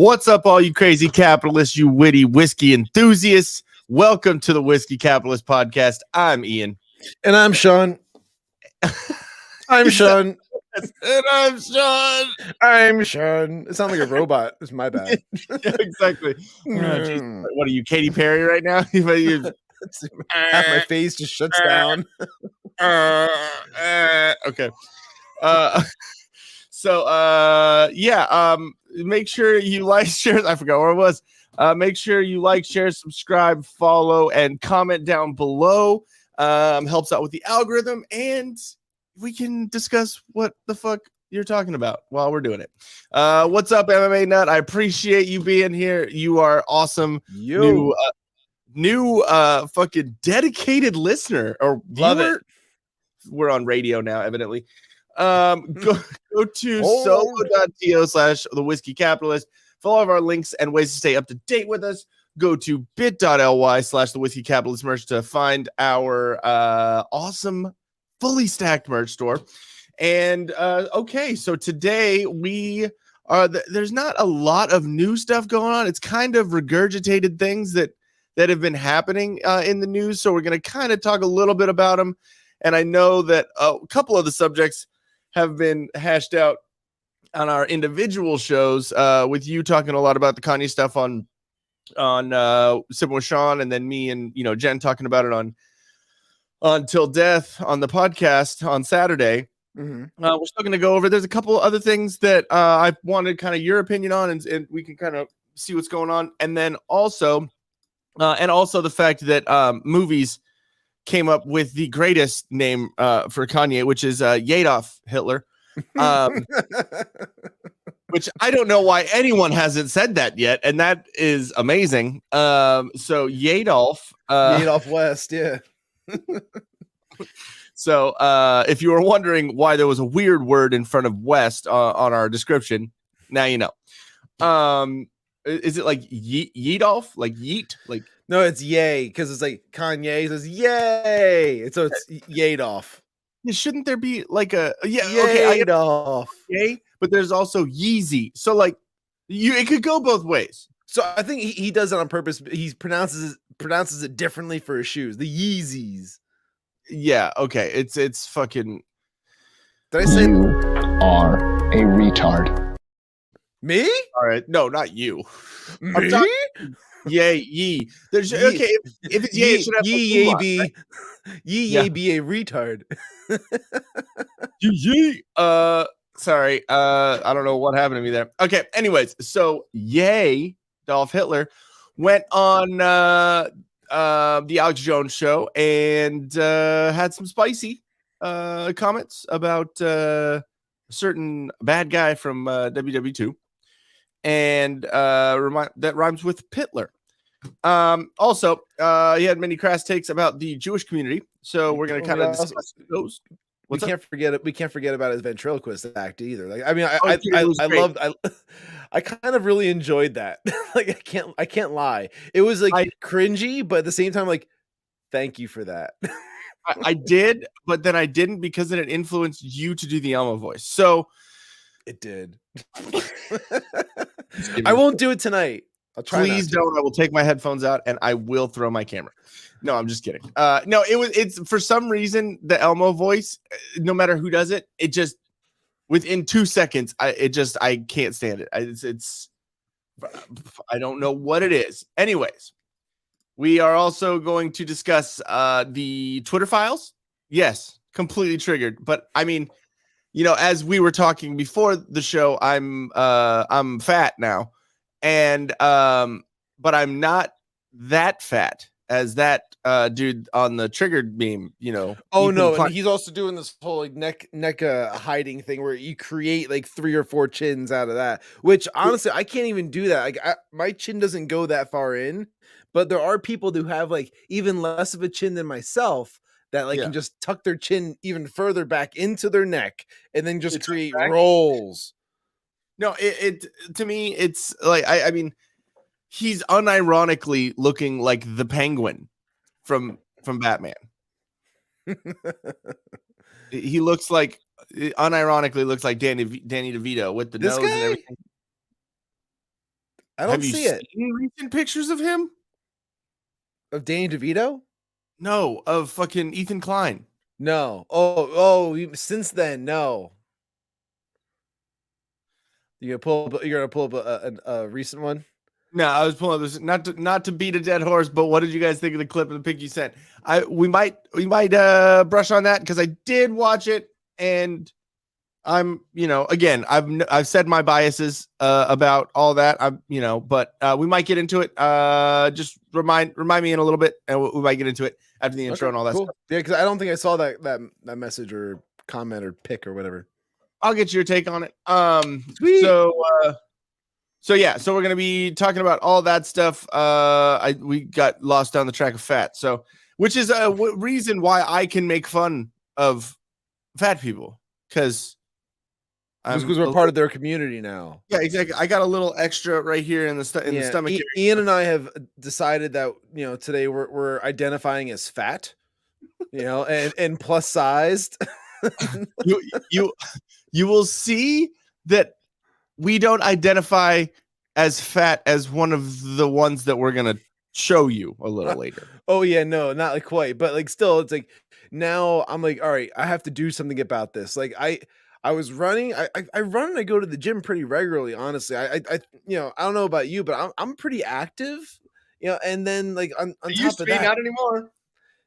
What's up, all you crazy capitalists, you witty whiskey enthusiasts? Welcome to the Whiskey Capitalist podcast. I'm Ian. And I'm Shawn. I'm Shawn. And I'm Shawn. I'm Shawn. It sounds like a robot. It's my bad. Yeah, exactly. Oh, geez. What are you, Katy Perry right now? Half my face just shuts down. Okay. Make sure you like, share. I forgot where it was. Make sure you like, share, subscribe, follow, and comment down below. Helps out with the algorithm, and we can discuss what the fuck you're talking about while we're doing it. What's up, MMA Nut? I appreciate you being here. You are awesome. New fucking dedicated listener or Love viewer. it. We're on radio now, evidently. Go to solo.to/thewhiskeycapitalist. For all of our links and ways to stay up to date with us, go to bit.ly/thewhiskeycapitalist merch to find our awesome fully stacked merch store. And okay, so today we are there's not a lot of new stuff going on. It's kind of regurgitated things that have been happening in the news. So we're going to kind of talk a little bit about them. And I know that a couple of the subjects have been hashed out on our individual shows, with you talking a lot about the Kanye stuff on Sippin with Shawn, and then me and Jen talking about it on Till Death on the podcast on Saturday. Mm-hmm. We're still going to go over. There's a couple other things that I wanted kind of your opinion on, and we can kind of see what's going on, and then also the fact that movies came up with the greatest name for Kanye, which is YeDolf Hitler. Which I don't know why anyone hasn't said that yet, and that is amazing. So YeDolf, YeDolf West, yeah. So if you were wondering why there was a weird word in front of West on our description, now you know. Is it like YeDolf, like yeet, like? No, it's yay, because it's like Kanye says yay, and so it's YeDolf. Shouldn't there be like a YeDolf? Yay, but there's also Yeezy. So like it could go both ways. So I think he does it on purpose. He pronounces it differently for his shoes, the Yeezys. Yeah, okay. It's fucking. Did I say you are a retard? Me? All right, no, not you. Me? Yay, ye. There's okay. If it's yay, it should have ye be right? ye be a retard. Ye. Sorry. I don't know what happened to me there. Okay. Anyways, so Dolph Hitler went on the Alex Jones show and had some spicy comments about a certain bad guy from WWII, and that rhymes with Pitler. Also, he had many crass takes about the Jewish community, so we're going to kind of discuss those. We can't forget about his ventriloquist act either. Like, I mean, I kind of really enjoyed that. Like, I can't lie. It was like cringy, but at the same time, like, thank you for that. I did, but then I didn't, because then it influenced you to do the Elmo voice. So it did. I won't do it tonight. I'll try. Please don't. I will take my headphones out and I will throw my camera. No, I'm just kidding. No, it's for some reason the Elmo voice, no matter who does it, it just within 2 seconds, I can't stand it. I don't know what it is. Anyways, we are also going to discuss the Twitter files. Yes, completely triggered. But I mean, as we were talking before the show, I'm fat now. And but I'm not that fat as that dude on the triggered meme, Oh no, and he's also doing this whole like neck hiding thing where you create like 3 or 4 chins out of that, which honestly I can't even do that. Like my chin doesn't go that far in, but there are people who have like even less of a chin than myself that like can just tuck their chin even further back into their neck and then just create rolls. No, it to me, it's like, I mean, he's unironically looking like the Penguin from Batman. He looks like, unironically looks like Danny DeVito with the nose and everything. I don't see it. Seen recent pictures of him? Of Danny DeVito? No, of fucking Ethan Klein. No. Since then, no. You're gonna pull up a recent one? No, I was pulling up this not to beat a dead horse, but what did you guys think of the clip of the pic you sent? We might brush on that because I did watch it, and I'm again I've said my biases about all that. But we might get into it. Just remind me in a little bit, and we might get into it after the intro and all that stuff. Yeah, because I don't think I saw that message or comment or pic or whatever. I'll get your take on it. Sweet. So we're gonna be talking about all that stuff. We got lost down the track of fat, which is a reason why I can make fun of fat people because we're part of their community now. Yeah, exactly. I got a little extra right here in the stomach. Ian and I have decided that today we're identifying as fat, and plus sized. You will see that we don't identify as fat as one of the ones that we're gonna show you a little later. Oh yeah, no, not like quite, but like still, it's like now I'm like, all right, I have to do something about this. Like I was running, I run and I go to the gym pretty regularly. Honestly, I don't know about you, but I'm pretty active. And then like on top of that, not anymore.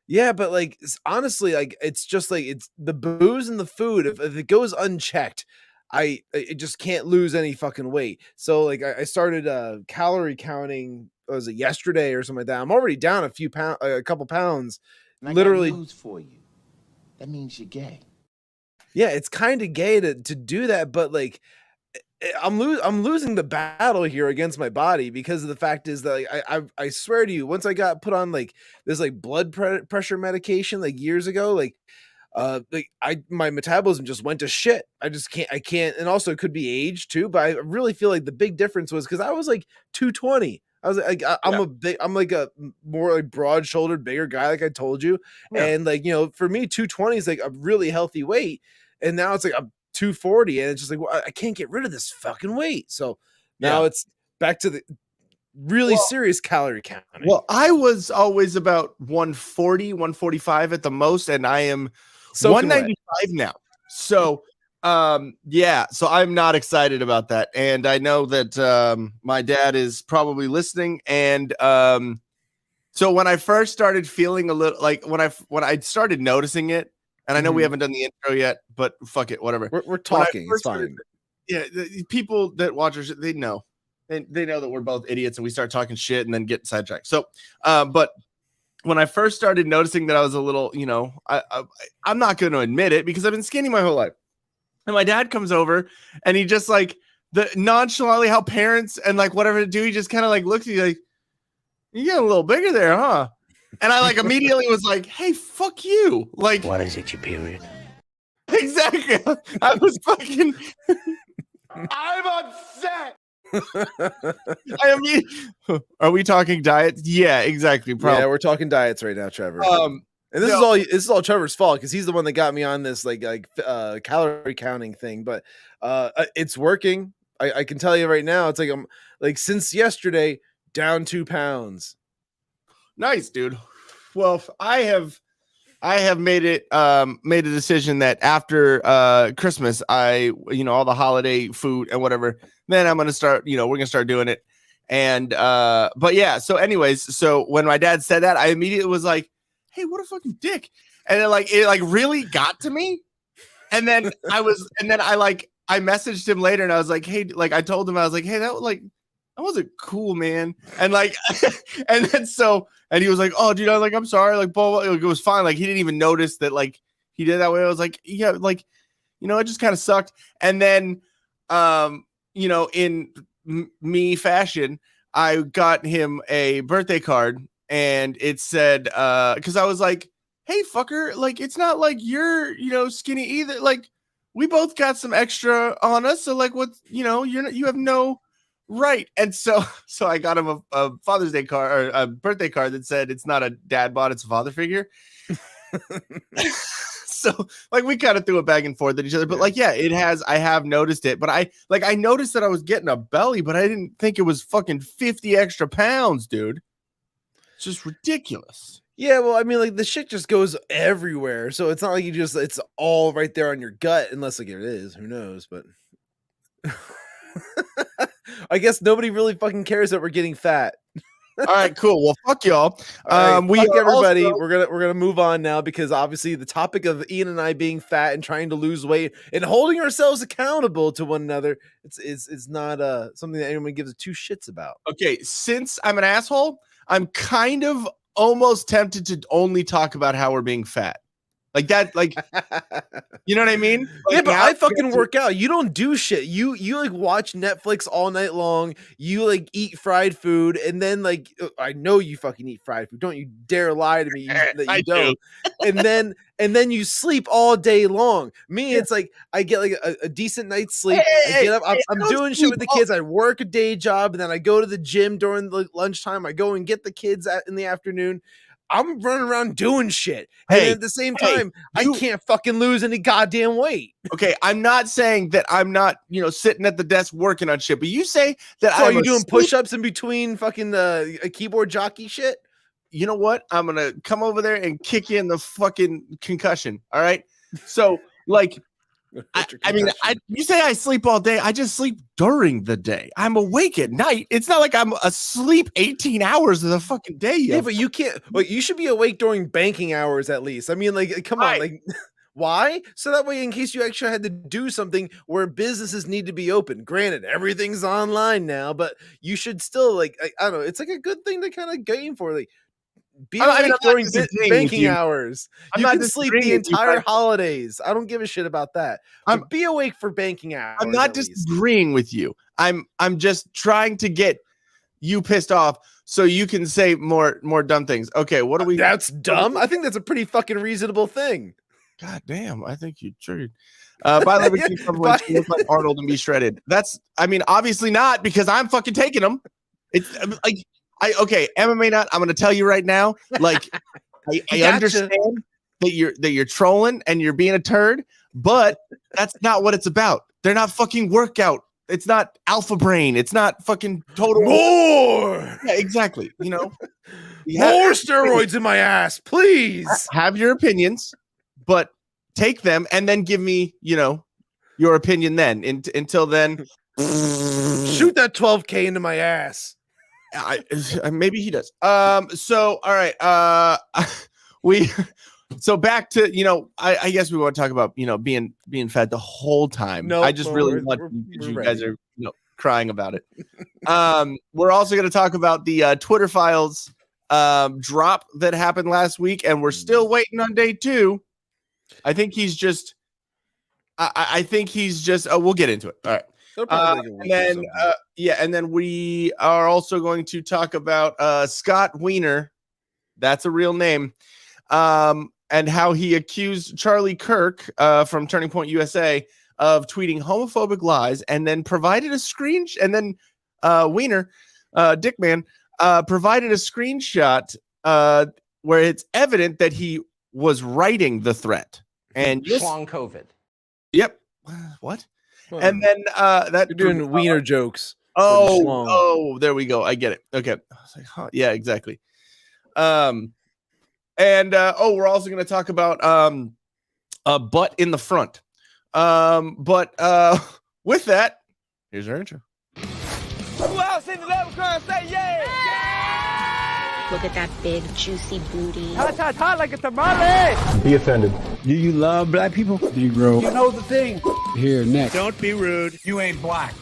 Yeah, but like honestly, like it's just like it's the booze and the food. If it goes unchecked, I just can't lose any fucking weight. So like I started calorie counting. Was it yesterday or something like that? I'm already down a couple pounds. Literally, news for you. That means you're gay. Yeah, it's kind of gay to do that, but like I'm losing the battle here against my body because of the fact is that like, I swear to you, once I got put on like this like blood pressure medication like years ago, like my metabolism just went to shit. I can't, and also it could be age too, but I really feel like the big difference was because I was like 220. I was like, I'm like a more like broad shouldered, bigger guy, like I told you. Yeah. And like, for me, 220 is like a really healthy weight. And now it's like I'm 240. And it's just like, well, I can't get rid of this fucking weight. So now it's back to the really serious calorie counting. Well, I was always about 140, 145 at the most. And I am 195 now. So, so I'm not excited about that. And I know that my dad is probably listening. And so when I first started feeling a little like when I started noticing it, and I know we haven't done the intro yet, but fuck it, whatever. We're talking, it's fine. The people that watch us, they know. They know that we're both idiots and we start talking shit and then get sidetracked. So, but when I first started noticing that I was a little, I'm not going to admit it because I've been skinny my whole life. And my dad comes over and he just like the nonchalantly how parents and like whatever to do, he just kind of like looks at you like, you get a little bigger there, huh? And I like immediately was like, hey, fuck you. Like, what is it, your period? Exactly. I was fucking I'm upset. I mean, are we talking diets? Yeah, exactly. Probably. Yeah, we're talking diets right now, Trevor. And this is all Trevor's fault because he's the one that got me on this like calorie counting thing. But it's working. I can tell you right now. It's like I'm like since yesterday down 2 pounds. Nice, dude. Well, I have made a decision that after Christmas, all the holiday food and whatever, then I'm gonna start, we're gonna start doing it. And but yeah, so anyways, so when my dad said that, I immediately was like, hey, what a fucking dick. And it really got to me. And then I messaged him later and I was like, hey, like I told him, I was like, hey, that wasn't cool, man. And like, and then and he was like, oh, dude, I was like, I'm sorry. Like, blah, blah. It was fine. Like, he didn't even notice that, like, he did that way. I was like, yeah, like, it just kind of sucked. And then, in me fashion, I got him a birthday card and it said, because I was like, hey, fucker, like, it's not like you're, skinny either. Like, we both got some extra on us. So, like, what, you have no right. And so I got him a Father's Day card or a birthday card that said it's not a dad bod, it's a father figure. So like we kind of threw it back and forth at each other, but like, yeah, it has, I have noticed it, but I noticed that I was getting a belly, but I didn't think it was fucking 50 extra pounds, dude. It's just ridiculous. Yeah, well, I mean, like the shit just goes everywhere, so it's not like it's all right there on your gut, unless like it is. Who knows? But I guess nobody really fucking cares that we're getting fat. All right, cool. Well, fuck y'all. Fuck everybody. Also, we're gonna move on now because obviously the topic of Ian and I being fat and trying to lose weight and holding ourselves accountable to one another, it's not something that anyone gives a two shits about. okay, since I'm an asshole, I'm kind of almost tempted to only talk about how we're being fat. Like that, like you know what I mean? Like, yeah, but I fucking work out. You don't do shit. You like watch Netflix all night long. You like eat fried food, and then like I know you fucking eat fried food. Don't you dare lie to me that you don't. and then you sleep all day long. Me, it's like I get like a decent night's sleep. I get up. I'm doing shit with the kids. I work a day job, and then I go to the gym during the lunchtime. I go and get the kids in the afternoon. I'm running around doing shit. And at the same time, I can't fucking lose any goddamn weight. Okay, I'm not saying that I'm not, sitting at the desk working on shit, but you say that so are you doing push-ups in between fucking a keyboard jockey shit? You know what? I'm going to come over there and kick you in the fucking concussion. All right? So, like, I mean, you say I sleep all day. I just sleep during the day. I'm awake at night. It's not like I'm asleep 18 hours of the fucking day. Yeah, but you can't. Well, you should be awake during banking hours at least. I mean, like, come on, like, why? So that way, in case you actually had to do something where businesses need to be open. Granted, everything's online now, but you should still like. I don't know. It's like a good thing to kind of gain for like. Be awake during banking hours. You can sleep the entire holidays. I don't give a shit about that. Be awake for banking hours. I'm not disagreeing with you. I'm just trying to get you pissed off so you can say more dumb things. Okay, what are we? That's dumb. I think that's a pretty fucking reasonable thing. God damn, I think you triggered. By Liberty, someone should look like Arnold and be shredded. I mean, obviously not because I'm fucking taking them. It's like. Okay, MMA nut. I'm going to tell you right now. Like, I understand that you're trolling and you're being a turd, but that's not what it's about. They're not fucking workout. It's not alpha brain. It's not fucking total more. Yeah, exactly. More steroids in my ass, please. Have your opinions, but take them and then give me, your opinion. Then until then, shoot that 12K into my ass. Maybe he does. So all right. So back to I guess we want to talk about being fed the whole time. No, I just really want you guys are crying about it. We're also going to talk about the Twitter files drop that happened last week, and we're still waiting on day 2. I think he's just. I think he's just. We'll get into it. All right. And then we are also going to talk about Scott Wiener, that's a real name, and how he accused Charlie Kirk from Turning Point USA of tweeting homophobic lies, and then provided a screenshot. And then Wiener, Dickman, provided a screenshot where it's evident that he was writing the threat. And Shawn COVID. Yep. What? And then that you're doing Wiener jokes. Oh, there we go. I get it. Okay. I was like, huh, yeah, exactly. We're also going to talk about a butt in the front. With that, here's our intro. Who else in the leprechaun say yeah? Look at that big juicy booty. Hot like a tamale. Be offended. Do you love black people? Do you grow? You know the thing. Here, next. Don't be rude. You ain't black.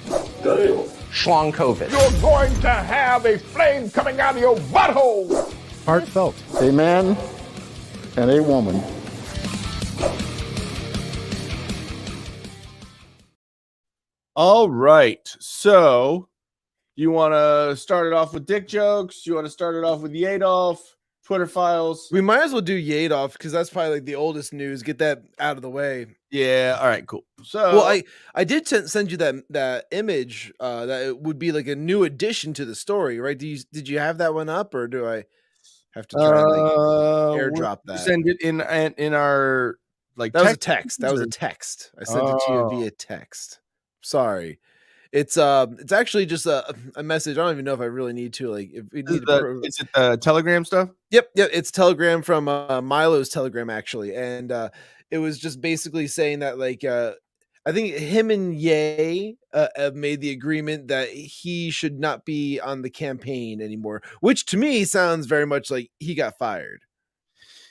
Shawn COVID. You're going to have a flame coming out of your butthole. Heartfelt. A man and a woman. All right. So, you want to start it off with dick jokes? You want to start it off with YeDolf? Twitter files? We might as well do YeDolf because that's probably like the oldest news. Get that out of the way. Yeah. All right. Cool. So, well, I did send you that image that it would be like a new addition to the story, right? Did you have that one up, or do I have to try and airdrop that? Send it in our like that was a text. That was a text. I sent it to you via text. Sorry. It's actually just a message. I don't even know if I really need to, like, if we need to is it the Telegram stuff? Yep, it's Telegram from Milo's Telegram, actually. And it was just basically saying that, like, I think him and Ye have made the agreement that he should not be on the campaign anymore, which to me sounds very much like he got fired.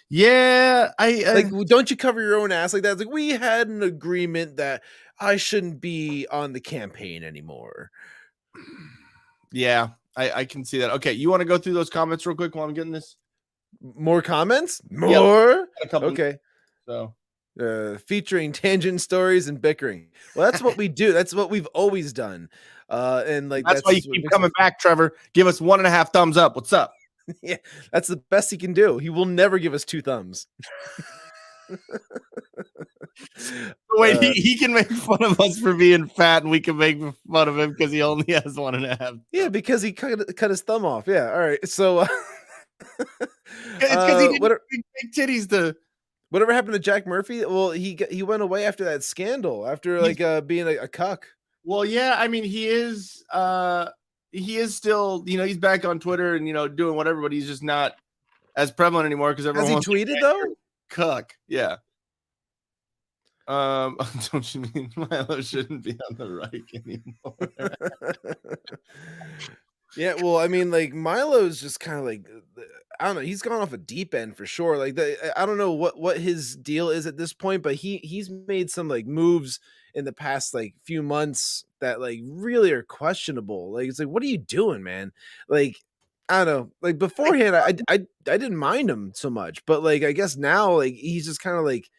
Yeah, like, don't you cover your own ass like that? It's like, we had an agreement that I shouldn't be on the campaign anymore. Yeah, I can see that. Okay, you want to go through those comments real quick while I'm getting this? More comments? More? Yep. Okay. So featuring tangent stories and bickering. Well, that's what we do. That's what we've always done. And like that's why you keep coming back, Trevor. Give us 1.5 thumbs up. What's up? Yeah, that's the best he can do. He will never give us 2 thumbs. Wait, he can make fun of us for being fat, and we can make fun of him because he only has 1.5. Yeah, because he cut his thumb off. Yeah, all right. So it's because he didn't big titties to. Whatever happened to Jack Murphy? Well, he went away after that scandal, after like being a cuck. Well, yeah, I mean he is still, he's back on Twitter and doing whatever, but he's just not as prevalent anymore because everyone has he tweeted though? Cuck, yeah. Don't you mean Milo shouldn't be on the right anymore? Yeah, well, I mean, like, Milo's just kind of like, I don't know, he's gone off a deep end for sure. Like, I don't know what his deal is at this point, but he's made some like moves in the past like few months that like really are questionable. Like, it's like, what are you doing, man? Like, I don't know. Like beforehand, I didn't mind him so much, but like I guess now, like he's just kind of like,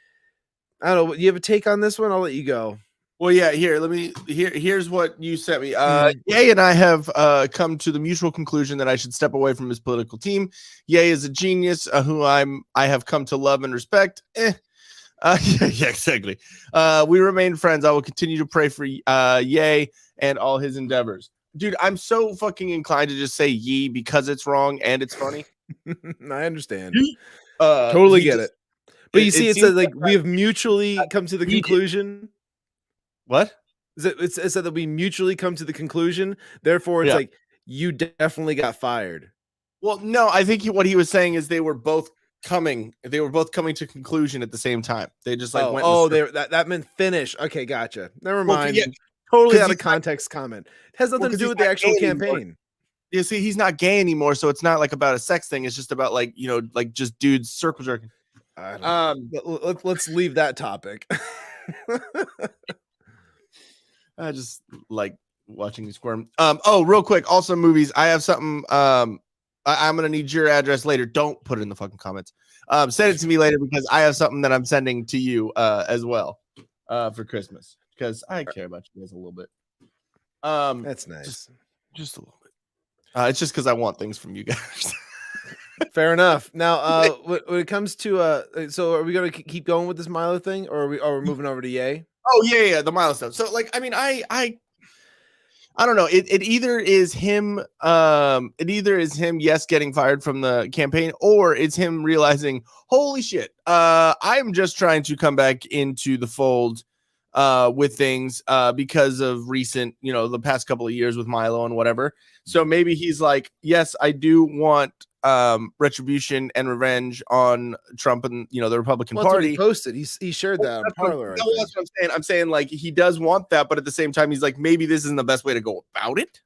I don't know. You have a take on this one? I'll let you go. Well, yeah, here's what you sent me. Ye and I have come to the mutual conclusion that I should step away from his political team. Ye is a genius who I have come to love and respect. Yeah, exactly. We remain friends. I will continue to pray for Ye and all his endeavors. Dude, I'm so fucking inclined to just say Yee because it's wrong and it's funny. I understand. Totally get it. But you see, it says like we have mutually come to the conclusion. What? It said that we mutually come to the conclusion. Therefore, it's like you definitely got fired. Well, no, I think what he was saying is they were both coming to conclusion at the same time. They just like went. Oh, that meant finish. Okay, gotcha. Never mind. Yeah, totally out of context comment. It has nothing to do with the actual campaign. You see, he's not gay anymore, so it's not like about a sex thing. It's just about like like just dudes circle jerking. Let's leave that topic. I just like watching you squirm. Oh, real quick. Also, movies. I have something. I'm gonna need your address later. Don't put it in the fucking comments. Send it to me later because I have something that I'm sending to you as well for Christmas because I care about you guys a little bit. That's nice. Just a little bit. It's just because I want things from you guys. Fair enough. Now, when it comes to so are we gonna keep going with this Milo thing, or are we moving over to Ye? Oh yeah, the Milo stuff. So like, I mean, I don't know. It either is him, yes, getting fired from the campaign, or it's him realizing, holy shit, I'm just trying to come back into the fold with things because of recent, the past couple of years with Milo and whatever. So maybe he's like, yes, I do want retribution and revenge on Trump and the Republican Party. What he posted. He shared that on Parler. That's what I'm saying. I'm saying like he does want that, but at the same time, he's like, maybe this isn't the best way to go about it.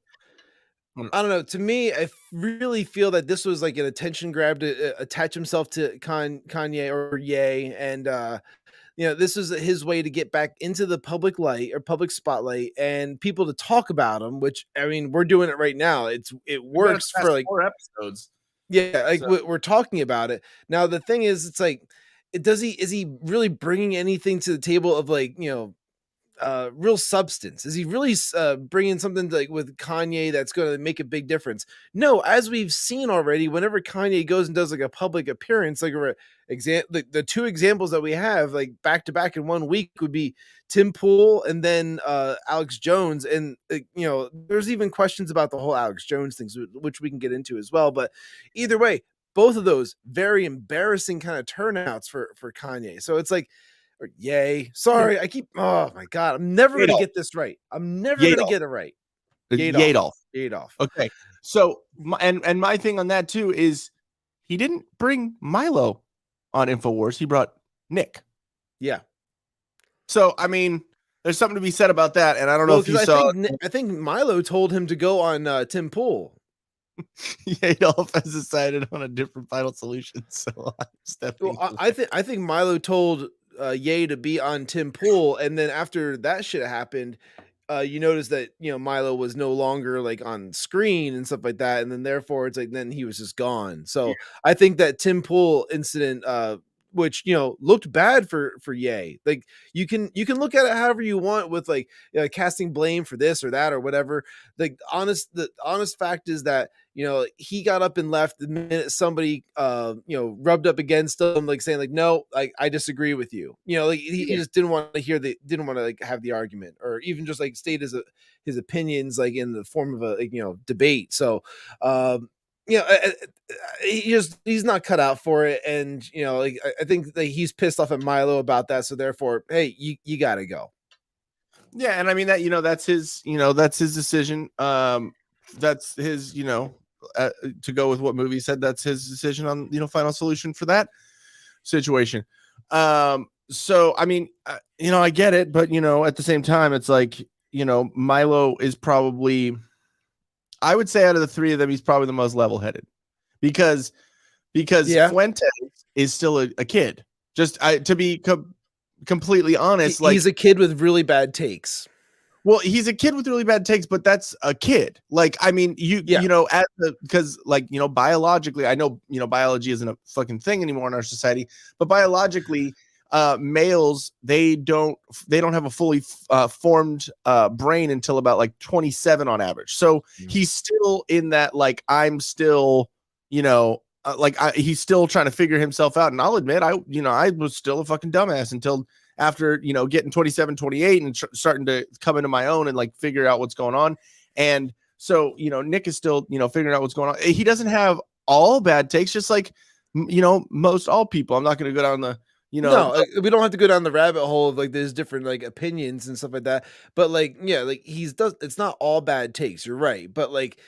I don't know. To me, I really feel that this was like an attention grab to attach himself to Kanye or Ye, and this is his way to get back into the public light or public spotlight and people to talk about him. Which I mean, we're doing it right now. It works for like 4 episodes. Yeah, like we're talking about it now. The thing is, it's like, is he really bringing anything to the table of like real substance? Is he really bringing something like with Kanye that's going to make a big difference? No, as we've seen already, whenever Kanye goes and does like a public appearance, like the 2 examples that we have like back to back in 1 week would be Tim Pool and then Alex Jones. And there's even questions about the whole Alex Jones things, which we can get into as well. But either way, both of those very embarrassing kind of turnouts for Kanye. So it's like, or Yay. Sorry, oh my God, I'm never going to get this right. I'm never going to get it right. YeDolf. YeDolf. Okay. So, my thing on that too is he didn't bring Milo on InfoWars. He brought Nick. Yeah. So, I mean, there's something to be said about that. And I don't know if you saw. I think Milo told him to go on Tim Pool. YeDolf has decided on a different final solution. So I'm stepping. Well, I think Milo told Ye to be on Tim Pool, and then after that shit happened, you notice that Milo was no longer like on screen and stuff like that, and then therefore it's like then he was just gone. So I think that Tim Pool incident, which looked bad for Ye. Like you can look at it however you want with like casting blame for this or that or whatever. Like the honest fact is that he got up and left the minute somebody rubbed up against him, like saying like, no, like I disagree with you. Like he just didn't want to didn't want to like have the argument or even just like state his opinions like in the form of a debate. So he's not cut out for it, and like I think that he's pissed off at Milo about that. So therefore, hey, you gotta go. Yeah, and I mean that that's his decision. That's his to go with what movie said. That's his decision on final solution for that situation. So I mean I get it, but at the same time, it's like Milo is probably. I would say out of the three of them, he's probably the most level-headed because Fuentes is still a kid. Just to be completely honest, he's a kid with really bad takes. Well, he's a kid with really bad takes, but that's a kid. Like, I mean, because biologically, I know biology isn't a fucking thing anymore in our society, but biologically, males they don't have a fully formed brain until about like 27 on average. So he's still in that like I'm still he's still trying to figure himself out. And I'll admit I was still a fucking dumbass until after getting 27, 28 and starting to come into my own and like figure out what's going on. And so Nick is still figuring out what's going on. He doesn't have all bad takes, just like most all people. I'm not going to go down the no, we don't have to go down the rabbit hole of like there's different like opinions and stuff like that. But like, yeah, like it's not all bad takes. You're right. But like,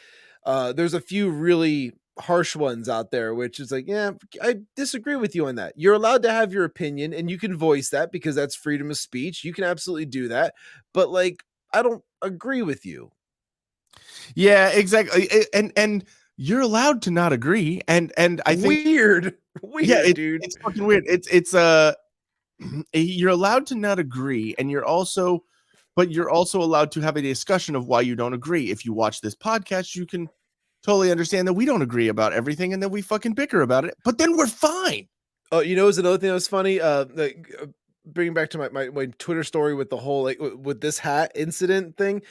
there's a few really harsh ones out there, which is like, yeah, I disagree with you on that. You're allowed to have your opinion and you can voice that because that's freedom of speech. You can absolutely do that. But like, I don't agree with you. Yeah, exactly. And you're allowed to not agree. And I think weird, dude. It's fucking weird. It's you're allowed to not agree, and you're also allowed to have a discussion of why you don't agree. If you watch this podcast, you can totally understand that we don't agree about everything and then we fucking bicker about it, but then we're fine. Oh, is another thing that was funny? Bringing back to my Twitter story with the whole like with this hat incident thing.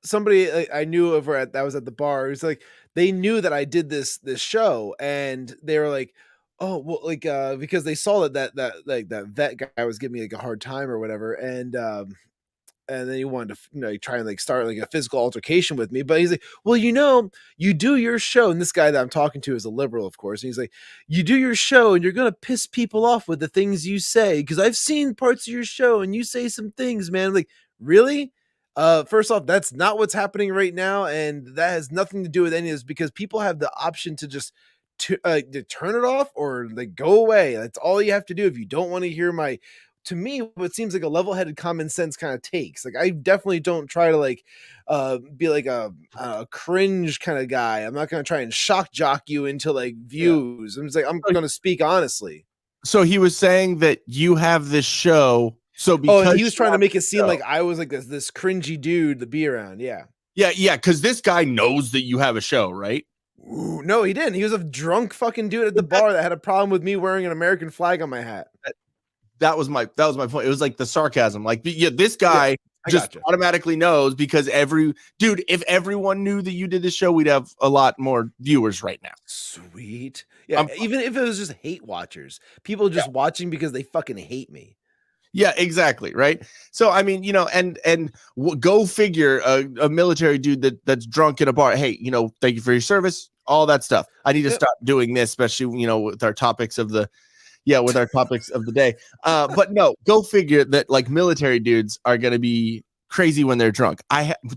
Somebody I knew that was at the bar. It was like they knew that I did this show, and they were like, "Oh, well," like because they saw that vet guy was giving me like a hard time or whatever, and then he wanted to try and like start like a physical altercation with me. But he's like, "Well, you do your show," and this guy that I'm talking to is a liberal, of course, and he's like, "You do your show, and you're gonna piss people off with the things you say because I've seen parts of your show, and you say some things, man." I'm like, really? First off, that's not what's happening right now, and that has nothing to do with any of this because people have the option to just to turn it off or like go away. That's all you have to do if you don't want to hear to me, what seems like a level-headed common sense kind of takes. Like I definitely don't try to like be like a cringe kind of guy. I'm not going to try and shock jock you into like views. I'm just like, I'm going to speak honestly. So he was saying that you have this show. So because he was trying to make it seem like I was like this cringy dude to be around. Yeah. Because this guy knows that you have a show, right? Ooh, no, he didn't. He was a drunk fucking dude at the bar that had a problem with me wearing an American flag on my hat. That was my point. It was like the sarcasm. Like, this guy just automatically knows because if everyone knew that you did this show, we'd have a lot more viewers right now. Sweet. Yeah. Even if it was just hate watchers, people just watching because they fucking hate me. Yeah, exactly. Right. So, I mean, and go figure a military dude that's drunk in a bar. Hey, thank you for your service. All that stuff. I need to stop doing this, especially, with our topics of the, Yeah, with our topics of the day. But no, go figure that like military dudes are gonna be crazy when they're drunk.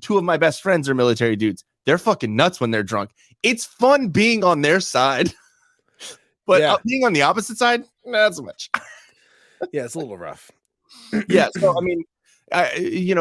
Two of my best friends are military dudes. They're fucking nuts when they're drunk. It's fun being on their side, but being on the opposite side, not so much. Yeah, it's a little rough. Yeah, so I mean,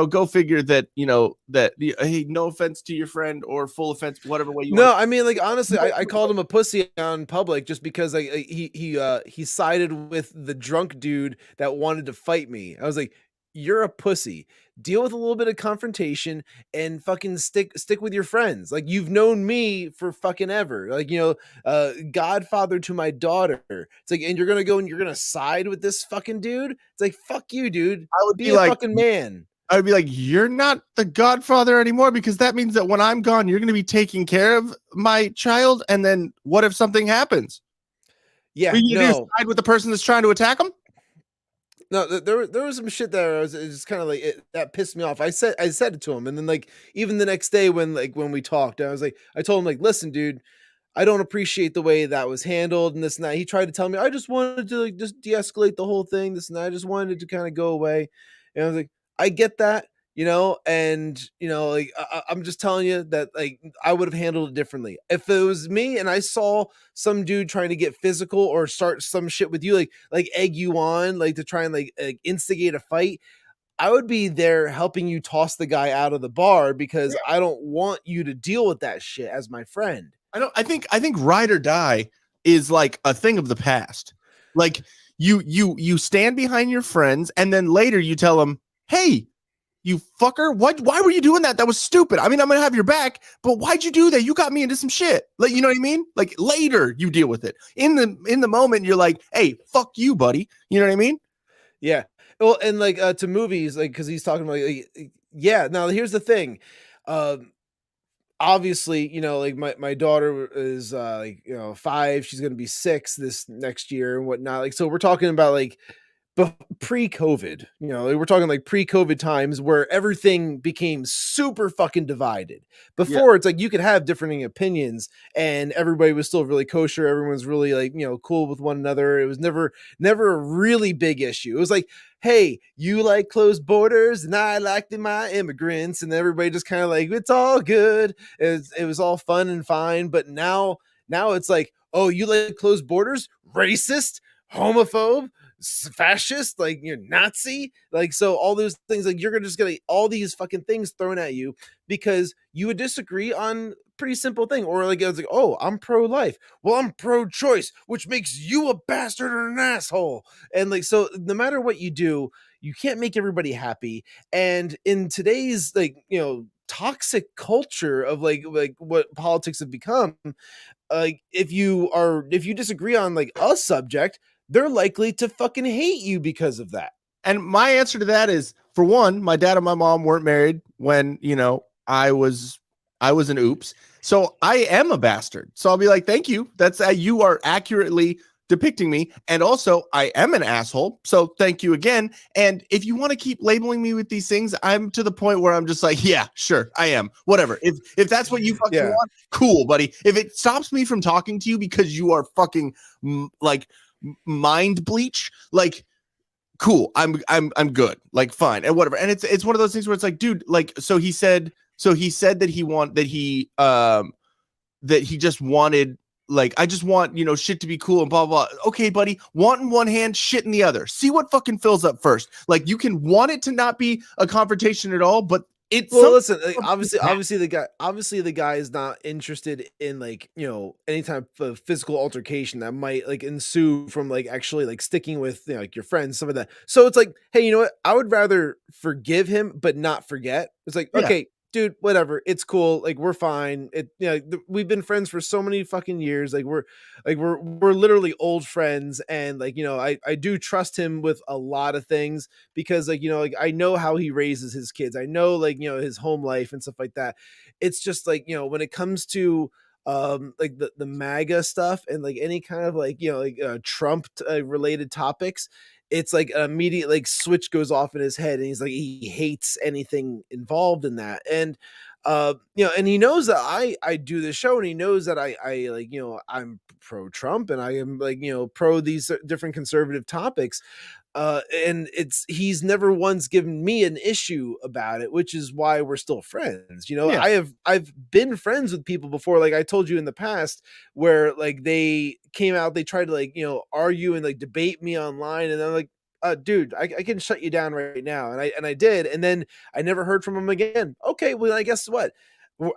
go figure that hey, no offense to your friend or full offense, whatever way you want. I mean, like honestly, I called him a pussy on public just because he sided with the drunk dude that wanted to fight me. I was like, you're a pussy. Deal with a little bit of confrontation and fucking stick with your friends. Like you've known me for fucking ever. Like, godfather to my daughter. It's like, and you're gonna go and you're gonna side with this fucking dude. It's like, fuck you, dude. I would be a fucking man. I would be like, you're not the godfather anymore because that means that when I'm gone, you're going to be taking care of my child. And then what if something happens? Yeah, do side with the person that's trying to attack him? No, there was some shit there. It was kind of like that pissed me off. I said it to him, and then like even the next day when we talked, I told him like, listen, dude, I don't appreciate the way that was handled and this and that. He tried to tell me I just wanted to like just de-escalate the whole thing, this and that. I just wanted to kind of go away, and I was like, I get that, and like I'm just telling you that like I would have handled it differently if it was me and I saw some dude trying to get physical or start some shit with you, like egg you on, like to try and like instigate a fight. I would be there helping you toss the guy out of the bar because I don't want you to deal with that shit as my friend. I think ride or die is like a thing of the past. Like you stand behind your friends and then later you tell them, hey, you fucker, why were you doing that? That was stupid. I mean, I'm gonna have your back, but why'd you do that? You got me into some shit. Like, you know what I mean? Like later you deal with it. In the moment, you're like, hey, fuck you, buddy. You know what I mean? Yeah. Well, and like to movies, like because he's talking about yeah. Now here's the thing. Obviously, like my daughter is 5. She's gonna be 6 this next year and whatnot. Like, so we're talking about like pre-COVID, we're talking like pre-COVID times where everything became super fucking divided. Before, it's like you could have differing opinions and everybody was still really kosher. Everyone's really like, cool with one another. It was never a really big issue. It was like, hey, you like closed borders and I like my immigrants, and everybody just kind of like, it's all good. It was all fun and fine. But now it's like, oh, you like closed borders? Racist? Homophobe? Fascist, like you're Nazi, like, so all those things, like you're just gonna all these fucking things thrown at you because you would disagree on pretty simple thing. Or like, I was like, oh, I'm pro-life, well, I'm pro-choice, which makes you a bastard or an asshole. And like, so no matter what you do, you can't make everybody happy. And in today's like toxic culture of like what politics have become, like if you disagree on like a subject, they're likely to fucking hate you because of that. And my answer to that is, for one, my dad and my mom weren't married when, I was an oops. So I am a bastard. So I'll be like, thank you. That's you are accurately depicting me. And also I am an asshole. So thank you again. And if you want to keep labeling me with these things, I'm to the point where I'm just like, yeah, sure, I am. Whatever. If that's what you fucking want, cool, buddy. If it stops me from talking to you because you are fucking like mind bleach, like, cool, I'm good, like, fine, and whatever. And it's one of those things where it's like, dude, like, so he said that he just wanted, like, I just want shit to be cool and blah blah. Okay, buddy, want in one hand, shit in the other. See what fucking fills up first. Like, you can want it to not be a confrontation at all, but it's listen, like, obviously the guy is not interested in like any type of physical altercation that might like ensue from like actually like sticking with like your friends, some of that. So it's like, hey, you know what, I would rather forgive him but not forget. It's like, okay, dude, whatever, it's cool, like we're fine. We've been friends for so many fucking years, like we're literally old friends, and like I do trust him with a lot of things because like I know how he raises his kids, I know like his home life and stuff like that. It's just like when it comes to like the MAGA stuff and like any kind of like Trump related topics, it's like an immediate like switch goes off in his head and he's like, he hates anything involved in that. And and he knows that I do this show, and he knows that I like, I'm pro Trump, and I am like, pro these different conservative topics. And he's never once given me an issue about it, which is why we're still friends. I've been friends with people before, like I told you in the past, where like they came out, they tried to like, argue and like debate me online, and I'm like, dude, I can shut you down right now. And I did. And then I never heard from him again. Okay. Well, I guess what?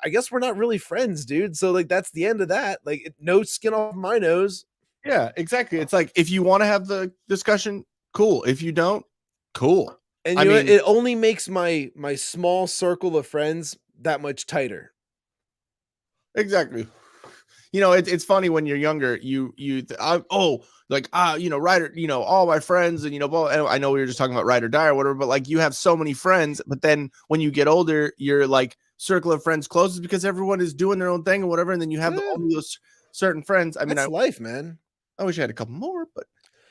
I guess we're not really friends, dude. So like, that's the end of that. Like, no skin off my nose. Yeah, exactly. It's like, if you want to have the discussion, cool. If you don't, cool. And it only makes my small circle of friends that much tighter. Exactly. It's funny when you're younger, Ride or, all my friends, and, I know we were just talking about ride or die or whatever, but like, you have so many friends, but then when you get older, your like circle of friends closes because everyone is doing their own thing or whatever. And then you have only those certain friends. I mean, that's life, man. I wish I had a couple more, but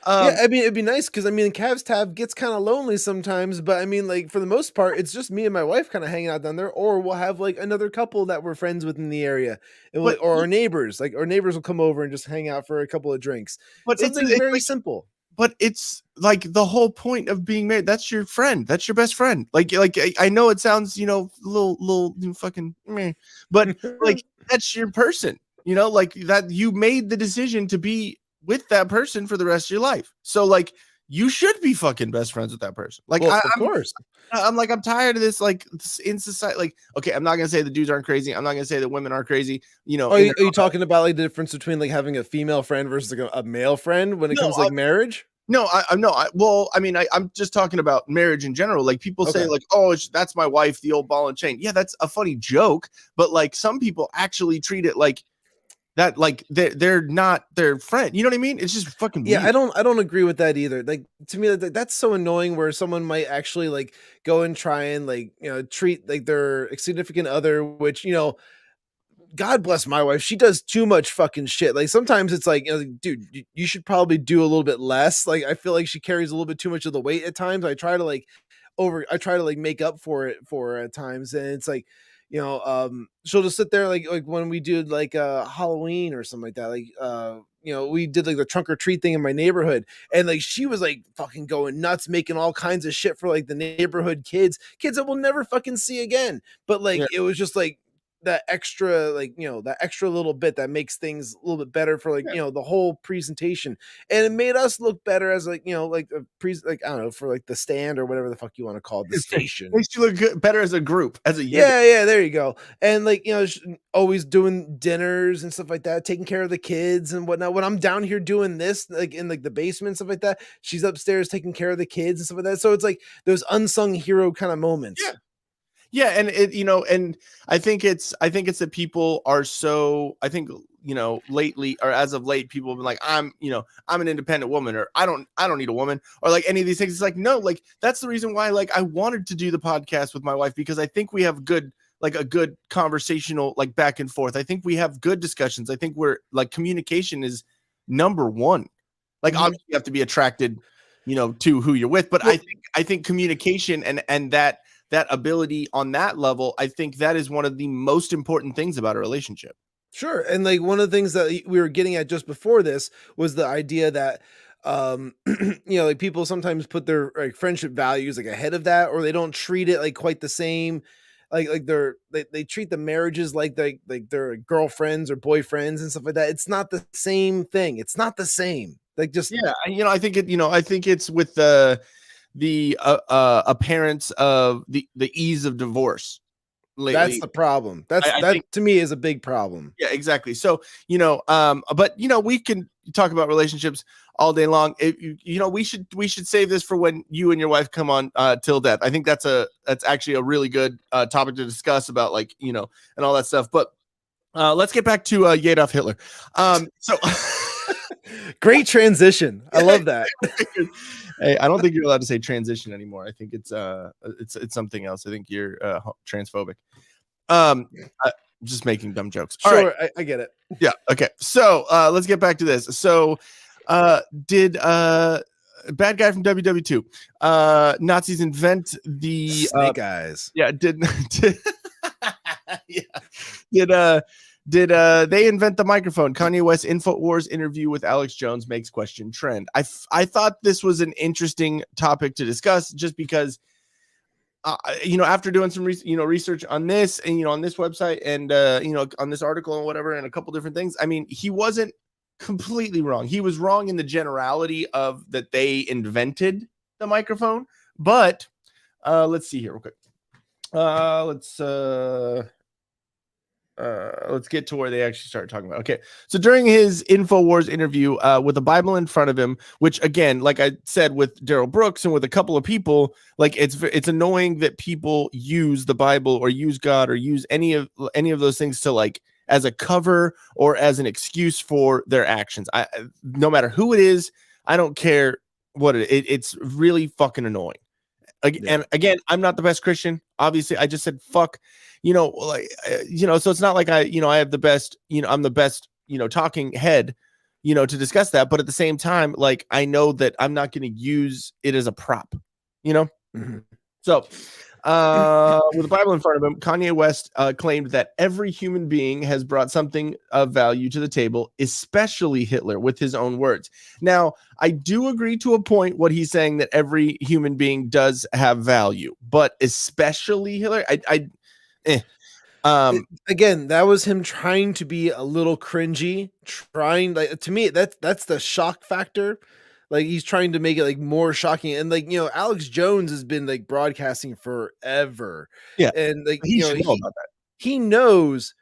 yeah, I mean, it'd be nice because Cav's tab gets kind of lonely sometimes, but I mean, like for the most part, it's just me and my wife kind of hanging out down there, or we'll have like another couple that we're friends with in the area, and or our neighbors. Like our neighbors will come over and just hang out for a couple of drinks. But something very like, simple. But it's like the whole point of being married. That's your friend. That's your best friend. Like I know it sounds little fucking meh, but like that's your person. Like that you made the decision to be with that person for the rest of your life. So like you should be fucking best friends with that person. Like of course. I'm tired of this, like in society. Like, okay, I'm not gonna say the dudes aren't crazy. I'm not gonna say that women aren't crazy. Are you talking about like the difference between like having a female friend versus like a male friend when it comes to like marriage? No, I'm just talking about marriage in general. Like people say like, oh, that's my wife, the old ball and chain. Yeah, that's a funny joke, but like some people actually treat it like that, like they're not their friend. You know what I mean? It's just fucking weird. I don't agree with that either. Like to me, that's so annoying where someone might actually like go and try and like treat like their significant other, which God bless my wife, she does too much fucking shit. Like sometimes it's like, dude, you should probably do a little bit less. Like I feel like she carries a little bit too much of the weight at times. I try to make up for it at times, and it's like, she'll just sit there like when we did like Halloween or something like that, like we did like the trunk or treat thing in my neighborhood, and like she was like fucking going nuts, making all kinds of shit for like the neighborhood kids that we'll never fucking see again. But like it was just like that extra, like that extra little bit that makes things a little bit better for like the whole presentation, and it made us look better as like like a like I don't know, for like the stand or whatever the fuck you want to call it, the station. Makes you look good, better as a group, as a unit. Yeah, there you go. And like always doing dinners and stuff like that, taking care of the kids and whatnot. When I'm down here doing this, like in like the basement and stuff like that, she's upstairs taking care of the kids and stuff like that. So it's like those unsung hero kind of moments. Yeah, and it, and I think it's that people are so, I think, lately or as of late, people have been like, I'm an independent woman, or I don't need a woman, or like any of these things. It's like, no, like that's the reason why like I wanted to do the podcast with my wife, because I think we have a good conversational like back and forth. I think we have good discussions. I think we're like communication is number one. Like obviously you have to be attracted, to who you're with, but I think communication and that ability on that level, I think that is one of the most important things about a relationship. Sure. And like one of the things that we were getting at just before this was the idea that like people sometimes put their like friendship values like ahead of that, or they don't treat it like quite the same. Like they treat the marriages like they're girlfriends or boyfriends and stuff like that. It's not the same thing. It's not the same. Like just I think it's with the appearance of the ease of divorce lately. That's the problem. I think, to me, is a big problem. Yeah, exactly. So but we can talk about relationships all day long. We should save this for when you and your wife come on Till Death. I think that's actually a really good topic to discuss about, like, and all that stuff. But let's get back to YeDolf Hitler. So great transition. I love that. Hey, I don't think you're allowed to say transition anymore. I think it's something else. I think you're transphobic. Just making dumb jokes. Sure, all right. I get it. Yeah. Okay. So let's get back to this. So did bad guy from WWII Nazis invent the snake eyes? Yeah. Yeah. Did they invent the microphone? Kanye West InfoWars interview with Alex Jones makes question trend. I thought this was an interesting topic to discuss, just because after doing some research on this, and on this website, and on this article and whatever, and a couple different things. I mean, he wasn't completely wrong. He was wrong in the generality of that they invented the microphone. But let's see here real quick. Let's get to where they actually started talking about. Okay, so during his InfoWars interview with a Bible in front of him, which again, like I said, with Daryl Brooks and with a couple of people, like it's annoying that people use the Bible or use God or use any of those things to like as a cover or as an excuse for their actions. No matter who it is, I don't care what it's really fucking annoying. And again, I'm not the best Christian. Obviously, I just said fuck. So it's not like I have the best, I'm the best, talking head, to discuss that. But at the same time, like, I know that I'm not going to use it as a prop, Mm-hmm. So with the Bible in front of him, Kanye West claimed that every human being has brought something of value to the table, especially Hitler, with his own words. Now, I do agree to a point what he's saying, that every human being does have value, but especially Hitler. Again, that was him trying to be a little cringy, to me, that's the shock factor. Like, he's trying to make it like more shocking. And like, Alex Jones has been like broadcasting forever. Yeah. And like, he should know about that. He knows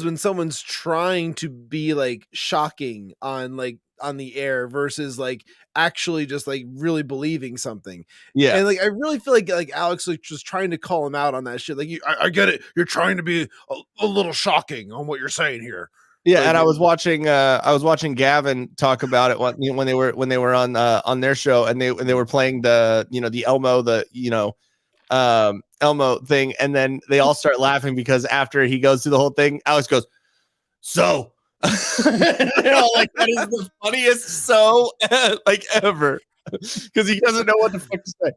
when someone's trying to be like shocking on the air versus like actually just like really believing something. Yeah. And like, I really feel like Alex like just trying to call him out on that shit. Like, I get it. You're trying to be a little shocking on what you're saying here. Yeah, and I was watching Gavin talk about it when they were on their show, and they were playing the Elmo thing, and then they all start laughing because after he goes through the whole thing, Alex goes, "So," like that is the funniest like ever, because he doesn't know what the fuck to say.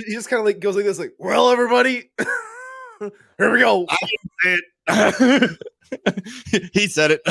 He just kind of like goes like this, like, "Well, everybody, here we go." I didn't say it. He said it.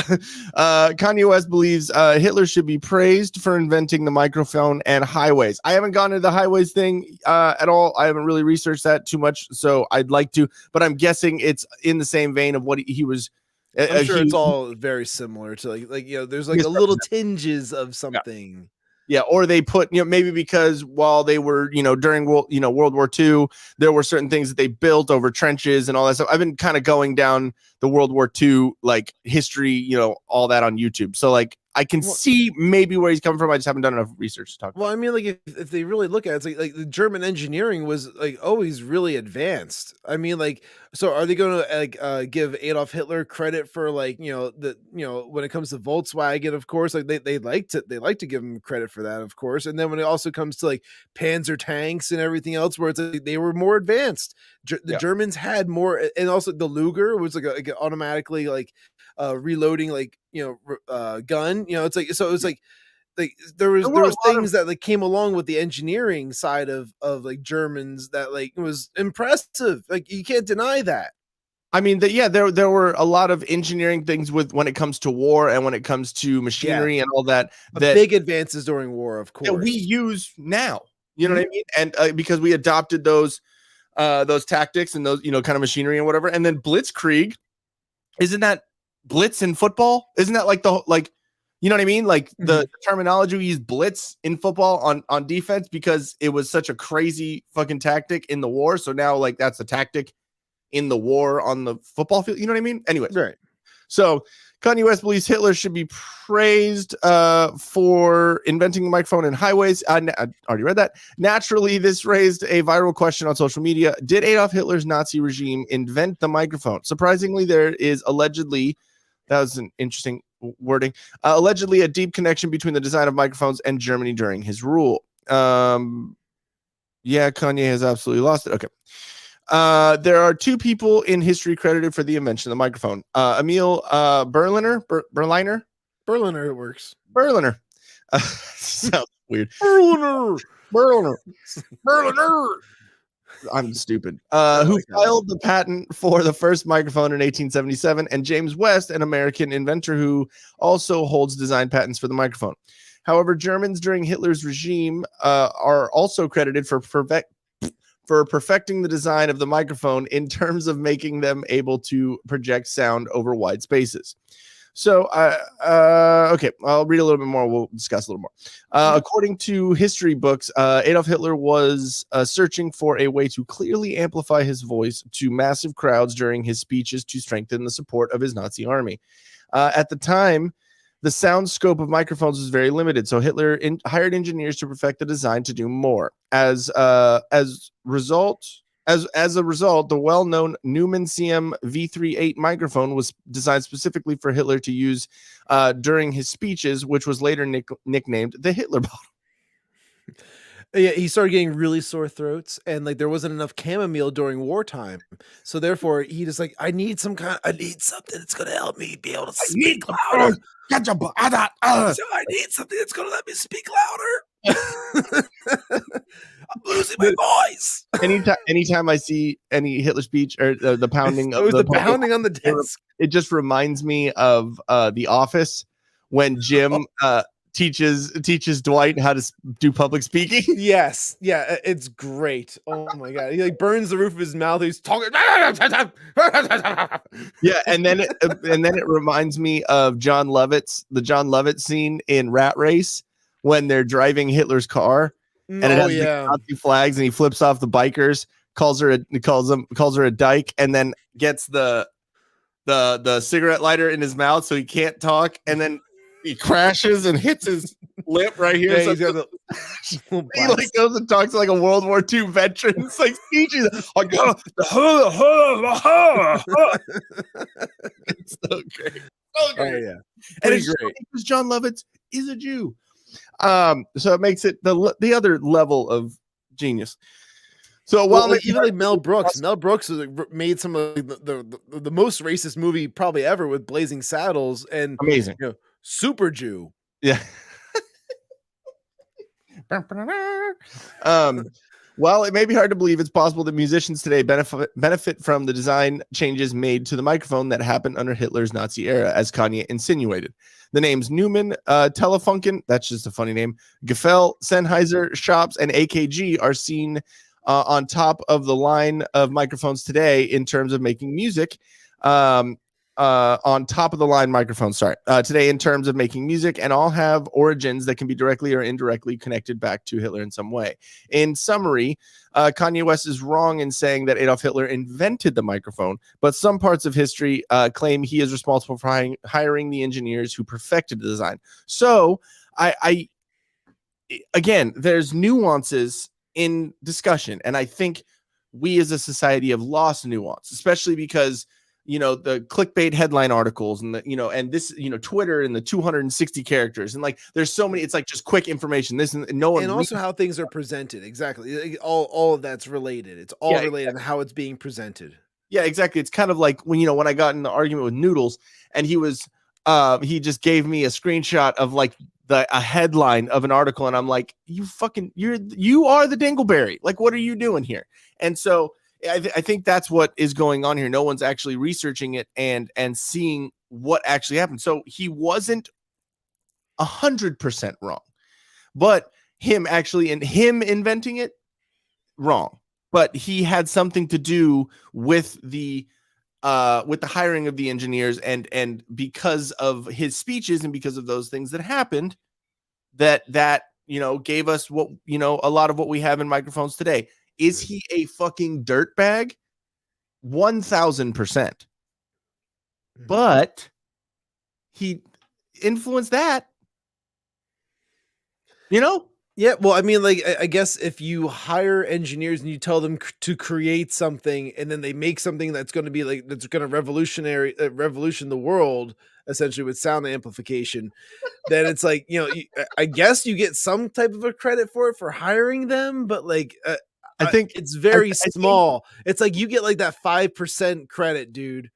Kanye West believes Hitler should be praised for inventing the microphone and highways. I haven't gone into the highways thing at all. I haven't really researched that too much, so I'd like to, but I'm guessing it's in the same vein of what he was. I'm sure it's all very similar to like there's like a little tinges of something. Yeah, or they put, maybe because while they were, during World War II, there were certain things that they built over trenches and all that stuff. I've been kind of going down the World War II like history, all that on YouTube. So like I can see maybe where he's coming from. I just haven't done enough research to talk about. Well, I mean, like if they really look at it, it's like the German engineering was like always really advanced. I mean, like, so are they going to give Adolf Hitler credit for like when it comes to Volkswagen, of course, like they like to give him credit for that, of course. And then when it also comes to like Panzer tanks and everything else, where it's like they were more advanced. The Germans had more, and also the Luger was like automatically like reloading gun. It's like, so it was like there was things that like came along with the engineering side of like Germans that like was impressive. Like, you can't deny that. I mean, there were a lot of engineering things when it comes to war and when it comes to machinery and all that. Big advances during war, of course, that we use now. You know what I mean? And because we adopted those tactics and those kind of machinery and whatever. And then Blitzkrieg, isn't that blitz in football? Isn't that like you know what I mean? Like the terminology we use, blitz in football on defense, because it was such a crazy fucking tactic in the war. So now like that's the tactic in the war on the football field. You know what I mean? Anyways. Right. So Kanye West believes Hitler should be praised for inventing the microphone in highways. I already read that. Naturally, this raised a viral question on social media. Did Adolf Hitler's Nazi regime invent the microphone? Surprisingly, there is allegedly, that was an interesting wording, allegedly a deep connection between the design of microphones and Germany during hisรule. Yeah, Kanye has absolutely lost it. Okay. There are two people in history credited for the invention of the microphone. Emil Berliner. Berliner works. Berliner. Sounds weird. Berliner. I'm stupid. I Who like that. filed the patent for the first microphone in 1877, and James West, an American inventor who also holds design patents for the microphone. However, Germans during Hitler's regime are also credited for perfecting the design of the microphone in terms of making them able to project sound over wide spaces. So, okay, I'll read a little bit more. We'll discuss a little more. According to history books, Adolf Hitler was searching for a way to clearly amplify his voice to massive crowds during his speeches to strengthen the support of his Nazi army. At the time, the sound scope of microphones was very limited, so Hitler hired engineers to perfect the design to do more. As a result, the well-known Neumann CM V38 microphone was designed specifically for Hitler to use during his speeches, which was later nicknamed the Hitler bottle. Yeah, he started getting really sore throats, and like there wasn't enough chamomile during wartime, so therefore he just like, I need something that's gonna help me be able to speak louder. So I need something that's gonna let me speak louder. I'm losing my voice. Anytime I see any Hitler speech or the pounding of the pounding on the desk, it just reminds me of The Office when Jim teaches Dwight how to do public speaking. Yes, yeah, it's great. Oh my god, he like burns the roof of his mouth. He's talking. Yeah, and then it reminds me of the John Lovitz scene in Rat Race when they're driving Hitler's car. And it has the Nazi flags, and he flips off the bikers, calls her a dyke, and then gets the cigarette lighter in his mouth so he can't talk, and then he crashes and hits his lip right here. Yeah, so he like goes and talks to like a World War II veteran. It's like speeches. It's so great. So great. Oh yeah, and it's great because John Lovitz is a Jew. So it makes it the other level of genius. So even like Mel Brooks was like, made some of the most racist movie probably ever with Blazing Saddles, and amazing, Super Jew. Yeah. While it may be hard to believe, it's possible that musicians today benefit from the design changes made to the microphone that happened under Hitler's Nazi era, as Kanye insinuated. The names Neumann, Telefunken, that's just a funny name, Gefell, Sennheiser, Shops, and AKG are seen on top of the line of microphones today in terms of making music. On top of the line microphones, today in terms of making music, and all have origins that can be directly or indirectly connected back to Hitler in some way. In summary, Kanye West is wrong in saying that Adolf Hitler invented the microphone, but some parts of history claim he is responsible for hiring the engineers who perfected the design. So again, there's nuances in discussion, and I think we as a society have lost nuance, especially because the clickbait headline articles and and this, Twitter and the 260 characters, and like there's so many, it's like just quick information. This and no one, and also how things are presented. Exactly. All of that's related. It's all related exactly. And how it's being presented. Yeah, exactly. It's kind of like when I got in the argument with Noodles, and he just gave me a screenshot of like a headline of an article, and I'm like, you are the Dingleberry. Like, what are you doing here? And so I think that's what is going on here. No one's actually researching it and seeing what actually happened. So he wasn't 100% wrong, but him inventing it, wrong. But he had something to do with the hiring of the engineers, and because of his speeches and because of those things that happened, that gave us what a lot of what we have in microphones today. Is he a fucking dirtbag? 1,000%. But he influenced that. Yeah, well, I mean, like, I guess if you hire engineers and you tell them to create something, and then they make something that's going to be like, that's going to revolution the world, essentially, with sound amplification, then it's like, I guess you get some type of a credit for it for hiring them, but like, I think it's very small. It's like you get like that 5% credit, dude.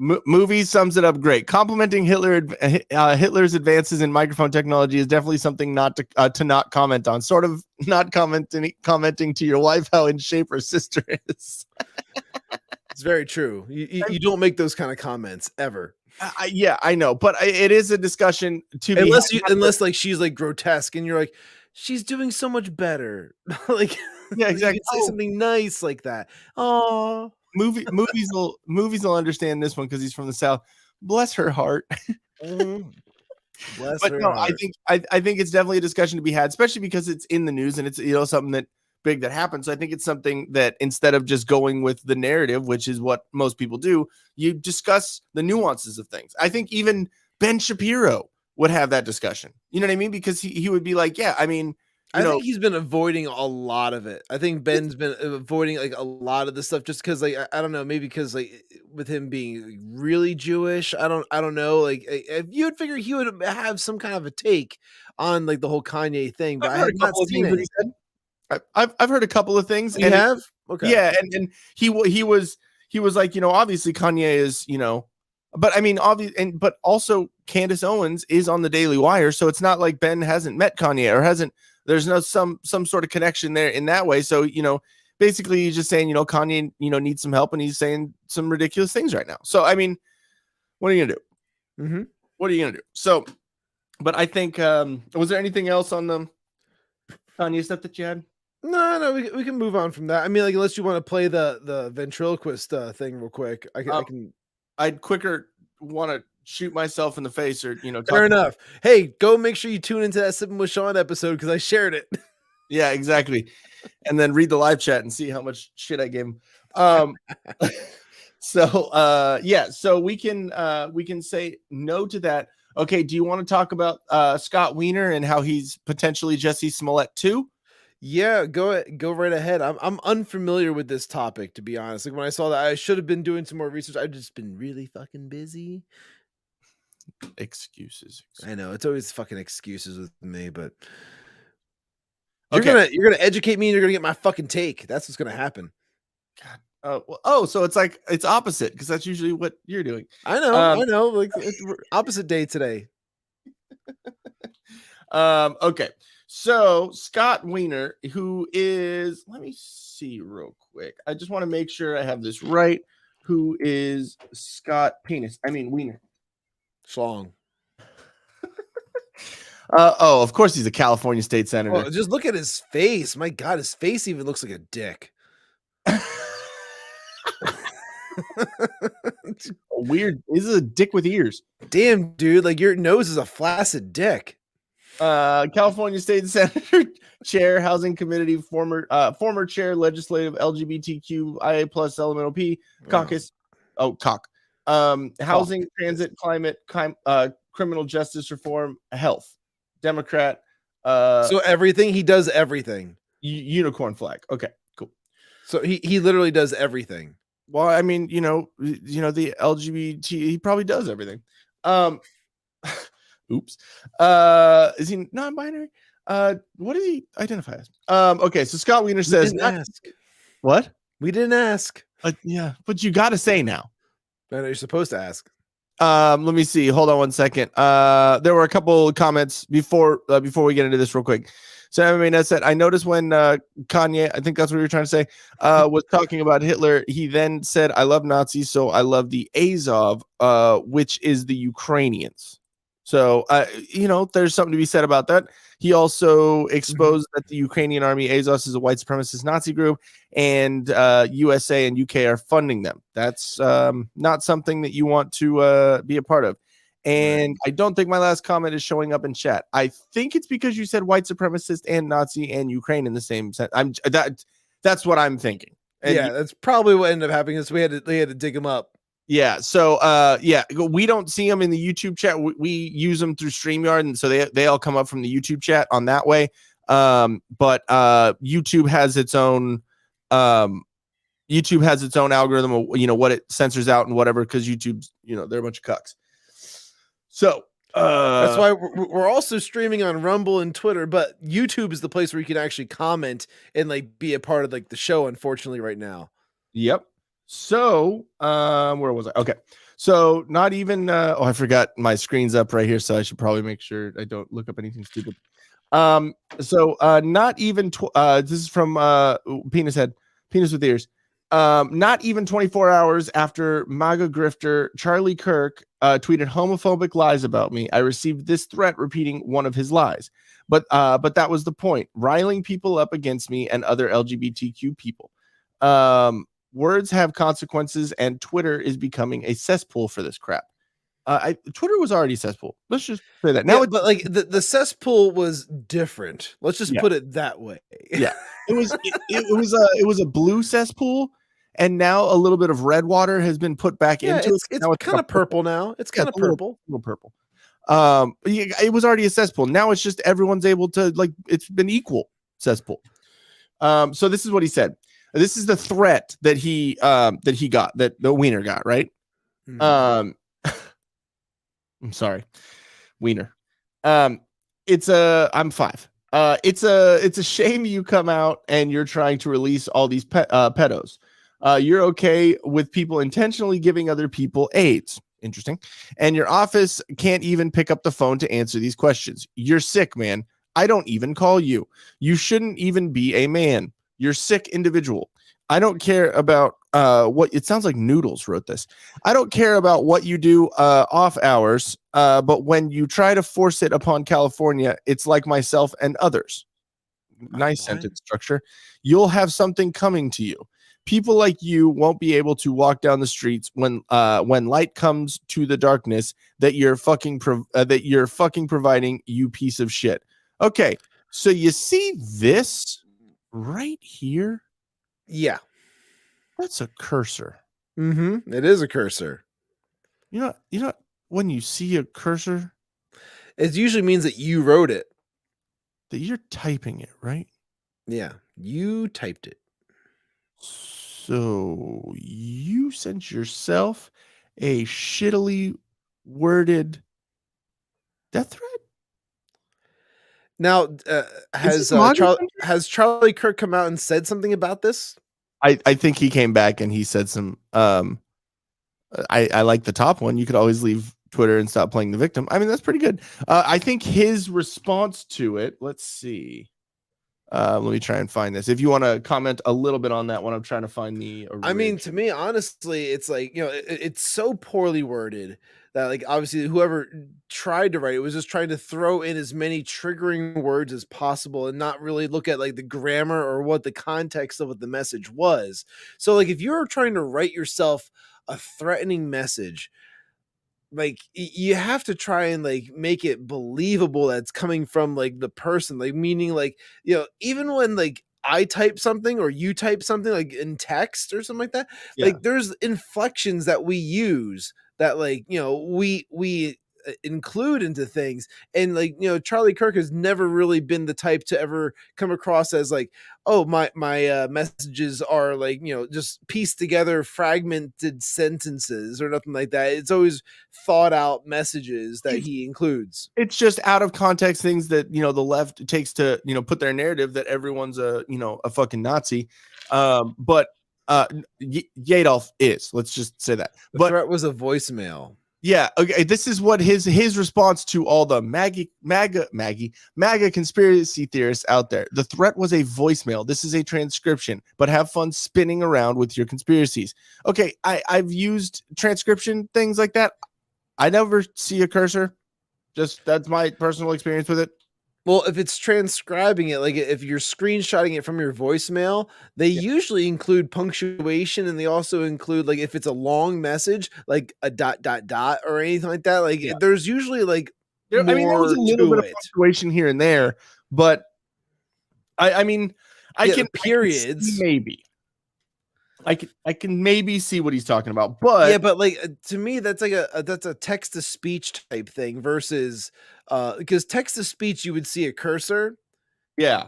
Movie sums it up great. Complimenting Hitler's advances in microphone technology is definitely something not to not comment on. Sort of not commenting to your wife how in shape her sister is. It's very true. You don't make those kind of comments ever. Yeah, I know, but it is a discussion to unless like she's like grotesque and you're like, she's doing so much better. Like, yeah, exactly. You can say something nice like that. Oh, movies will understand this one because he's from the South. Bless her heart. Bless but her no, heart. I think it's definitely a discussion to be had, especially because it's in the news and it's something that big that happens. So I think it's something that instead of just going with the narrative, which is what most people do, you discuss the nuances of things. I think even Ben Shapiro would have that discussion. You know what I mean? Because he would be like, yeah, I mean, I think he's been avoiding a lot of it. I think Ben's been avoiding like a lot of the stuff just because like I don't know, maybe because like with him being like, really Jewish, I don't know. Like if you would figure he would have some kind of a take on like the whole Kanye thing, but I have not seen it. I've heard a couple of things. You have? Okay. Yeah, and he was like, obviously Kanye is, but I mean, but also Candace Owens is on the Daily Wire, so it's not like Ben hasn't met Kanye or there's no some sort of connection there in that way. So, basically he's just saying, Kanye, needs some help and he's saying some ridiculous things right now. So, I mean, what are you gonna do? Mm-hmm. What are you gonna do? So, but I think, was there anything else on the Kanye stuff that you had? No, we can move on from that. I mean, like, unless you want to play the ventriloquist thing real quick, I'd quicker want to shoot myself in the face or fair enough. Hey, go make sure you tune into that Sippin' with Shawn episode because I shared it. Yeah, exactly. And then read the live chat and see how much shit I gave him. So we can say no to that. Okay, do you want to talk about Scott Wiener and how he's potentially Jussie Smollett too? Yeah, go right ahead. I'm unfamiliar with this topic, to be honest. Like when I saw that, I should have been doing some more research. I've just been really fucking busy. Excuses. I know it's always fucking excuses with me, but you're gonna educate me and you're gonna get my fucking take. That's what's gonna happen. God. So it's opposite because that's usually what you're doing. I know. Like it's opposite day today. Okay. So Scott Wiener, who is, let me see real quick. I just want to make sure I have this right. Who is Scott Wiener? Schlong. Of course he's a California state senator. Oh, just look at his face. My God, his face even looks like a dick. Weird. This is a dick with ears. Damn, dude. Like your nose is a flaccid dick. California State Senator, Chair, Housing Committee, former Chair, Legislative LGBTQIA plus LMNOP Caucus. Housing, Transit, Climate, Criminal Justice Reform, Health, Democrat. So everything he does, everything. Unicorn flag. Okay, cool. So he literally does everything. Well, I mean, the LGBT, he probably does everything. Oops. Is he non-binary? What does he identify as? Okay, so Scott Wiener says what? We didn't ask. Yeah, but you got to say now. No, you're supposed to ask. Let me see. Hold on one second. There were a couple comments before we get into this real quick. So MMA said, I noticed when Kanye, I think that's what you were trying to say, was talking about Hitler, he then said, I love Nazis, so I love the Azov, which is the Ukrainians. So, there's something to be said about that. He also exposed that the Ukrainian army, Azov, is a white supremacist Nazi group, and USA and UK are funding them. That's not something that you want to be a part of. And I don't think my last comment is showing up in chat. I think it's because you said white supremacist and Nazi and Ukraine in the same sense. That's what I'm thinking. And that's probably what ended up happening. Is they had to dig him up. Yeah. So, we don't see them in the YouTube chat. We use them through StreamYard, and so they all come up from the YouTube chat on that way. But YouTube has its own algorithm of what it censors out and whatever, because YouTube's they're a bunch of cucks. So that's why we're also streaming on Rumble and Twitter, but YouTube is the place where you can actually comment and like be a part of like the show. Unfortunately, right now. Yep. So, where was I? Okay. So not even I forgot my screen's up right here, so I should probably make sure I don't look up anything stupid. Not even this is from Penis with ears. Not even 24 hours after MAGA grifter Charlie Kirk tweeted homophobic lies about me, I received this threat repeating one of his lies. But that was the point, riling people up against me and other LGBTQ people. Words have consequences, and Twitter is becoming a cesspool for this crap. Twitter was already a cesspool. Let's just say that. Now, but like the cesspool was different. Let's just put it that way. Yeah, it was a blue cesspool, and now a little bit of red water has been put back into it. It's kind of purple now. It's kind of purple. A little purple. It was already a cesspool. Now it's just everyone's able to it's been equal cesspool. So this is what he said. This is the threat that he got, that the Wiener got, right? Mm-hmm. I'm sorry, Wiener. I'm 5. It's a shame you come out and you're trying to release all these pedos. You're okay with people intentionally giving other people AIDS. Interesting. And your office can't even pick up the phone to answer these questions. You're sick, man. I don't even call you. You shouldn't even be a man. You're sick individual. I don't care about what it sounds like. Noodles wrote this. I don't care about what you do off hours, but when you try to force it upon California, it's like myself and others. Nice sentence structure. You'll have something coming to you. People like you won't be able to walk down the streets when light comes to the darkness that you're fucking providing, you piece of shit. Okay, so you see this right here? Yeah, that's a cursor. Mm-hmm. It is a cursor. You know when you see a cursor, it usually means that you wrote it. That you're typing it, right? Yeah, you typed it. So you sent yourself a shittily worded death threat? Now, has Charlie Kirk come out and said something about this? I think he came back and he said some. I like the top one. You could always leave Twitter and stop playing the victim. I mean, that's pretty good. I think his response to it. Let's see. Let me try and find this. If you want to comment a little bit on that one, I'm trying to find the original. I mean, to me, honestly, it's like, it's so poorly worded that, like, obviously whoever tried to write it was just trying to throw in as many triggering words as possible and not really look at like the grammar or what the context of what the message was. So like, if you're trying to write yourself a threatening message, like you have to try and like make it believable that's coming from like the person, like meaning like, even when like I type something or you type something like in text or something like that, like there's inflections that we use that like, we include into things. And like, Charlie Kirk has never really been the type to ever come across as like, oh, my messages are like, just pieced together fragmented sentences or nothing like that. It's always thought out messages that he includes. It's just out of context things that, the left takes to, put their narrative that everyone's a fucking Nazi. But YeDolf is, let's just say that. The threat was a voicemail. Yeah. Okay. This is what his response to all the MAGA conspiracy theorists out there. The threat was a voicemail. This is a transcription, but have fun spinning around with your conspiracies. Okay. I've used transcription things like that. I never see a cursor. Just that's my personal experience with it. Well, if it's transcribing it, like if you're screenshotting it from your voicemail, they usually include punctuation, and they also include like if it's a long message, like a ... or anything like that. Like there's usually like there was a little bit of punctuation here and there, but I can periods maybe. I can maybe see what he's talking about, but but like to me that's like that's a text to speech type thing versus because text to speech you would see a cursor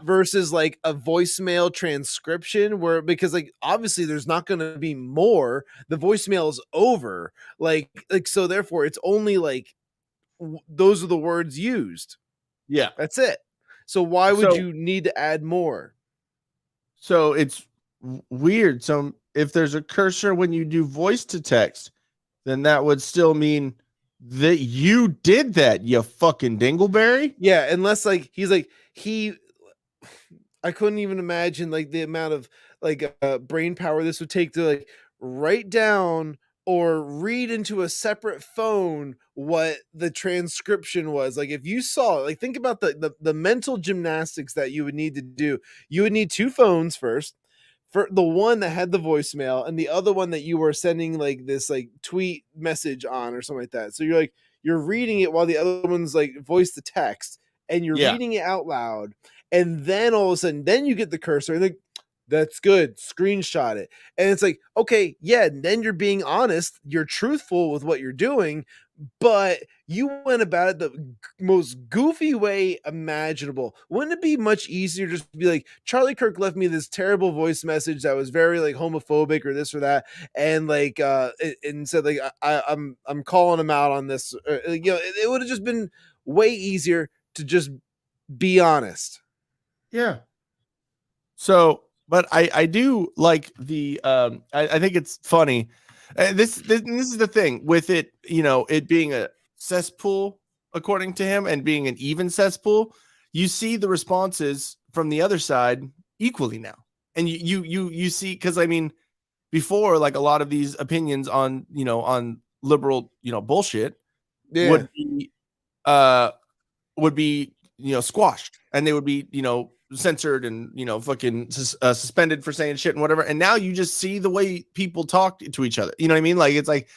versus like a voicemail transcription where, because like obviously there's not going to be more, the voicemail is over, like so therefore it's only like those are the words used, that's it. So why would you need to add more? So it's weird. So if there's a cursor when you do voice to text, then that would still mean that you did that, you fucking dingleberry. Yeah, unless like he's like I couldn't even imagine like the amount of like brain power this would take to like write down or read into a separate phone what the transcription was. Like if you saw, like think about the mental gymnastics that you would need to do. You would need two phones first. For the one that had the voicemail and the other one that you were sending like this like tweet message on or something like that. So you're reading it while the other one's like voice to text and you're reading it out loud. And then all of a sudden, then you get the cursor and like, that's good. Screenshot it. And it's like, okay, yeah, then you're being honest. You're truthful with what you're doing, but you went about it the most goofy way imaginable. Wouldn't it be much easier just to be like, Charlie Kirk left me this terrible voice message that was very like homophobic or this or that, and like and said like I'm calling him out on this. It would have just been way easier to just be honest. Yeah. So, but I do like the I think it's funny. This is the thing with it, it being a cesspool according to him and being an even cesspool. You see the responses from the other side equally now, and you see, because I mean, before, like a lot of these opinions on on liberal bullshit would be squashed, and they would be censored and fucking suspended for saying shit and whatever. And now you just see the way people talk to each other. You know what I mean? Like it's like,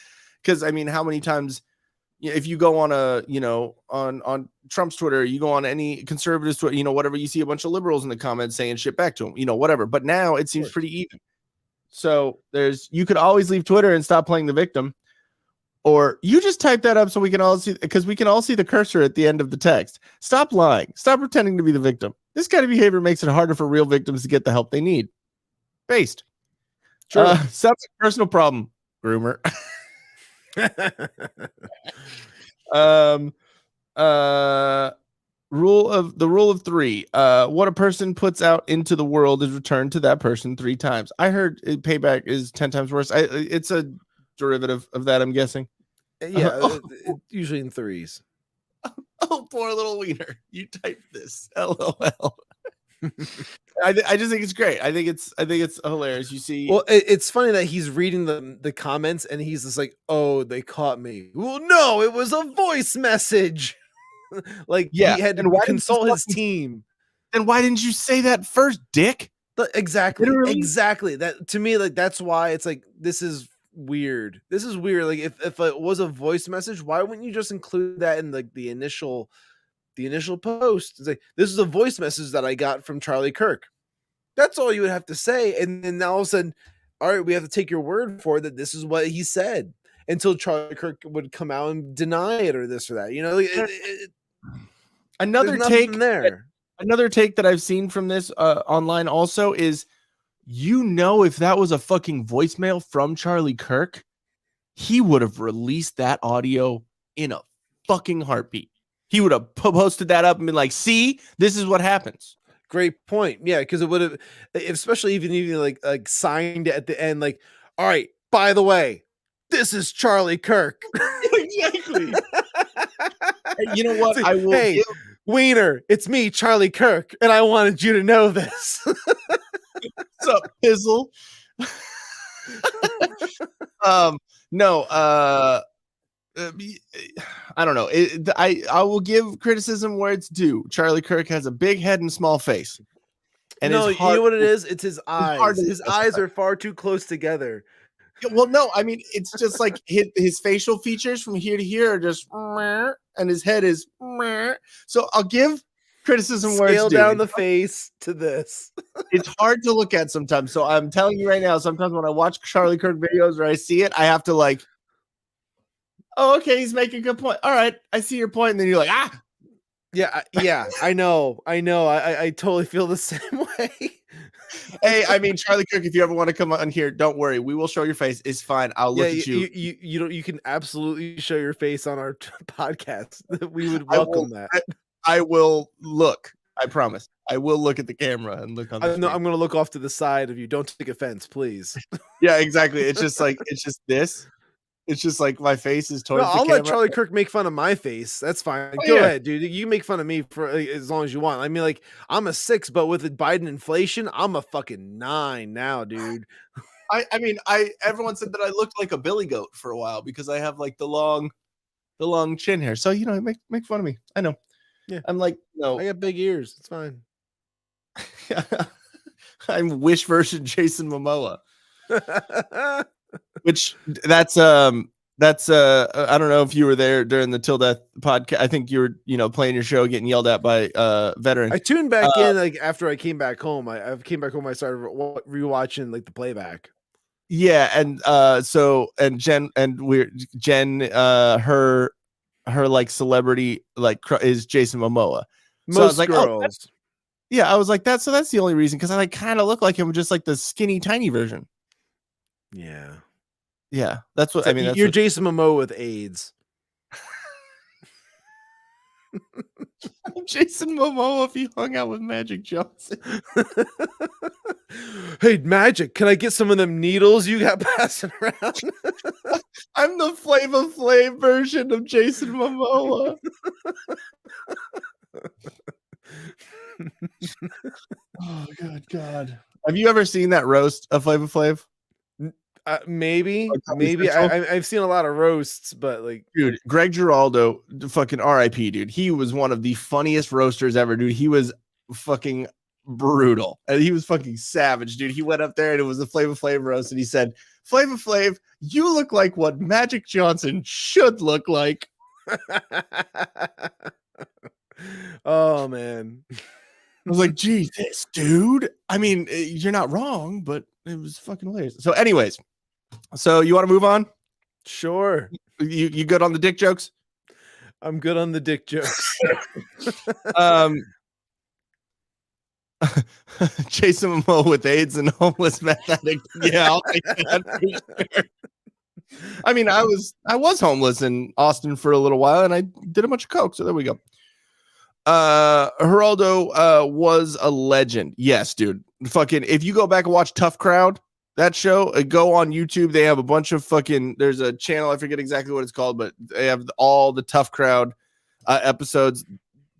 because I mean, how many times if you go on a on Trump's Twitter, you go on any conservatives Twitter, whatever, you see a bunch of liberals in the comments saying shit back to them, whatever. But now it seems pretty even. So you could always leave Twitter and stop playing the victim. Or you just type that up so we can all see, because we can all see the cursor at the end of the text. Stop lying. Stop pretending to be the victim. This kind of behavior makes it harder for real victims to get the help they need. Based. Sure. Sounds like a personal problem, groomer. Rule of three. What a person puts out into the world is returned to that person 3 times. I heard payback is 10 times worse. It's a derivative of that, I'm guessing. Yeah, usually in 3s. Oh, poor little Wiener. You typed this. LOL. I just think it's great. I think it's hilarious. You see, well, it's funny that he's reading the comments and he's just like, "Oh, they caught me." Well, no, it was a voice message. Like, yeah, he had to consult his team. And why didn't you say that first, dick? Exactly. Exactly. That, to me, like, that's why it's like, this is weird. Like, if it was a voice message, why wouldn't you just include that in like the initial post? It's like, this is a voice message that I got from Charlie Kirk. That's all you would have to say. And then all of a sudden, all right, we have to take your word for it that this is what he said, until Charlie Kirk would come out and deny it or this or that. Another take there. Another take that I've seen from this online also is, if that was a fucking voicemail from Charlie Kirk, he would have released that audio in a fucking heartbeat. He would have posted that up and been like, see, this is what happens. Great point. Yeah, because it would have, especially even like signed at the end, like, all right, by the way, this is Charlie Kirk. Exactly. You know what? Like, I will. Wiener, it's me, Charlie Kirk, and I wanted you to know this. What's up, Pizzle? No. I don't know. I will give criticism where it's due. Charlie Kirk has a big head and small face. And no, you know what it is? It's his eyes. His eyes are far too close together. Well, no, I mean, it's just like his facial features from here to here are just, and his head is. So I'll give criticism where it's due. Scale down the face to this. It's hard to look at sometimes. So I'm telling you right now, sometimes when I watch Charlie Kirk videos or I see it, I have to like, oh, okay, he's making a good point. All right, I see your point. And then you're like, ah. Yeah, I know. I totally feel the same way. Hey, I mean, Charlie Kirk, if you ever want to come on here, don't worry. We will show your face. It's fine. I'll look at you. You can absolutely show your face on our podcast. We would welcome that. I will look. I promise. I will look at the camera and look on the I'm going to look off to the side of you. Don't take offense, please. Yeah, exactly. It's just this. It's just like my face is towards No, the I'll camera. let Charlie Kirk make fun of my face. That's fine. Oh, Go yeah. ahead, dude. You make fun of me for as long as you want. I mean, like, I'm a 6, but with the Biden inflation, I'm a fucking 9 now, dude. I mean, everyone said that I looked like a billy goat for a while because I have like the long chin hair. So make fun of me. I know. Yeah. I'm like, no. I got big ears. It's fine. I'm Wish version Jason Momoa. Which that's I don't know if you were there during the Till Death podcast. I think you were playing your show, getting yelled at by veterans. I tuned back in like after I came back home. I came back home. I started rewatching like the playback. Yeah, and Jen her like celebrity like is Jason Momoa. So I was like, girls. yeah, I was like that's the only reason because I like kind of look like him, just like the skinny tiny version. Yeah, that's what I mean. You're Jason Momoa with AIDS. Jason Momoa if you hung out with Magic Johnson. Hey, Magic, can I get some of them needles you got passing around? I'm the Flava Flav version of Jason Momoa. Oh, good God. Have you ever seen that roast of Flava Flav? Maybe. I've seen a lot of roasts, but like, dude, Greg Giraldo, fucking R.I.P. Dude, he was one of the funniest roasters ever, dude. He was fucking brutal, and he was fucking savage, dude. He went up there and it was a Flava Flav roast, and he said, "Flava Flav, you look like what Magic Johnson should look like." Oh man, I was like, Jesus, dude. I mean, you're not wrong, but it was fucking hilarious. So, anyways. So you want to move on? Sure. You good on the dick jokes? I'm good on the dick jokes. Jason Momoa with AIDS and homeless meth addict. Yeah, I'll take that for sure. I mean, I was homeless in Austin for a little while, and I did a bunch of coke. So there we go. Geraldo was a legend. Yes, dude. Fucking, if you go back and watch Tough Crowd, that show, go on YouTube. They have a bunch of there's a channel, I forget exactly what it's called, but they have all the Tough Crowd episodes.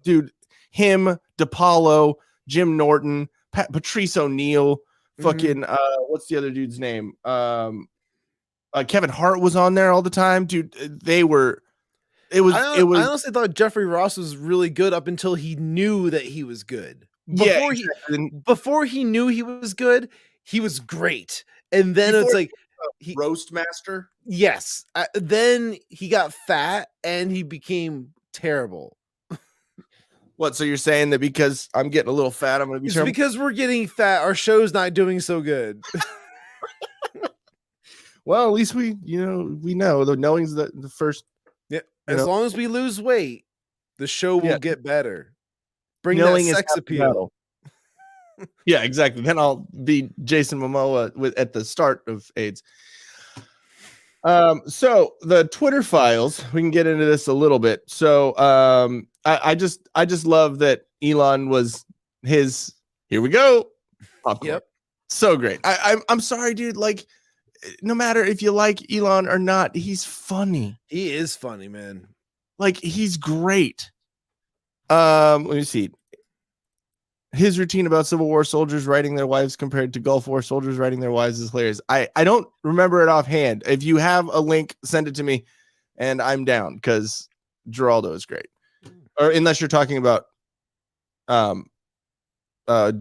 Dude, him, DePaulo, Jim Norton, Patrice O'Neal, fucking what's the other dude's name? Kevin Hart was on there all the time. Dude, they were I honestly thought Jeffrey Ross was really good up until he knew that he was good. Before he knew he was good, he was great. And then it's like roast master. Yes. Then he got fat and he became terrible. What? So you're saying that because I'm getting a little fat, I'm going to be terrible? Because we're getting fat, our show's not doing so good. Well, at least we know the knowing's the first. Yeah. As long as we lose weight, the show will get better. Bring that sex appeal. Yeah, exactly. Then I'll be Jason Momoa at the start of AIDS. So the Twitter files, we can get into this a little bit. So I just love that Elon was his. Here we go. Popcorn. Yep. So great. I'm sorry, dude. Like, no matter if you like Elon or not, he's funny. He is funny, man. Like, he's great. Let me see. His routine about Civil War soldiers writing their wives compared to Gulf War soldiers writing their wives is hilarious. I don't remember it offhand. If you have a link, send it to me, and I'm down because Geraldo is great. Or unless you're talking about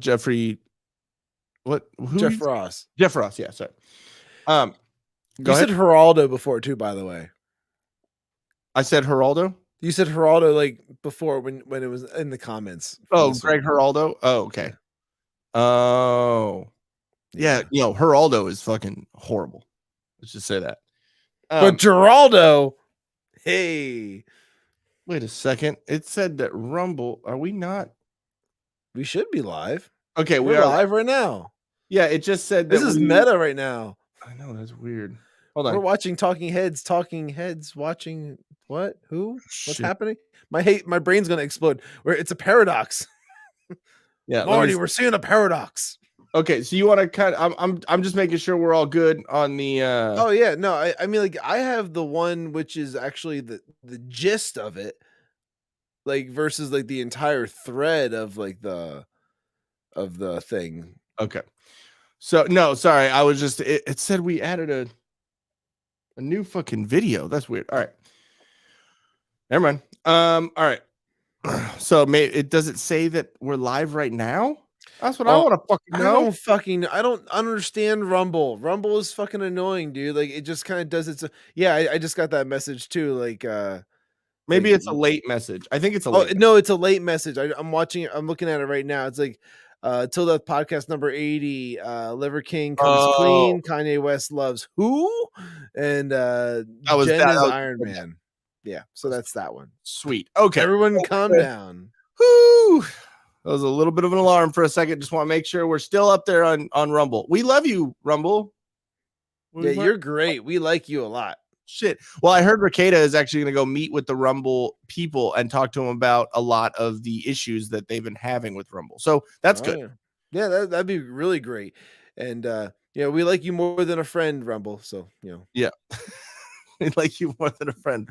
Jeffrey. What? Jeff Ross. Jeff Ross. Yeah, sorry. You said Geraldo before too, by the way. I said Geraldo. You said Geraldo like before when it was in the comments. Oh, Greg Geraldo. Oh, okay. Oh, yeah. Geraldo is fucking horrible. Let's just say that. But Geraldo, hey, wait a second. It said that Rumble. Are we not? We should be live. Okay, we're live right now. Yeah, it just said that this is meta right now. I know, that's weird. Hold on. We're watching Talking Heads watching what? Who? What's happening? My brain's gonna explode. Where it's a paradox. Yeah, Marty, we're seeing a paradox. Okay, so you want to kind of, I'm just making sure we're all good on the Oh yeah, no, I mean like I have the one which is actually the gist of it, like versus like the entire thread of like the thing. Okay. So no, sorry, I was just it said we added a new fucking video. That's weird. All right. Never mind. All right. So does it say that we're live right now? That's what I want to fucking know. I don't understand Rumble. Rumble is fucking annoying, dude. Like it just kind of does it. Yeah, I just got that message too. Like Maybe like, it's a late message. I think it's a oh late no, it's a late message. I'm watching it. I'm looking at it right now. It's like Till Death podcast number 80. Liver King comes clean. Kanye West loves who? And that Jen is was Iron Man. Yeah, so that's that one. Sweet. Okay. Everyone calm down. Whoo. That was a little bit of an alarm for a second. Just want to make sure we're still up there on Rumble. We love you, Rumble. Yeah, you're great. We like you a lot. Shit. Well, I heard Ricada is actually going to go meet with the Rumble people and talk to them about a lot of the issues that they've been having with Rumble. So that's good. Yeah, that'd be really great. And we like you more than a friend, Rumble. So yeah, we like you more than a friend.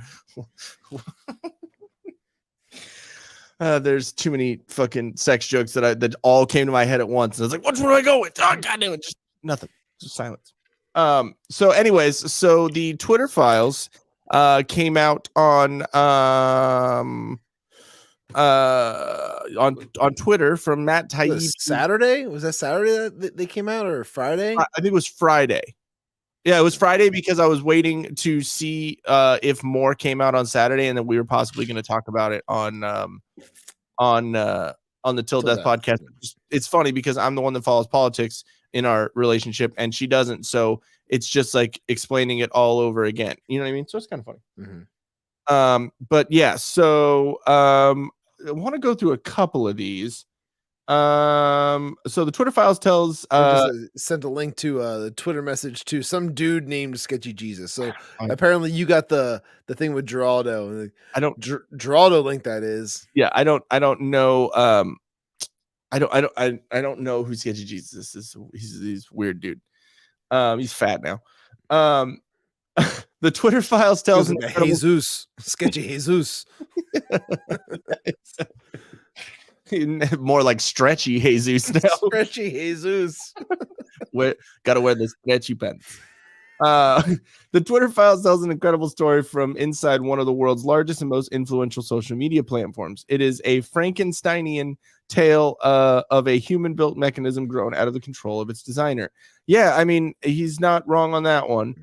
There's too many fucking sex jokes that all came to my head at once. And I was like, which one do I go with? Oh, God damn it. Just nothing. Just silence. So anyways, so the Twitter files came out on Twitter from Matt Taibi. Saturday? Was that Saturday that they came out, or Friday? I think it was Friday. Yeah, it was Friday because I was waiting to see if more came out on Saturday, and then we were possibly going to talk about it on the Till Death podcast. It's funny because I'm the one that follows politics in our relationship, and she doesn't. So it's just like explaining it all over again. You know what I mean? So it's kind of funny. Mm-hmm. But yeah, so I want to go through a couple of these. So the Twitter files tells sent a link to the Twitter message to some dude named Sketchy Jesus. So apparently you got the thing with Geraldo. I don't Geraldo link that is. Yeah, I don't know. I don't know who Sketchy Jesus is. He's a weird dude. He's fat now. The Twitter files tells him Jesus, Sketchy Jesus. More like Stretchy Jesus now. Stretchy Jesus. Gotta wear the stretchy pants. The Twitter files tells an incredible story from inside one of the world's largest and most influential social media platforms. It is a Frankensteinian tale of a human-built mechanism grown out of the control of its designer. Yeah, I mean, he's not wrong on that one.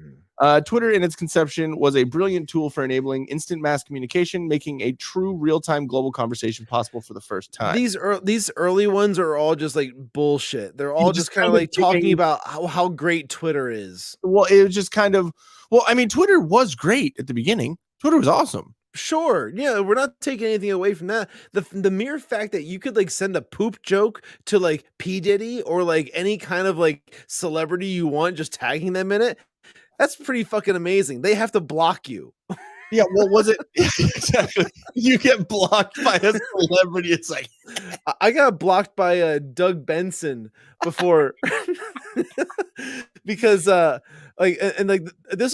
Twitter in its conception was a brilliant tool for enabling instant mass communication, making a true real-time global conversation possible for the first time. These early ones are all just like bullshit. They're all just kind of like talking about how great Twitter is. Well, it was just kind of, I mean, Twitter was great at the beginning. Twitter was awesome. Sure. Yeah, we're not taking anything away from that. The mere fact that you could like send a poop joke to like P. Diddy or like any kind of like celebrity you want, just tagging them in it. That's pretty fucking amazing. They have to block you. Yeah, well, was it exactly? You get blocked by a celebrity. It's like I got blocked by Doug Benson before because this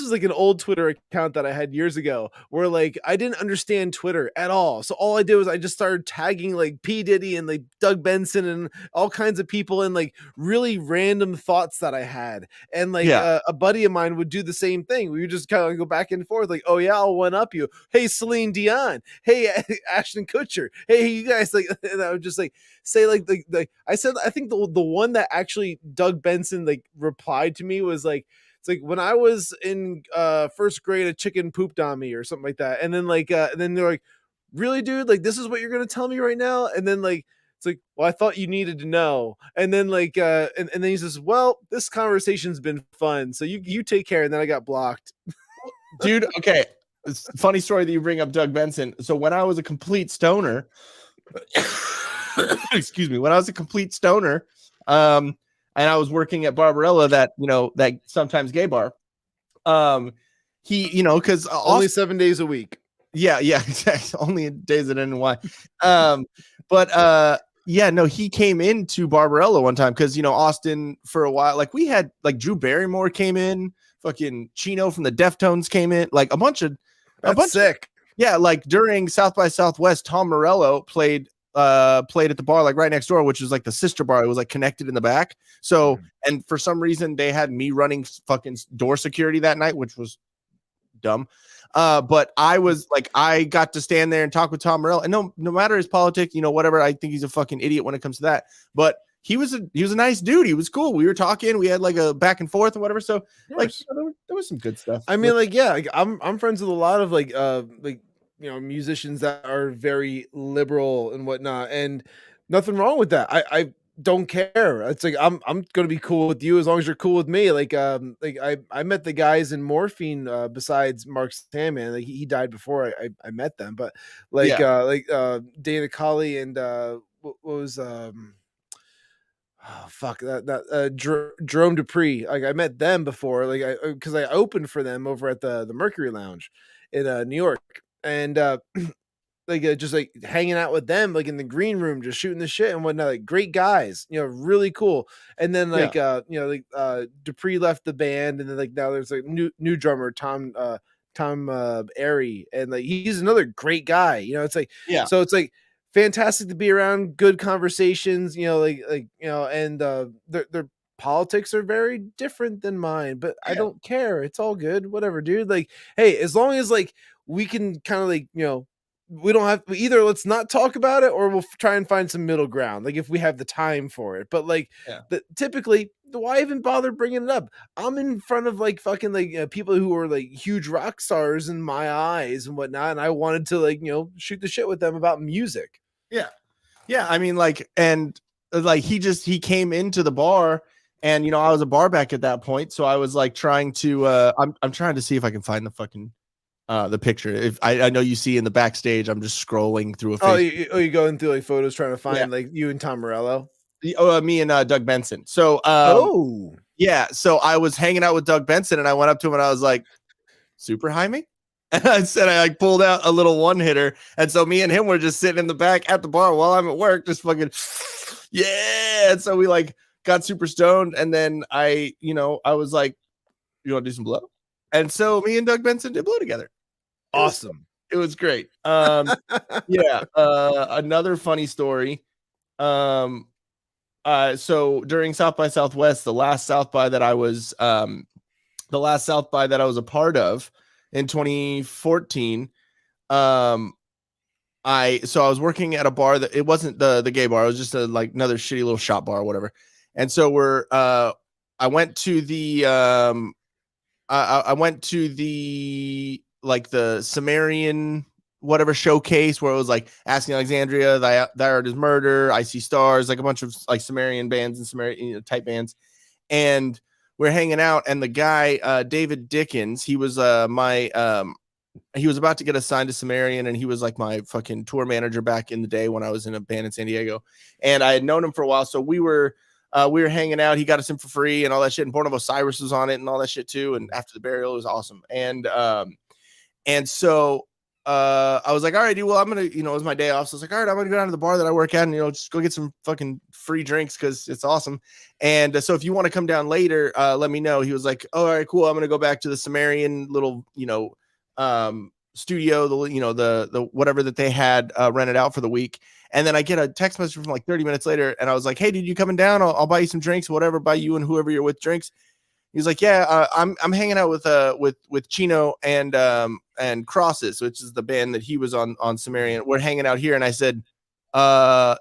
was like an old Twitter account that I had years ago where like I didn't understand Twitter at all. So all I did was I just started tagging like P. Diddy and like Doug Benson and all kinds of people and like really random thoughts that I had. And like a buddy of mine would do the same thing. We would just kind of go back and forth like, oh yeah, I'll one up you. Hey, Celine Dion. Hey, Ashton Kutcher. Hey, you guys, like, and I would just like say like the I said, I think the one that actually Doug Benson like replied to me was like, it's like when I was in first grade, a chicken pooped on me or something like that. And then like and then they're like, really, dude, like this is what you're gonna tell me right now? And then like it's like, well, I thought you needed to know. And then like and then he says, well, this conversation's been fun, so you take care. And then I got blocked. Dude, okay. It's a funny story that you bring up Doug Benson. So when I was a complete stoner, excuse me, when I was a complete stoner, and I was working at Barbarella, that sometimes gay bar. He, because only 7 days a week. Yeah, exactly. Only days at NY. But Yeah, no, he came into Barbarella one time because Austin for a while, like we had like Drew Barrymore came in, fucking Chino from the Deftones came in, like a bunch of sick. Yeah, like during South by Southwest, Tom Morello played at the bar like right next door, which was like the sister bar. It was like connected in the back. So and for some reason they had me running fucking door security that night, which was dumb. But I was like, I got to stand there and talk with Tom Morello, and no matter his politics, whatever, I think he's a fucking idiot when it comes to that. But he was a nice dude. He was cool. We were talking. We had like a back and forth and whatever. So like there was some good stuff. I mean, like I'm friends with a lot of like musicians that are very liberal and whatnot, and nothing wrong with that. I don't care. It's like I'm gonna be cool with you as long as you're cool with me. Like I met the guys in Morphine besides Mark Sandman. Like he died before I met them, but Dana Colley and what was Jerome Dupree. Like I met them before, like because I opened for them over at the Mercury Lounge in New York, and just like hanging out with them, like in the green room, just shooting the shit and whatnot. Like great guys, really cool. And then Dupree left the band, and then like now there's like new drummer Tom Airy, and like he's another great guy. It's like so it's like fantastic to be around, good conversations. And their politics are very different than mine, but I don't care. It's all good, whatever, dude. Like, hey, as long as like we can kind of like we don't have either. Let's not talk about it, or we'll try and find some middle ground. Like if we have the time for it, but like typically, why even bother bringing it up? I'm in front of like fucking like people who are like huge rock stars in my eyes and whatnot, and I wanted to like shoot the shit with them about music. Yeah. I mean, like, and like he came into the bar, and I was a bar back at that point, so I was like trying to I'm trying to see if I can find the fucking the picture. If I know you see in the backstage, I'm just scrolling through a you're going through like photos trying to find like you and Tom Morello. Me and Doug Benson. So so I was hanging out with Doug Benson, and I went up to him and I was like, super high me? And I said I like pulled out a little one hitter, and so me and him were just sitting in the back at the bar while I'm at work, just fucking and so we like got super stoned, and then I was like, you want to do some blow? And so me and Doug Benson did blow together. Awesome. It was great. Another funny story. So during South by Southwest, the last South by that I was a part of in 2014, I was working at a bar that it wasn't the gay bar, it was just like another shitty little shop bar or whatever. And so I went to the like the Sumerian whatever showcase where it was like Asking Alexandria, Thy Art Is Murder, I See Stars, like a bunch of like Sumerian bands and Sumerian type bands. And we're hanging out, and the guy David Dickens, he was he was about to get assigned to Sumerian, and he was like my fucking tour manager back in the day when I was in a band in San Diego, and I had known him for a while. So we were hanging out. He got us in for free and all that shit. And Born of Osiris was on it and all that shit too. And After the Burial, it was awesome. And so I was like, all right, dude, well, I'm going to, it was my day off. So I was like, all right, I'm going to go down to the bar that I work at and, just go get some fucking free drinks because it's awesome. And so if you want to come down later, let me know. He was like, oh, all right, cool. I'm going to go back to the Sumerian little, studio, the whatever that they had rented out for the week. And then I get a text message from like 30 minutes later, and I was like, hey, dude, you coming down? I'll buy you some drinks, whatever, buy you and whoever you're with drinks. He's like, yeah, I'm hanging out with Chino and Crosses, which is the band that he was on Sumerian. We're hanging out here. And I said,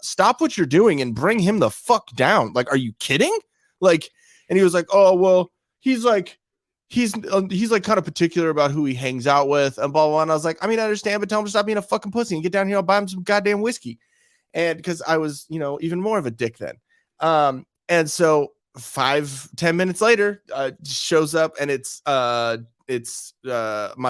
stop what you're doing and bring him the fuck down. Like, are you kidding? Like, and he was like, oh, well, he's like kind of particular about who he hangs out with and blah, blah, blah. And I was like, I mean, I understand, but tell him to stop being a fucking pussy and get down here. I'll buy him some goddamn whiskey. And because I was, even more of a dick then. And so 5-10 minutes later, shows up, and it's my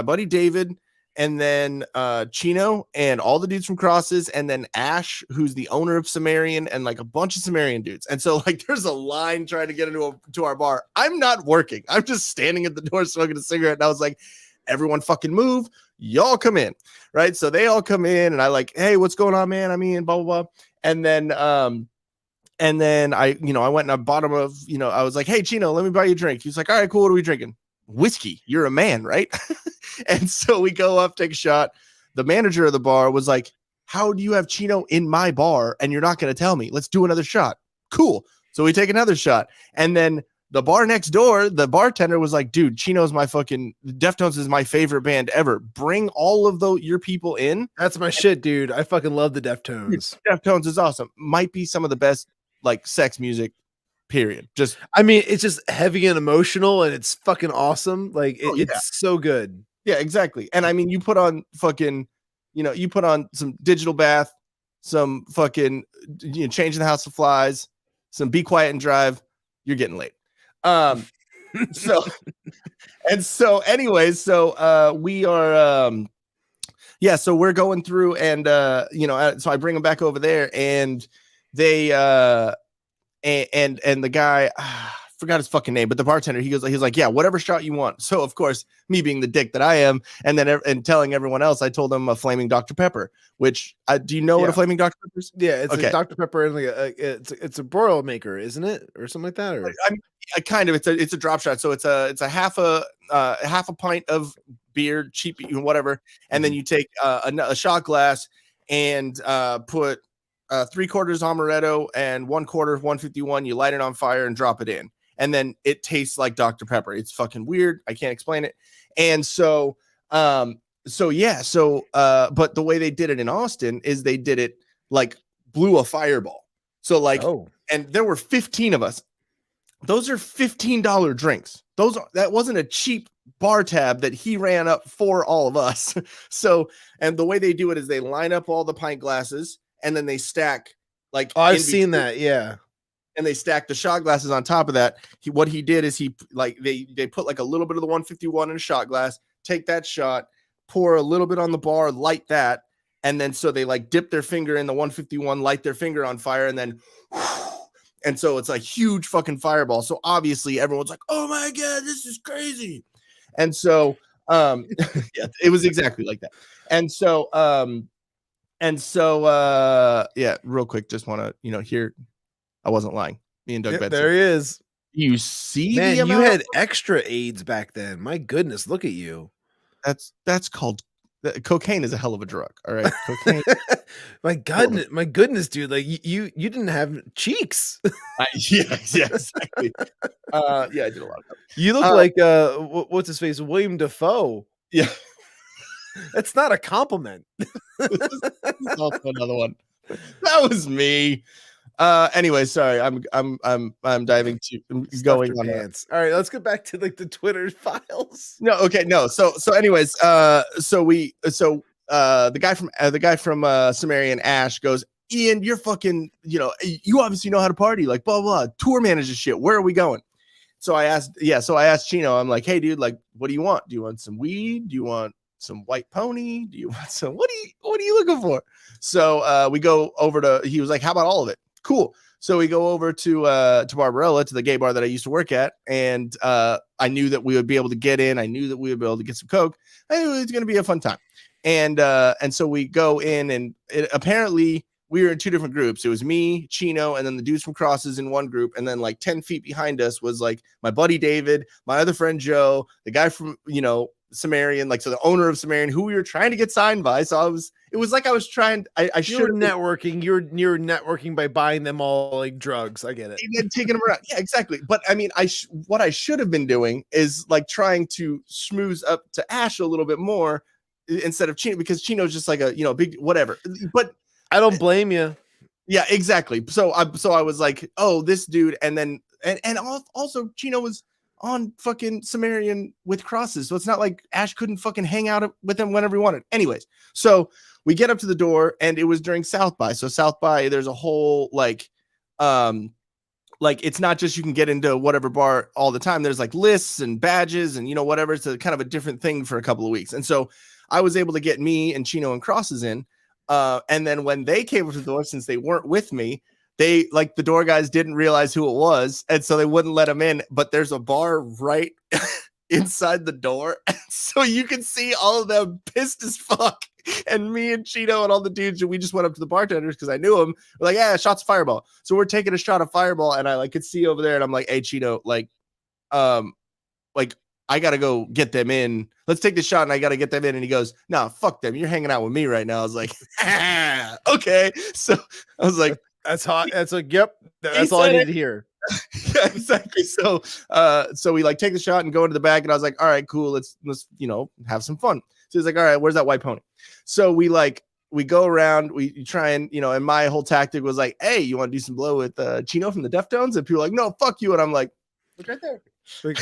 buddy David, and then Chino and all the dudes from Crosses, and then Ash, who's the owner of Sumerian, and like a bunch of Sumerian dudes. And so like there's a line trying to get to our bar. I'm not working. I'm just standing at the door smoking a cigarette, and I was like, everyone fucking move. y'all come in, right? So they all come in, and I like, hey, what's going on, man? I mean, blah blah blah, and then I, I went and I bought him I was like, hey, Chino, let me buy you a drink. He's like, all right, cool. What are we drinking? Whiskey. You're a man, right? And so we go up, take a shot. The manager of the bar was like, how do you have Chino in my bar and you're not going to tell me? Let's do another shot. Cool. So we take another shot. And then the bar next door, the bartender was like, dude, Chino's my fucking Deftones is my favorite band ever. Bring all of your people in. That's my shit, dude. I fucking love the Deftones. Deftones is awesome. Might be some of the best like sex music, period. Just, I mean, it's just heavy and emotional and it's fucking awesome. Like it's so good. Yeah, exactly. And I mean, you put on fucking, you put on some Digital Bath, some fucking, Changing the House of Flies, some Be Quiet and Drive. You're getting late. So we are, so we're going through and, so I bring them back over there and they, and the guy, forgot his fucking name, but the bartender, he's like, yeah, whatever shot you want. So of course, me being the dick that I am, and then and telling everyone else, I told them a flaming Dr. Pepper. Which do you know what a flaming Dr. Pepper is? Yeah, it's a Dr. Pepper and like it's a broil maker, isn't it, or something like that? Or I kind of it's a drop shot. So it's a half a pint of beer, cheap, whatever, and then you take a shot glass and put 3/4 amaretto and 1/4 151. You light it on fire and drop it in. And then it tastes like Dr. Pepper. It's fucking weird. I can't explain it. And so, but the way they did it in Austin is they did it like blew a fireball. So like, and there were 15 of us. Those are $15 drinks. That wasn't a cheap bar tab that he ran up for all of us. So, and the way they do it is they line up all the pint glasses and then they stack like, I've seen that. Yeah. And they stack the shot glasses on top of that. What he did is they put like a little bit of the 151 in a shot glass, take that shot, pour a little bit on the bar, light that, and then so they like dip their finger in the 151, light their finger on fire, and then and so it's like huge fucking fireball. So obviously everyone's like, oh my god, this is crazy. And so yeah, it was exactly like that. And so yeah, real quick, just want to hear. I wasn't lying. Me and Doug Benson. There he is. You see, man, you had extra AIDS back then. My goodness, look at you. That's called cocaine is a hell of a drug. All right, cocaine. my goodness, dude. Like you didn't have cheeks. Yeah, exactly. I did a lot of that. You look like what's his face, William Dafoe. Yeah, that's not a compliment. This is also another one. That was me. Anyway, sorry, I'm diving to going on pants. All right, let's get back to like the Twitter files. No, okay, no. So anyways, the guy from Sumerian Ash goes, Ian, you're fucking, you obviously know how to party, like blah blah, tour manager shit. Where are we going? So I asked Chino, I'm like, hey dude, like, what do you want? Do you want some weed? Do you want some white pony? Do you want some what are you looking for? So we go over to, he was like, how about all of it? Cool. So we go over to Barbarella, to the gay bar that I used to work at, and I knew that we would be able to get in. I knew that we would be able to get some coke. I knew it was going to be a fun time. And so we go in, and apparently we were in two different groups. It was me, Chino, and then the dudes from Crosses in one group, and then like 10 feet behind us was like my buddy David, my other friend Joe, the guy from Sumerian, like, so the owner of Sumerian, who we were trying to get signed by. So it was like I was trying. I should have networking. You're networking by buying them all like drugs. I get it. And then taking them around. Yeah, exactly. But I mean, what I should have been doing is like trying to schmooze up to Ash a little bit more instead of Chino, because Chino's just like a big whatever. But I don't blame you. Yeah, exactly. So I was like, oh, this dude, and then and also Chino was on fucking Sumerian with Crosses, so it's not like Ash couldn't fucking hang out with him whenever he wanted. Anyways, so we get up to the door, and it was during South by. So South by, there's a whole like it's not just you can get into whatever bar all the time. There's like lists and badges and whatever. It's a kind of a different thing for a couple of weeks. And so I was able to get me and Chino and Crosses in. And then when they came to the door, since they weren't with me, they like the door guys didn't realize who it was, and so they wouldn't let them in. But there's a bar right inside the door. So you can see all of them pissed as fuck. And me and Chino and all the dudes, we just went up to the bartenders because I knew him. We're like, yeah, shots of Fireball. So we're taking a shot of Fireball, and I like could see over there, and I'm like, hey, Chino, like I gotta go get them in. Let's take the shot, and I gotta get them in. And he goes, nah, fuck them. You're hanging out with me right now. I was like, okay. So I was like, that's hot. That's like, yep. That's all I needed to hear. Yeah, exactly. So we like take the shot and go into the back, and I was like, all right, cool. Let's have some fun. So he's like, all right, where's that white pony? So we go around, we try and, and my whole tactic was like, hey, you want to do some blow with Chino from the Deftones? And people are like, no, fuck you. And I'm like, look right there. Like,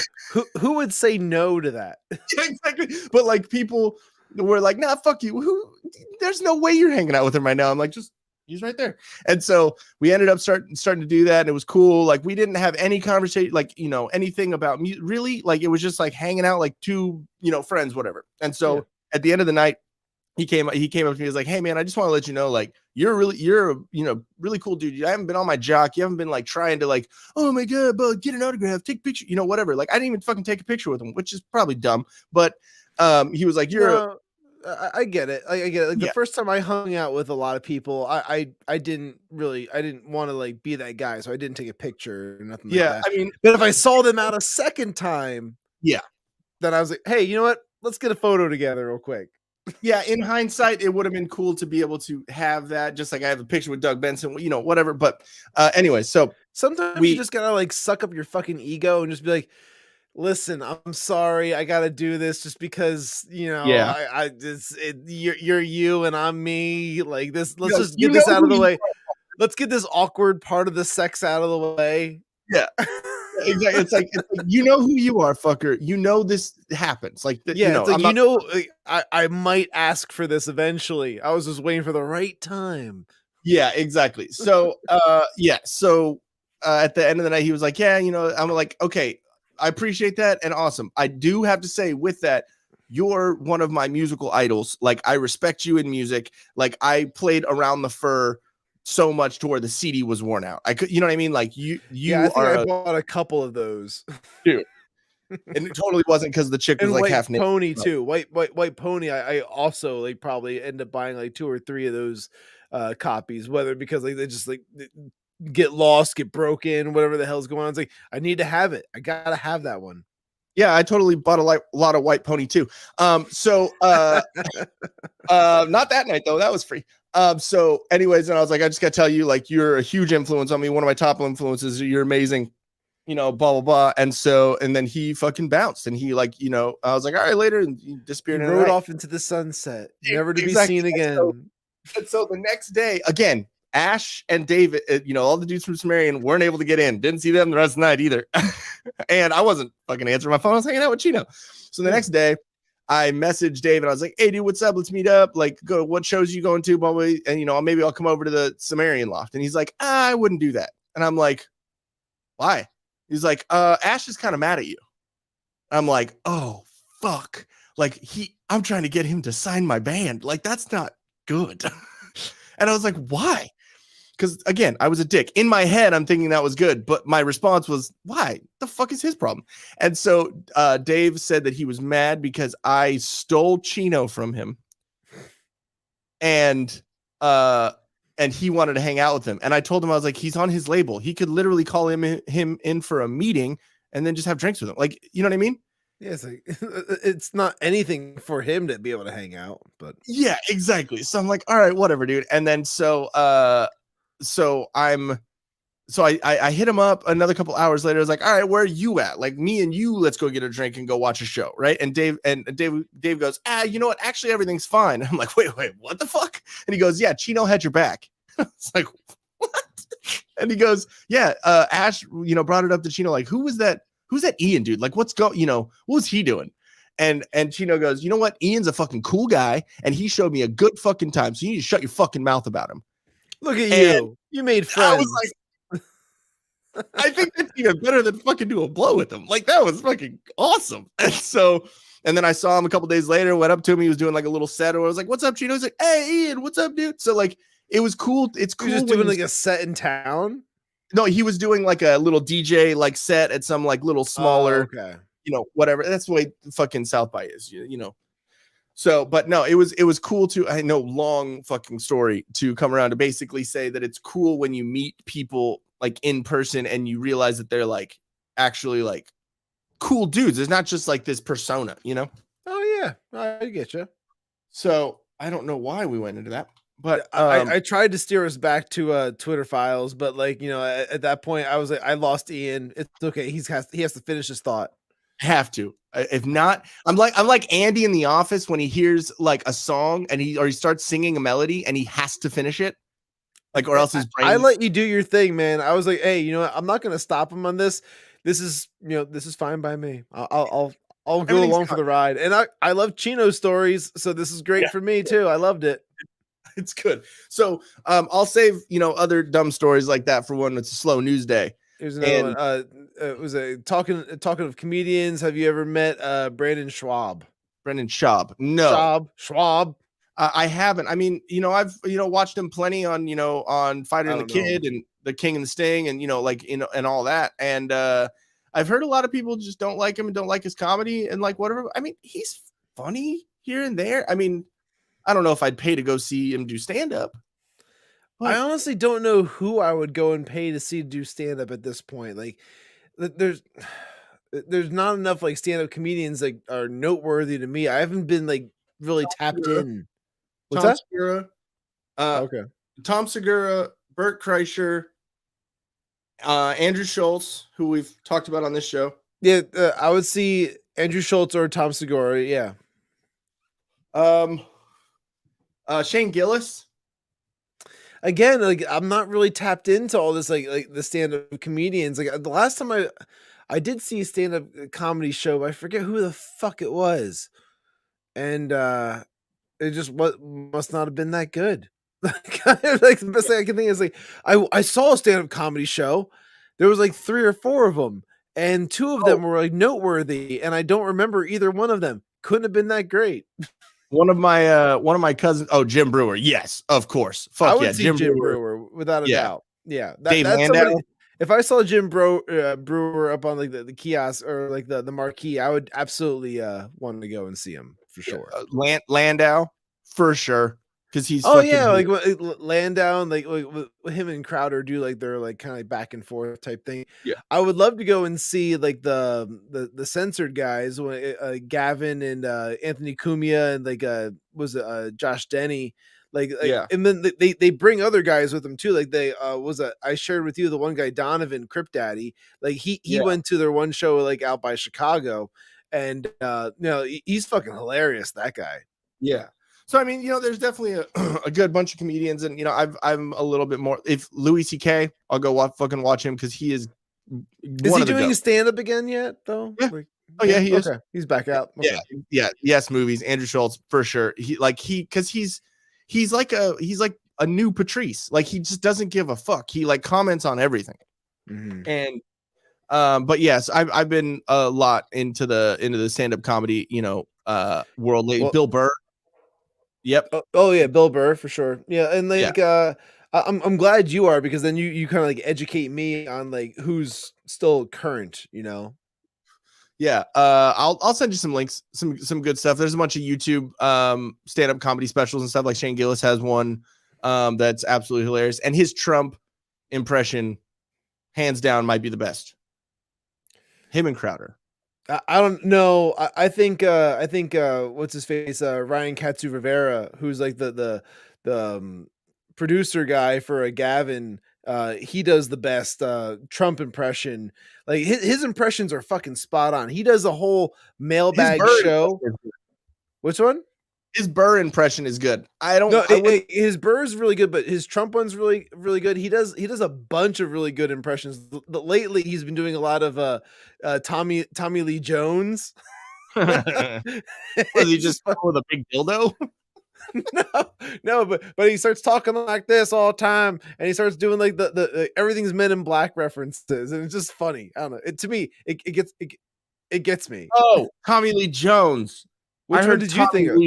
who would say no to that? Yeah, exactly. But like people were like, nah, fuck you. There's no way you're hanging out with him right now. I'm like, just he's right there. And so we ended up starting to do that, and it was cool. Like we didn't have any conversation, like anything about me really. Like it was just like hanging out like two friends, whatever. And so at the end of the night, he came up to me. He was like, hey man, I just want to let you know, like you're really cool dude. I haven't been on my jock. You haven't been like trying to like, oh my god, but get an autograph, take a picture, whatever. Like I didn't even fucking take a picture with him, which is probably dumb. But he was like, I get it. I get it. Like the first time I hung out with a lot of people, I didn't want to like be that guy, so I didn't take a picture or nothing like that. I mean, but if I saw them out a second time, then I was like, hey, you know what? Let's get a photo together real quick. Yeah, in hindsight, it would have been cool to be able to have that, just like I have a picture with Doug Benson, whatever. But anyway, so sometimes you just gotta like suck up your fucking ego and just be like, listen, I'm sorry, I gotta do this just because you're you and I'm me. Like this, let's just get this out of the way. Let's get this awkward part of the sex out of the way. Yeah. Exactly. It's like you know who you are, fucker. This happens. Like I might ask for this eventually. I was just waiting for the right time. Yeah, exactly. So So at the end of the night, he was like, yeah, I'm like, okay, I appreciate that and awesome. I do have to say with that, you're one of my musical idols. Like I respect you in music. Like I played Around the Fur so much to where the CD was worn out. I could, you know what I mean? Like I bought a couple of those, dude. And it totally wasn't because the chick was like half naked. Pony too. White Pony. I also like probably end up buying like 2 or 3 of those copies, whether because like they just like get lost, get broken, whatever the hell's going on. It's like I need to have it. I gotta have that one. Yeah, I totally bought a lot of White Pony too. Not that night though. That was free. So anyways, and I was like, I just gotta tell you, like, you're a huge influence on me. One of my top influences. You're amazing, blah, blah, blah. And then he fucking bounced and he like, I was like, all right, later. And he disappeared. He rode off into the sunset, never to be seen again. And so the next day, again, Ash and David, all the dudes from Sumerian weren't able to get in. Didn't see them the rest of the night either. And I wasn't fucking answering my phone. I was hanging out with Chino. So the next day, I messaged David. I was like, hey, dude, what's up? Let's meet up. Like, go. What shows you going to? Probably. And, maybe I'll come over to the Sumerian loft. And he's like, I wouldn't do that. And I'm like, why? He's like, Ash is kind of mad at you. I'm like, oh, fuck. Like, I'm trying to get him to sign my band. Like, that's not good. And I was like, why? Because, again, I was a dick. In my head, I'm thinking that was good. But my response was, why? The fuck is his problem? And so Dave said that he was mad because I stole Chino from him. And he wanted to hang out with him. And I told him, I was like, he's on his label. He could literally call him in for a meeting and then just have drinks with him. Like, you know what I mean? Yeah, it's like, it's not anything for him to be able to hang out. But yeah, exactly. So I'm like, all right, whatever, dude. And then I hit him up another couple hours later. I was like, all right, where are you at? Like, me and you, let's go get a drink and go watch a show, right? And Dave goes, you know what? Actually, everything's fine. I'm like, wait, what the fuck? And he goes, yeah, Chino had your back. It's like, what? And he goes, yeah, Ash, brought it up to Chino, like, who's that Ian dude? Like, what was he doing? And Chino goes, you know what? Ian's a fucking cool guy, and he showed me a good fucking time. So you need to shut your fucking mouth about him. Look at you. You made friends. I was like, I think that's even better than fucking do a blow with him. Like, that was fucking awesome. And then I saw him a couple days later, went up to him. He was doing like a little set, or I was like, what's up, Chino? He's like, hey, Ian, what's up, dude? So like, it was cool. It's cool. He was doing like a set in town. No, he was doing like a little DJ like set at some like little smaller. Okay. whatever. That's the way fucking South by is, you know. So, but no, it was cool to, I know, long fucking story to come around to basically say that it's cool when you meet people like in person and you realize that they're like actually like cool dudes. It's not just like this persona, you know? Oh yeah, I get you. So I don't know why we went into that, but I tried to steer us back to Twitter files, but like, at that point I was like, I lost Ian. It's okay. He has to finish his thought. have to. If not, I'm like Andy in The Office when he hears like a song and he starts singing a melody and he has to finish it, like, or else his brain. I let you do your thing, man. I was like, hey, you know what? I'm not gonna stop him on this. This is fine by me. I'll go along for the ride. And I love Chino stories, so this is great for me too. I loved it. It's good. So I'll save other dumb stories like that for when it's a slow news day. Here's another one. It was talking of comedians. Have you ever met Brandon Schwab? Brendan Schaub? No. Schwab. I haven't. I mean, I've watched him plenty on on Fighter and the Kid and The King and the Sting and and all that. And I've heard a lot of people just don't like him and don't like his comedy and like whatever. I mean, he's funny here and there. I mean, I don't know if I'd pay to go see him do stand up. I honestly don't know who I would go and pay to see do stand up at this point. Like, there's not enough like stand up comedians that are noteworthy to me. I haven't been like really tapped in. What's Tom that? Segura, Okay. Tom Segura, Bert Kreischer, Andrew Schultz, who we've talked about on this show. Yeah, I would see Andrew Schultz or Tom Segura. Yeah. Shane Gillis. Again, like, I'm not really tapped into all this like the stand-up comedians. Like, the last time I did see a stand-up comedy show, but I forget who the fuck it was. And it just must not have been that good. Like, the best thing I can think is like I saw a stand-up comedy show. There was like 3 or 4 of them, and 2 of them were like noteworthy, and I don't remember either one of them. Couldn't have been that great. One of my cousins. Oh, Jim Brewer. Yes, of course. Fuck I would yeah, see Jim Brewer without a doubt. Yeah, Dave that's Landau. somebody. If I saw Jim Brewer up on like the kiosk or like the marquee, I would absolutely want to go and see him for sure. Landau for sure, because he's like Landau and like him and Crowder do like their like kind of back and forth type thing. Yeah, I would love to go and see like the censored guys, Gavin and Anthony Cumia and like was it Josh Denny. Like yeah. And then they bring other guys with them too. Like they I shared with you the one guy Donovan Crip Daddy. Like he went to their one show like out by Chicago, and he's fucking hilarious. That guy. Yeah. So I mean, there's definitely a good bunch of comedians, and I'm a little bit more. If Louis C.K., I'll go watch him because he is. Is he doing stand up again yet though? Yeah. Like, he is. He's back out. Okay. Yeah. Yes, movies. Andrew Schultz for sure. He's like a new Patrice. Like, he just doesn't give a fuck. He like comments on everything. Mm-hmm. And but yes, I've been a lot into the stand-up comedy, world lately. Bill Burr. Yep. Oh yeah, Bill Burr for sure. Yeah, and like I'm glad you are, because then you kind of like educate me on like who's still current, Yeah, I'll send you some links, some good stuff. There's a bunch of YouTube stand-up comedy specials and stuff. Like Shane Gillis has one that's absolutely hilarious, and his Trump impression, hands down, might be the best. Him and Crowder. I don't know. I think what's his face? Ryan Katsu Rivera, who's like the producer guy for Gavin. He does the best Trump impression. Like his impressions are fucking spot on. He does a whole mailbag show. Which one? His Burr impression is good. His Burr is really good, but his Trump one's really, really good. He does a bunch of really good impressions. Lately, he's been doing a lot of Tommy Lee Jones. Was he just with a big dildo? No, but he starts talking like this all the time, and he starts doing like the everything's Men in Black references, and it's just funny. I don't know. It to me, it gets me. Oh, Tommy Lee Jones. Which one did you think of?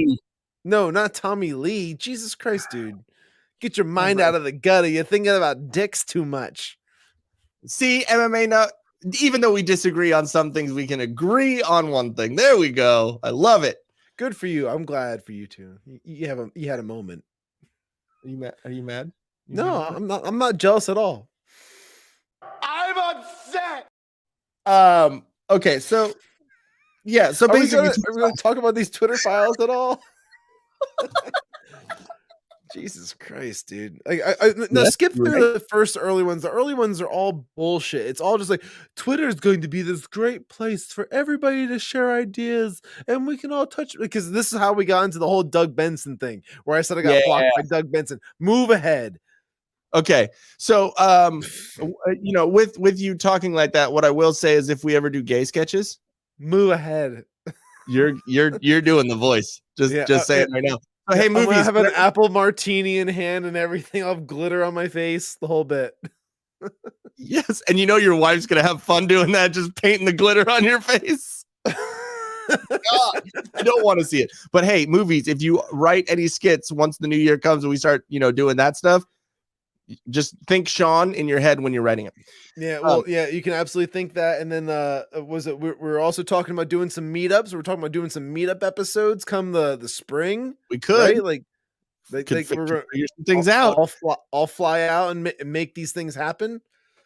No, not Tommy Lee. Jesus Christ, dude. Get your mind out of the gutter. You're thinking about dicks too much. See, MMA nut. even though we disagree on some things, we can agree on one thing. There we go. I love it. Good for you. I'm glad for you too. You had a moment. Are you mad? Are you mad? No, I'm not. I'm not jealous at all. I'm upset. Okay, so yeah, so Are we basically, gonna talk about these Twitter files at all? Jesus Christ, dude! Like, no, skip through the first early ones. The early ones are all bullshit. It's all just like Twitter is going to be this great place for everybody to share ideas, and we can all touch. Because this is how we got into the whole Doug Benson thing, where I said I got blocked by Doug Benson. Move ahead. Okay, so with you talking like that, what I will say is, if we ever do gay sketches, move ahead. You're doing the voice. Just saying right now. So, hey, movies. I have an apple martini in hand and everything. I'll have glitter on my face, the whole bit. Yes, and your wife's gonna have fun doing that, just painting the glitter on your face. God, I don't want to see it. But hey, movies. If you write any skits once the new year comes and we start, doing that stuff, just think Shawn in your head when you're writing it. Yeah, well, you can absolutely think that. And then we're also talking about doing some meetups. We're talking about doing some meetup episodes come the spring. We could, right? We're gonna figure some things out. I'll fly out and make these things happen.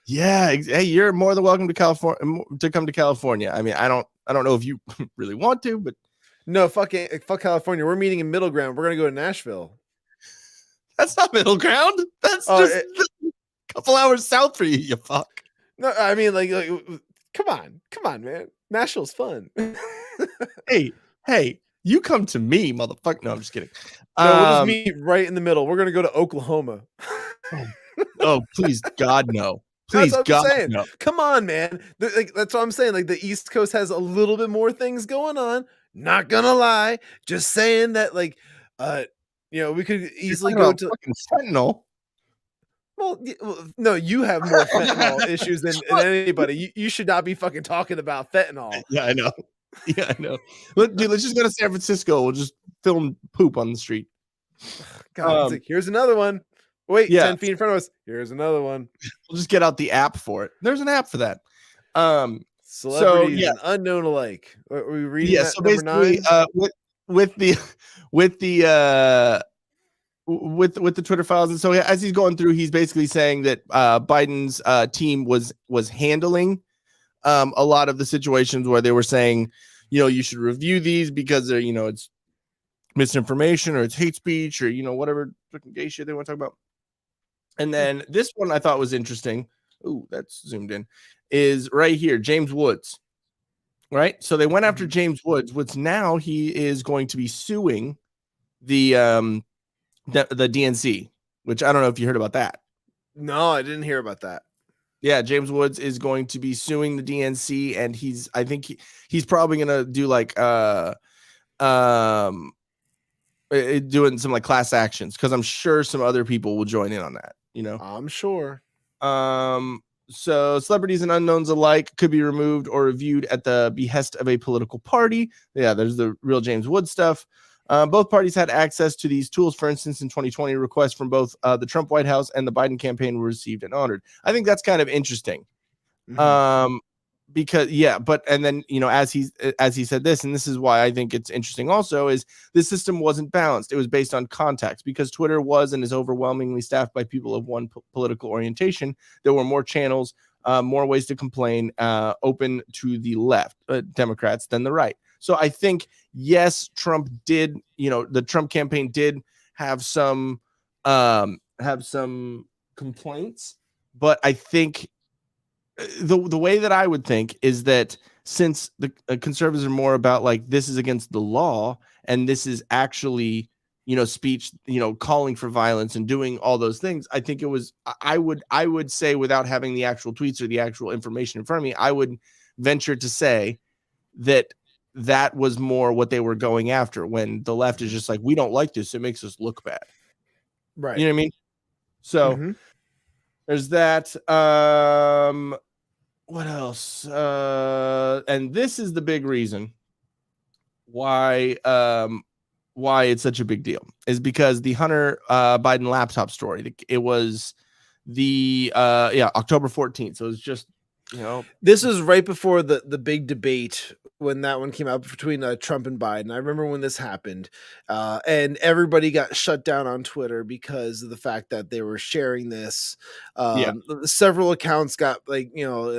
Yeah, hey, you're more than welcome to California to come to California. I mean, I don't know if you really want to, but no, fuck California. We're meeting in middle ground. We're gonna go to Nashville. That's not middle ground. That's just a couple hours south for you, you fuck. No, I mean, like come on, man. Nashville's fun. hey, you come to me, motherfucker. No, I'm just kidding. No, we'll just meet right in the middle. We're gonna go to Oklahoma. Oh, please, God, no. Please, God, no. Come on, man. That's what I'm saying. Like, the East Coast has a little bit more things going on. Not gonna lie. Just saying that, we could easily go to fentanyl. Well, no, you have more fentanyl issues than anybody. You should not be fucking talking about fentanyl. Yeah, I know. Dude, let's just go to San Francisco. We'll just film poop on the street. God, here's another one. Wait, 10 feet in front of us. Here's another one. We'll just get out the app for it. There's an app for that. Celebrities and unknown alike. Are we reading that? So basically, with the Twitter files, and so as he's going through, he's basically saying that Biden's team was handling a lot of the situations where they were saying, you should review these because they're, it's misinformation or it's hate speech or whatever fucking gay shit they want to talk about. And then this one I thought was interesting. Ooh, that's zoomed in. Is right here, James Woods. Right, so they went after James Woods. What's now he is going to be suing the DNC, which I don't know if you heard about that. No, I didn't hear about that. Yeah, James Woods is going to be suing the DNC, and I think he's probably gonna do doing some class actions, because I'm sure some other people will join in on that. I'm sure. So celebrities and unknowns alike could be removed or reviewed at the behest of a political party. Yeah, there's the real James Woods stuff. Both parties had access to these tools. For instance, in 2020, requests from both the Trump White House and the Biden campaign were received and honored. I think that's kind of interesting. Because and then as he said this, and this is why I think it's interesting also, is the system wasn't balanced. It was based on context, because Twitter was and is overwhelmingly staffed by people of one political orientation. There were more channels, more ways to complain, open to the left, Democrats, than the right. So I think, yes, Trump did, the Trump campaign did have some complaints, but I think the way that I would think is that, since the conservatives are more about this is against the law, and this is actually, speech, calling for violence and doing all those things, I think I would say, without having the actual tweets or the actual information in front of me, I would venture to say that was more what they were going after, when the left is just we don't like this, it makes us look bad. Right. You know what I mean? So there's that. What else? And this is the big reason why it's such a big deal, is because the Hunter Biden laptop story. It was the October 14th. So it was just This was right before the big debate when that one came out between Trump and Biden. I remember when this happened, and everybody got shut down on Twitter because of the fact that they were sharing this. Several accounts got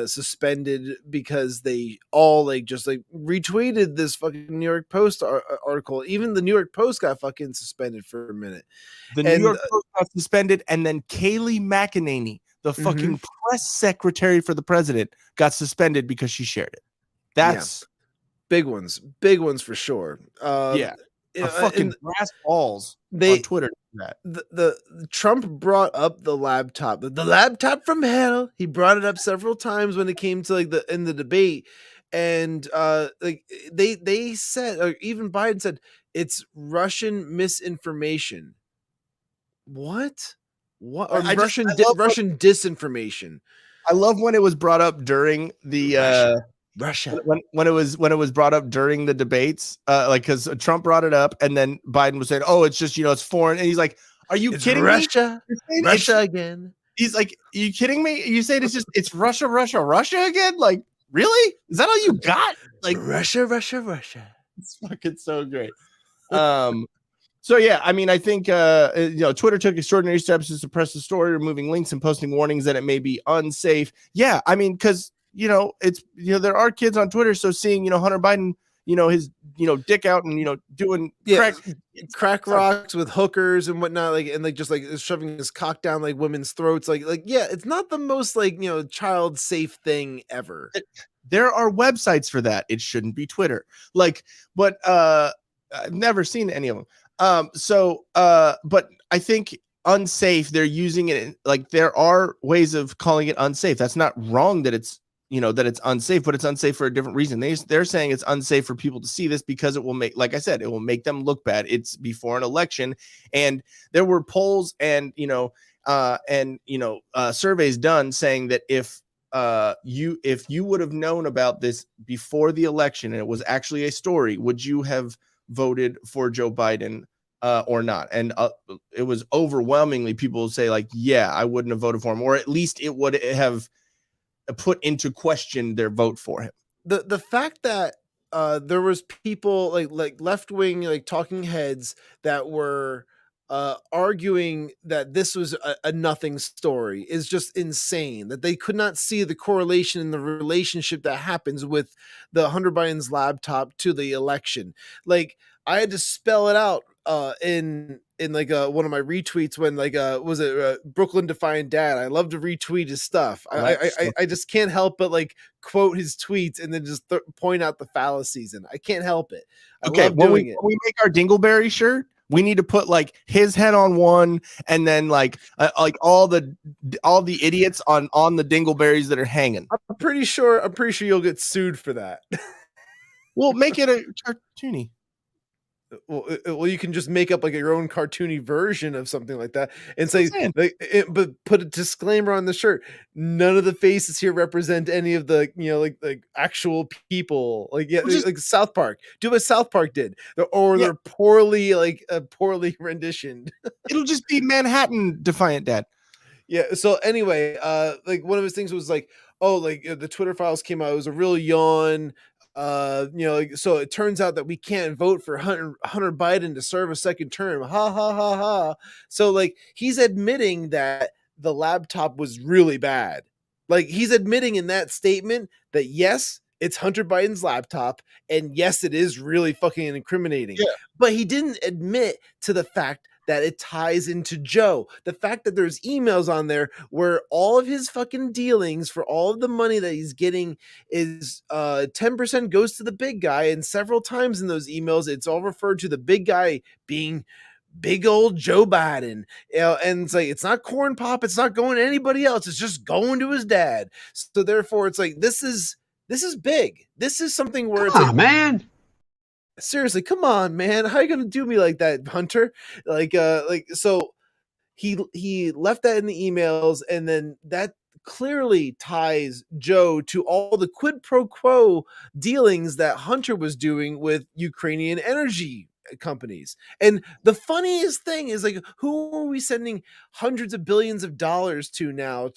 suspended because they all just retweeted this fucking New York Post article. Even the New York Post got fucking suspended for a minute. The New York Post got suspended, and then Kayleigh McEnany, the fucking press secretary for the president, got suspended because she shared it. That's big ones for sure. Fucking brass balls on Twitter. The Trump brought up the laptop from hell. He brought it up several times when it came to in the debate, and they said, or even Biden said, it's Russian misinformation. What? Or Russian disinformation. I love when it was brought up during the Russia. When it was brought up during the debates, because Trump brought it up, and then Biden was saying, "Oh, it's just it's foreign," and he's like, "Are you kidding me? Russia again?" He's like, "Are you kidding me? You saying it's Russia again? Like, really? Is that all you got? Like Russia." It's fucking so great. So yeah, I mean, I think Twitter took extraordinary steps to suppress the story, removing links and posting warnings that it may be unsafe. Yeah, I mean, because it's there are kids on Twitter, so seeing Hunter Biden, his dick out and doing crack rocks with hookers and whatnot, just shoving his cock down women's throats, it's not the most child safe thing ever. There are websites for that. It shouldn't be Twitter. But I've never seen any of them. But I think unsafe, they're using it there are ways of calling it unsafe. That's not wrong that it's that it's unsafe, but it's unsafe for a different reason. They're saying it's unsafe for people to see this because it will make, like I said, it will make them look bad. It's before an election, and there were polls and surveys done saying that if you would have known about this before the election and it was actually a story, would you have voted for Joe Biden or not? And it was overwhelmingly people say yeah, I wouldn't have voted for him, or at least it would have put into question their vote for him. The fact that there was people like left-wing talking heads that were arguing that this was a nothing story is just insane. That they could not see the correlation in the relationship that happens with the Hunter Biden's laptop to the election. I had to spell it out in one of my retweets when was it Brooklyn Defiant Dad. I love to retweet his stuff. I just can't help but quote his tweets and then just point out the fallacies, and I can't help it. I love doing it. When we make our Dingleberry shirt, we need to put his head on one, and then all the idiots on the dingleberries that are hanging. I'm pretty sure you'll get sued for that. We'll make it a cartoony. Well, you can just make up your own cartoony version of something like that and say, but put a disclaimer on the shirt. None of the faces here represent any of the, actual people. South Park. Do what South Park did, or they're poorly renditioned. It'll just be Manhattan Defiant Dad. Yeah. So anyway, one of his things was the Twitter files came out. It was a real yawn. So it turns out that we can't vote for Hunter Biden to serve a second term. Ha ha ha ha. So he's admitting that the laptop was really bad. He's admitting in that statement that yes, it's Hunter Biden's laptop, and yes, it is really fucking incriminating. Yeah. But he didn't admit to the fact that it ties into Joe. The fact that there's emails on there where all of his fucking dealings for all of the money that he's getting is 10% goes to the big guy. And several times in those emails, it's all referred to the big guy being big old Joe Biden. And it's not corn pop. It's not going to anybody else. It's just going to his dad. So therefore it's this is big. This is something where it's man. Seriously, come on, man. How are you gonna do me like that, Hunter? So he left that in the emails, and then that clearly ties Joe to all the quid pro quo dealings that Hunter was doing with Ukrainian energy companies. And the funniest thing is who are we sending hundreds of billions of dollars to now?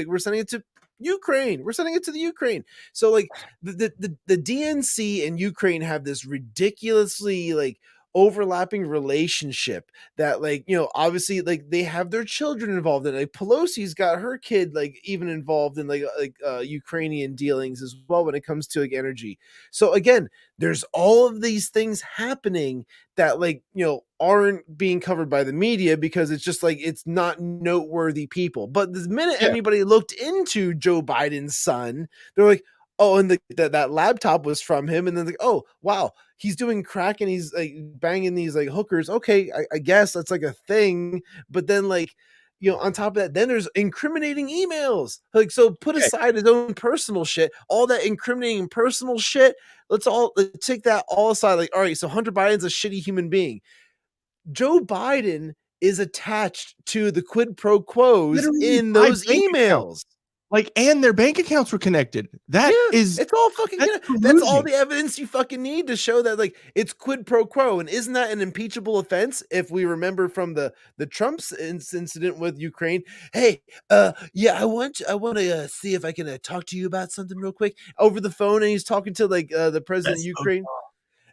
We're sending it to Ukraine. We're sending it to the Ukraine. So like the DNC and Ukraine have this ridiculously like overlapping relationship that like, you know, obviously like they have their children involved in it. Like Pelosi's got her kid like even involved in like Ukrainian dealings as well when it comes to like energy. So again, there's all of these things happening that like, you know, aren't being covered by the media because it's just like it's not noteworthy people. But the minute anybody looked into Joe Biden's son, they're like, oh, and that laptop was from him, and then like, oh wow, he's doing crack and he's like banging these like hookers. Okay, I guess that's like a thing. But then like, you know, on top of that, then there's incriminating emails. Like, so put aside his own personal shit, all that incriminating personal shit. Let's take that all aside. Like, all right, so Hunter Biden's a shitty human being. Joe Biden is attached to the quid pro quos Literally in those emails. Accounts. Like, and their bank accounts were connected. It's all fucking that's all the evidence you fucking need to show that like it's quid pro quo. And isn't that an impeachable offense if we remember from the Trump's incident with Ukraine? Hey, I want to see if I can talk to you about something real quick over the phone, and he's talking to like the president of Ukraine.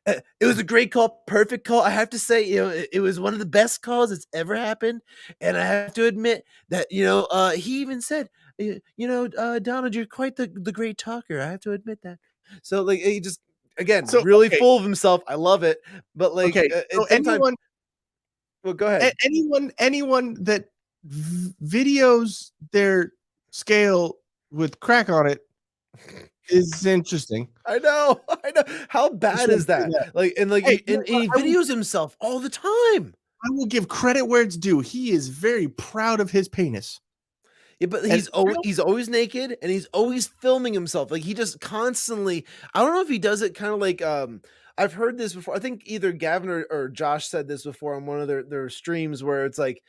It was a great call, perfect call. I have to say, you know, it was one of the best calls that's ever happened, and I have to admit that, you know, he even said, you know, Donald, you're quite the great talker. I have to admit that. So, like, he just again really full of himself. I love it, but like, so anyone, well, go ahead. Anyone that videos their scale with crack on it is interesting. I know. How bad is that? Like, and like, and he videos himself all the time. I will give credit where it's due. He is very proud of his penis. Yeah, but he's always naked and he's always filming himself. Like he just constantly. I don't know if he does it kind of like. I've heard this before. I think either Gavin or Josh said this before on one of their streams where it's like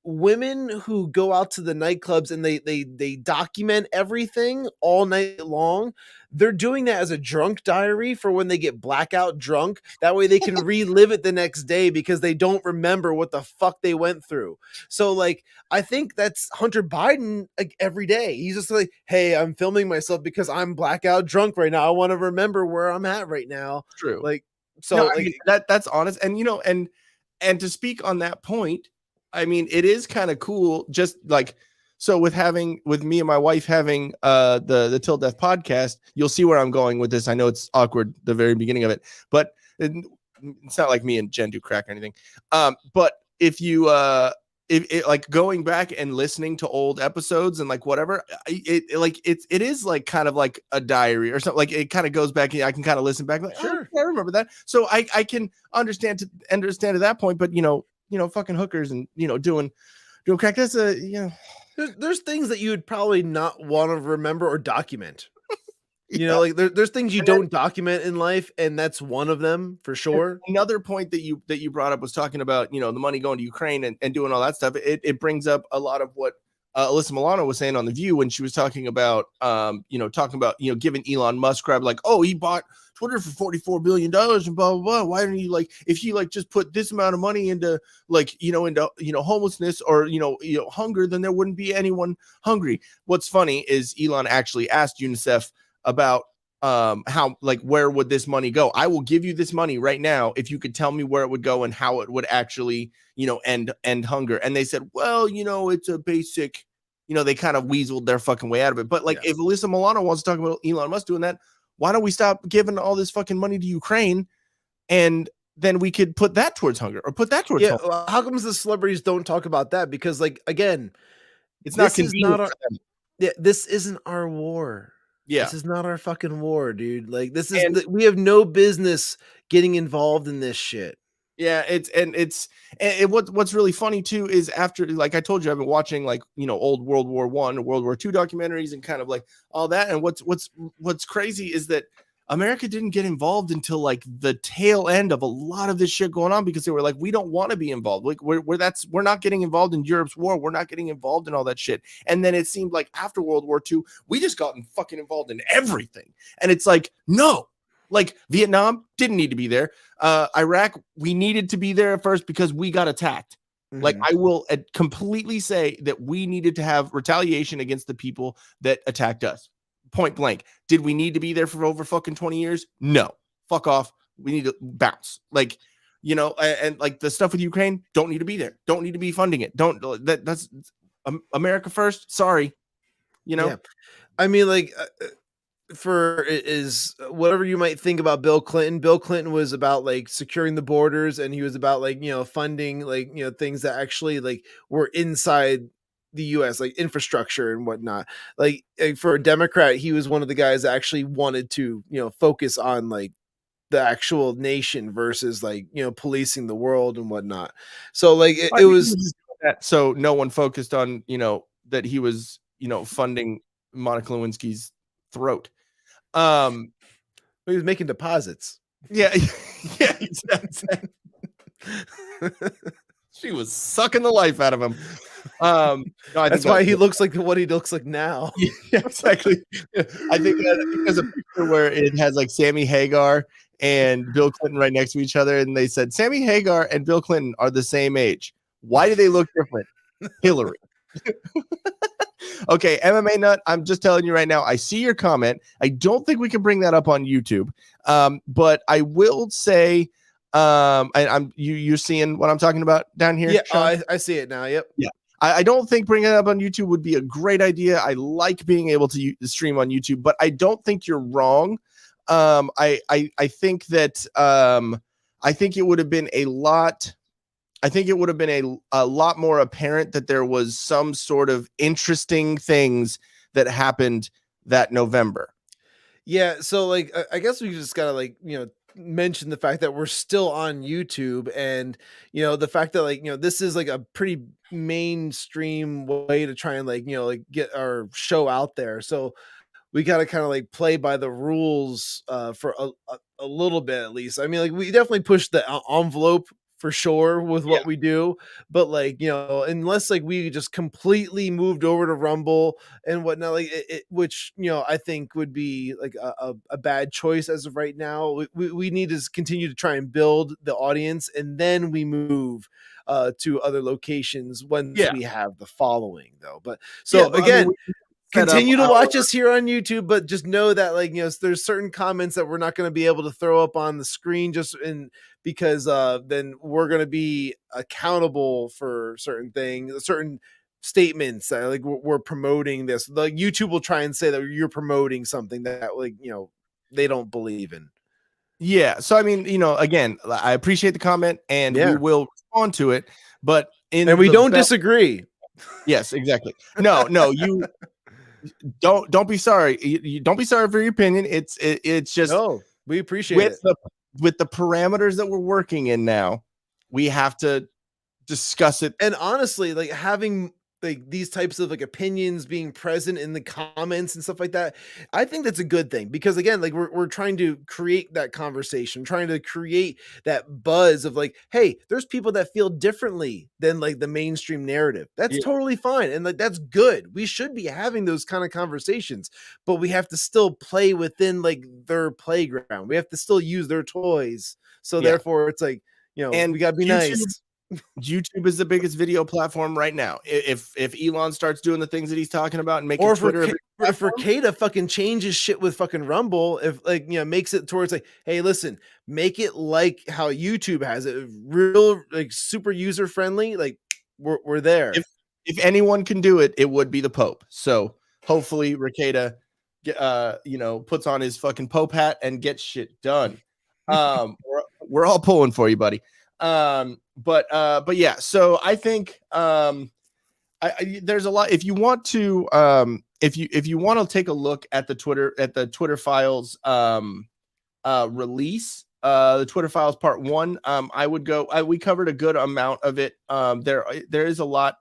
women who go out to the nightclubs and they document everything all night long. They're doing that as a drunk diary for when they get blackout drunk. That way they can relive it the next day because they don't remember what the fuck they went through. So like, I think that's Hunter Biden like every day. He's just like, hey, I'm filming myself because I'm blackout drunk right now. I want to remember where I'm at right now. True. Like, so no, like, I mean, that's honest. And, you know, and to speak on that point, I mean, it is kind of cool. Just like, so with me and my wife having the Till Death podcast, you'll see where I'm going with this. I know it's awkward, the very beginning of it, but it's not like me and Jen do crack or anything. But if you, if like going back and listening to old episodes and like whatever, it is like kind of like a diary or something. Like it kind of goes back and I can kind of listen back. Like, sure, I remember that. So I can understand to that point, but you know, fucking hookers and, you know, doing crack. That's there's things that you would probably not want to remember or document. You know, like there's things you don't document in life, and that's one of them for sure. Another point that you brought up was talking about, you know, the money going to Ukraine and doing all that stuff. It brings up a lot of what Alyssa Milano was saying on The View when she was talking about, giving Elon Musk crap, like, oh, he bought Twitter for $44 billion and blah, blah, blah. Why didn't he, like, if he like just put this amount of money into like, into homelessness or, hunger, then there wouldn't be anyone hungry. What's funny is Elon actually asked UNICEF about how, like, where would this money go? I will give you this money right now if you could tell me where it would go and how it would actually, end hunger. And they said, well, it's a basic, they kind of weaseled their fucking way out of it. But like, if Alyssa Milano wants to talk about Elon Musk doing that, why don't we stop giving all this fucking money to Ukraine and then we could put that towards hunger or put that towards hunger. How comes the celebrities don't talk about that? Because, like, again, it's not convenient. This isn't our war. Yeah, this is not our fucking war, dude. Like, this is we have no business getting involved in this shit. Yeah, what's really funny too is after, like I told you, I've been watching like old World War I, World War II documentaries and kind of like all that. And what's crazy is that America didn't get involved until like the tail end of a lot of this shit going on because they were like, we don't want to be involved. Like we're not getting involved in Europe's war. We're not getting involved in all that shit. And then it seemed like after World War II, we just got fucking involved in everything. And it's like, no. Like Vietnam didn't need to be there. Iraq, we needed to be there at first because we got attacked. Like, I will completely say that we needed to have retaliation against the people that attacked us. Point blank. Did we need to be there for over fucking 20 years? No. Fuck off. We need to bounce. Like, you know, and like the stuff with Ukraine, don't need to be there. Don't need to be funding it. That's America first. Sorry. You know? Yeah. I mean, like, for it is whatever you might think about Bill Clinton was about like securing the borders, and he was about like, you know, funding like, you know, things that actually like were inside the US, like infrastructure and whatnot. Like for a Democrat, he was one of the guys that actually wanted to, you know, focus on like the actual nation versus like, you know, policing the world and whatnot. So like it was that, so no one focused on, you know, that he was, you know, funding Monica Lewinsky's throat. He was making deposits. Yeah, yeah, exactly. She was sucking the life out of him. No, that's why he looks like what he looks like now. Yeah, exactly. I think there's a picture where it has like Sammy Hagar and Bill Clinton right next to each other, and they said Sammy Hagar and Bill Clinton are the same age. Why do they look different? Hillary. Okay, MMA Nut, I'm just telling you right now, I see your comment. I don't think we can bring that up on YouTube. But I will say, you're seeing what I'm talking about down here? Yeah, I see it now. Yep. Yeah. I don't think bringing it up on YouTube would be a great idea. I like being able to stream on YouTube, but I don't think you're wrong. I think that I think it would have been a lot. I think it would have been a lot more apparent that there was some sort of interesting things that happened that November. Yeah, so like I guess we just gotta like, you know, mention the fact that we're still on YouTube, and you know the fact that like, you know, this is like a pretty mainstream way to try and like, you know, like get our show out there. So we got to kind of like play by the rules for a little bit at least. I mean, like we definitely push the envelope for sure with what we do, but like, you know, unless like we just completely moved over to Rumble and whatnot, like which, you know, I think would be like a bad choice as of right now. We need to continue to try and build the audience, and then we move to other locations once we have the following though. But so again, continue to watch us here on YouTube, but just know that like, you know, there's certain comments that we're not going to be able to throw up on the screen just because then we're going to be accountable for certain things, certain statements that like we're promoting this. Like YouTube will try and say that you're promoting something that like, you know, they don't believe in. Yeah. So, I mean, you know, again, I appreciate the comment and we will respond to it, but we don't disagree. Yes, exactly. No, you don't be sorry. You don't be sorry for your opinion. It's just we appreciate it. With the parameters that we're working in now, we have to discuss it. And honestly, like having like these types of like opinions being present in the comments and stuff like that, I think that's a good thing, because again, like we're trying to create that conversation, trying to create that buzz of like, hey, there's people that feel differently than like the mainstream narrative. That's totally fine. And like, that's good. We should be having those kind of conversations, but we have to still play within like their playground. We have to still use their toys. So therefore it's like, you know, and we gotta be nice. YouTube is the biggest video platform right now. If Elon starts doing the things that he's talking about and making Twitter, if Ricada fucking changes shit with fucking Rumble, if like, you know, makes it towards like, hey, listen, make it like how YouTube has it, real like super user friendly. Like we're there. If anyone can do it, it would be the Pope. So hopefully Ricada, you know, puts on his fucking Pope hat and gets shit done. We're all pulling for you, buddy. But yeah, so I think there's a lot. If you want to if you want to take a look at the Twitter files release, the Twitter files part 1, I would go, we covered a good amount of it. There is a lot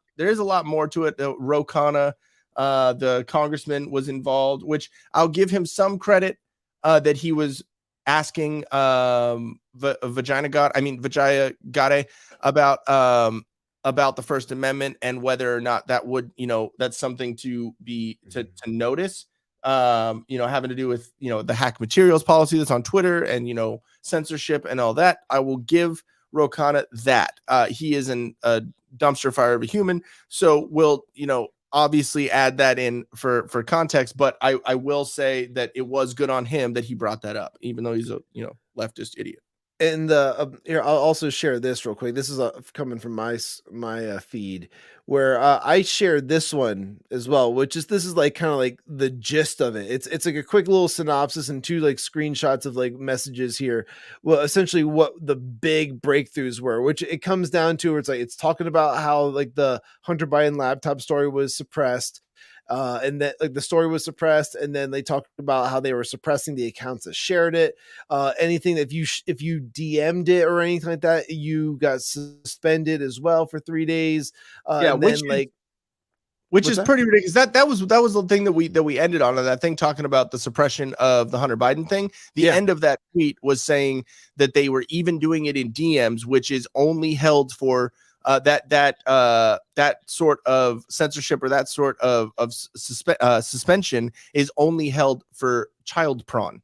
more to it. Ro Khanna, the congressman, was involved, which I'll give him some credit that he was asking Vijaya Gadde about the First Amendment and whether or not that would, you know, that's something to be to notice, you know, having to do with, you know, the hack materials policy that's on Twitter and, you know, censorship and all that. I will give Ro Khanna that. He is a dumpster fire of a human. So we'll, obviously add that in for context. But I will say that it was good on him that he brought that up, even though he's a, leftist idiot. And here, I'll also share this real quick. This is coming from my feed, where I shared this one as well, this is like kind of like the gist of it. It's like a quick little synopsis and 2 like screenshots of like messages here. Well, essentially what the big breakthroughs were, which it comes down to, where it's talking about how like the Hunter Biden laptop story was suppressed. And that like the story was suppressed, and then they talked about how they were suppressing the accounts that shared it. Anything that if you DM'd it or anything like that, you got suspended as well for 3 days. Which is pretty ridiculous. That was the thing that we ended on that thing, talking about the suppression of the Hunter Biden thing. The end of that tweet was saying that they were even doing it in DMs, which is only held for that sort of censorship or that sort of suspension is only held for child prawn.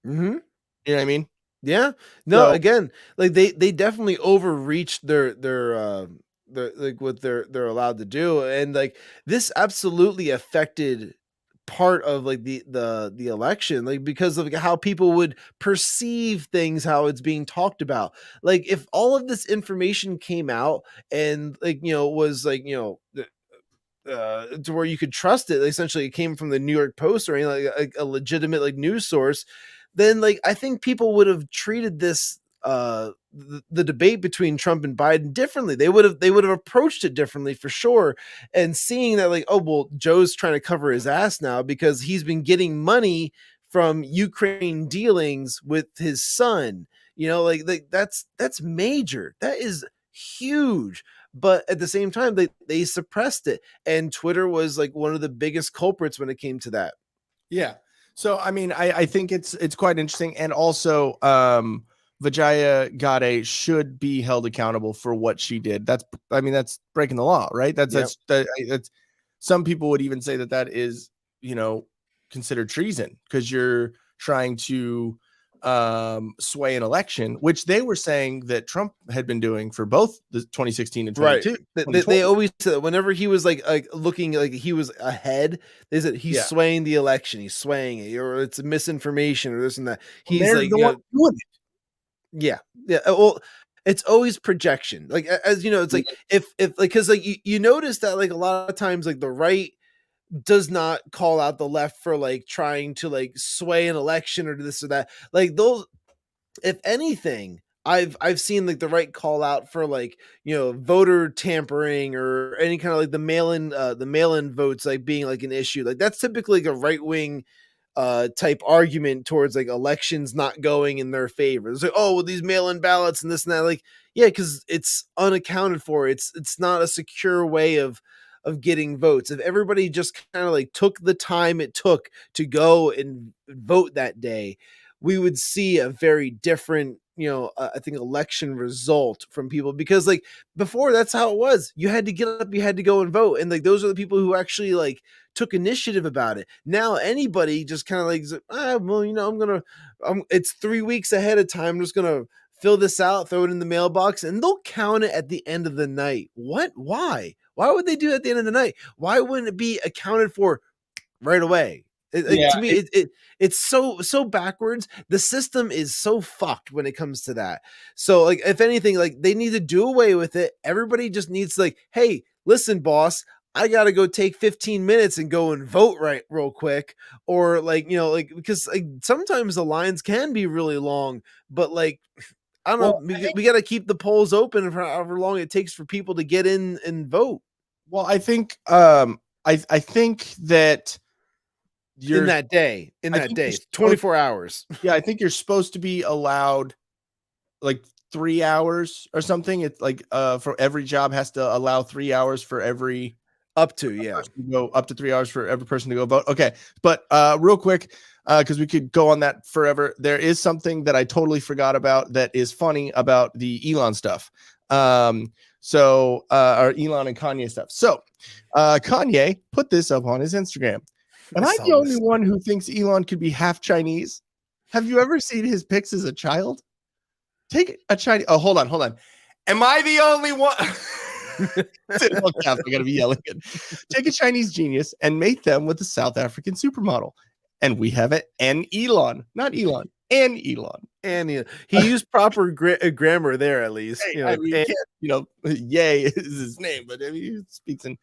Mm-hmm. You know what I mean? Yeah. No. Again, like they definitely overreached their like what they're allowed to do, and like this absolutely affected part of like the election, like because of how people would perceive things, how it's being talked about. Like if all of this information came out and like was like to where you could trust it, essentially it came from the New York Post or anything, like a legitimate like news source, then like I think people would have treated this the debate between Trump and Biden differently. They would have approached it differently for sure. And seeing that like, oh well, Joe's trying to cover his ass now because he's been getting money from Ukraine dealings with his son, like that's major. That is huge. But at the same time, they suppressed it, and Twitter was like one of the biggest culprits when it came to that. Yeah. So I mean, I think it's quite interesting, and also Vijaya Gade should be held accountable for what she did. That's breaking the law, right? That's some people would even say that is, considered treason because you're trying to sway an election, which they were saying that Trump had been doing for both the 2016 and 22. Right. They always said whenever he was like looking like he was ahead, they said he's swaying the election, he's swaying it, or it's misinformation or this and that. He's like doing it. Yeah. Well, it's always projection. Like as it's like if like because like you notice that like a lot of times like the right does not call out the left for like trying to like sway an election or this or that. Like those, if anything, I've seen like the right call out for like voter tampering or any kind of like the mail-in votes like being like an issue. Like that's typically like a right wing type argument towards like elections not going in their favor. It's like, oh well, these mail-in ballots and this and that. Like yeah, because it's unaccounted for. It's not a secure way of getting votes. If everybody just kind of like took the time it took to go and vote that day, we would see a very different, I think election result from people, because like before that's how it was. You had to get up, you had to go and vote. And like, those are the people who actually like took initiative about it. Now anybody just kind of like, well, it's 3 weeks ahead of time. I'm just going to fill this out, throw it in the mailbox, and they'll count it at the end of the night. What? Why would they do it at the end of the night? Why wouldn't it be accounted for right away? To me, it's so backwards. The system is so fucked when it comes to that. So like, if anything, like they need to do away with it. Everybody just needs to like, hey, listen, boss, I got to go take 15 minutes and go and vote real quick. Or like, because like sometimes the lines can be really long, but like, I don't know. We got to keep the polls open for however long it takes for people to get in and vote. Well, I think I think that in that day, 24 hours. Yeah, I think you're supposed to be allowed like 3 hours or something. It's like for every job has to allow 3 hours for every up to go up to 3 hours for every person to go vote. Okay, but real quick, because we could go on that forever. There is something that I totally forgot about that is funny about the Elon stuff. Or Elon and Kanye stuff. So Kanye put this up on his Instagram. Am I the only one who thinks Elon could be half Chinese? Have you ever seen his pics as a child? take a Chinese. Oh, hold on. Am I the only one? I gotta be yelling it. Take a Chinese genius and mate them with a South African supermodel, and we have an Elon, not Elon, an Elon. And he used proper grammar there, at least. Hey, I mean, Ye is his name, but I mean, he speaks in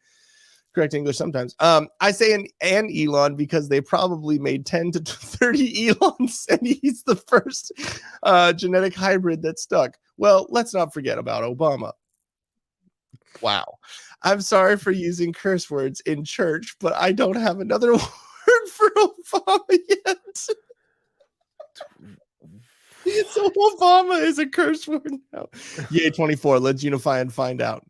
correct English sometimes. I say an Elon because they probably made 10 to 30 Elons, and he's the first genetic hybrid that stuck. Well, let's not forget about Obama. Wow. I'm sorry for using curse words in church, but I don't have another word for Obama yet. So Obama is a curse word now. Yay, 24. Let's unify and find out.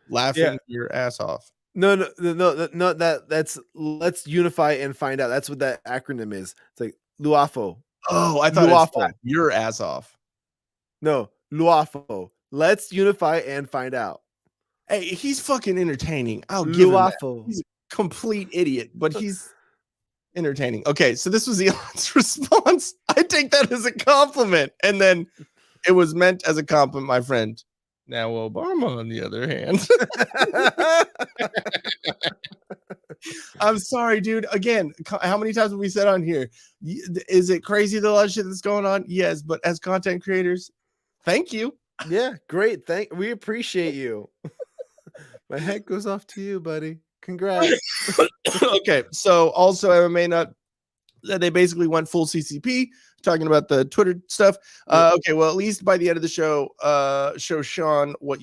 Laughing your ass off. No. That's let's unify and find out. That's what that acronym is. It's like Luafo. Oh, I thought Luafo. Your ass off. No, Luafo. Let's unify and find out. Hey, he's fucking entertaining. I'll give him that. He's a complete idiot, but he's entertaining. Okay, so this was Elon's response. I take that as a compliment, and then it was meant as a compliment, my friend. Now Obama, on the other hand. I'm sorry, dude. Again, how many times have we said on here? Is it crazy the lot of shit that's going on? Yes, but as content creators, thank you. Yeah, great. We appreciate you. My hat goes off to you, buddy. Congrats. Okay, so also MMA Nut, they basically went full CCP, talking about the Twitter stuff. Okay, well, at least by the end of the show, show Shawn what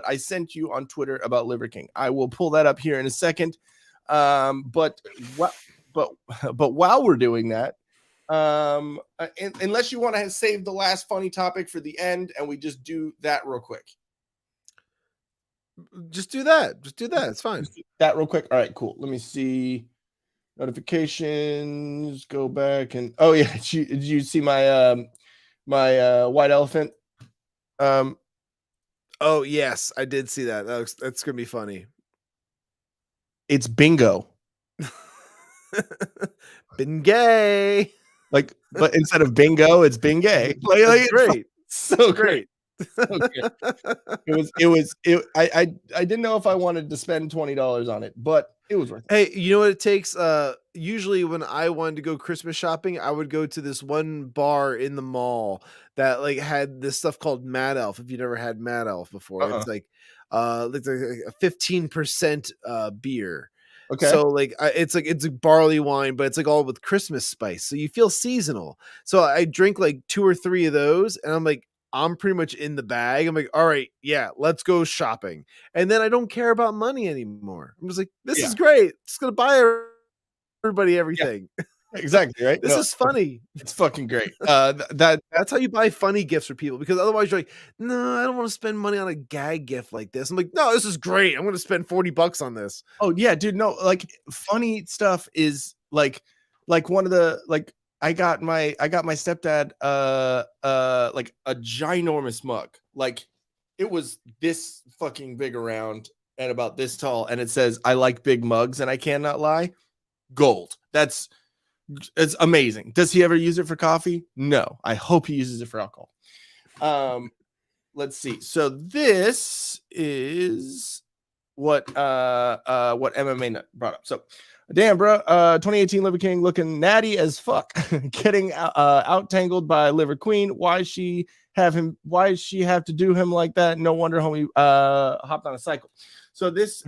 I sent you on Twitter about Liver King. I will pull that up here in a second. But while we're doing that, unless you want to save the last funny topic for the end, and we just do that real quick. Just do that. It's fine. That real quick. All right, cool. Let me see notifications. Go back and did you see my my white elephant? Oh yes, I did see that. That's gonna be funny. It's bingo. Been gay. But instead of bingo, it's bingay. Like great. So great. Okay. I didn't know if I wanted to spend $20 on it, but it was worth it. Hey, you know what it takes? Usually when I wanted to go Christmas shopping, I would go to this one bar in the mall that like had this stuff called Mad Elf. If you never had Mad Elf before, it's like a 15% beer. Okay. So it's a barley wine, but it's like all with Christmas spice. So you feel seasonal. So I drink like 2 or 3 of those, and I'm like, I'm pretty much in the bag. I'm like, all right, yeah, let's go shopping. And then I don't care about money anymore. I'm just like, this is great. Just gonna buy everybody everything. Yeah, exactly, right? This is funny. It's fucking great. That's how you buy funny gifts for people, because otherwise you're like, no, I don't want to spend money on a gag gift like this. I'm like, no, this is great. I'm gonna spend $40 on this. Oh yeah, dude. No, like funny stuff is like one of the I got my stepdad like a ginormous mug. Like it was this fucking big around and about this tall, and it says, I like big mugs and I cannot lie. Gold. It's amazing. Does he ever use it for coffee? No. I hope he uses it for alcohol. Let's see. So this is what MMA brought up. So damn, bro. 2018 Liver King looking natty as fuck. Getting out tangled by Liver Queen. Why she have to do him like that? No wonder homie hopped on a cycle. So this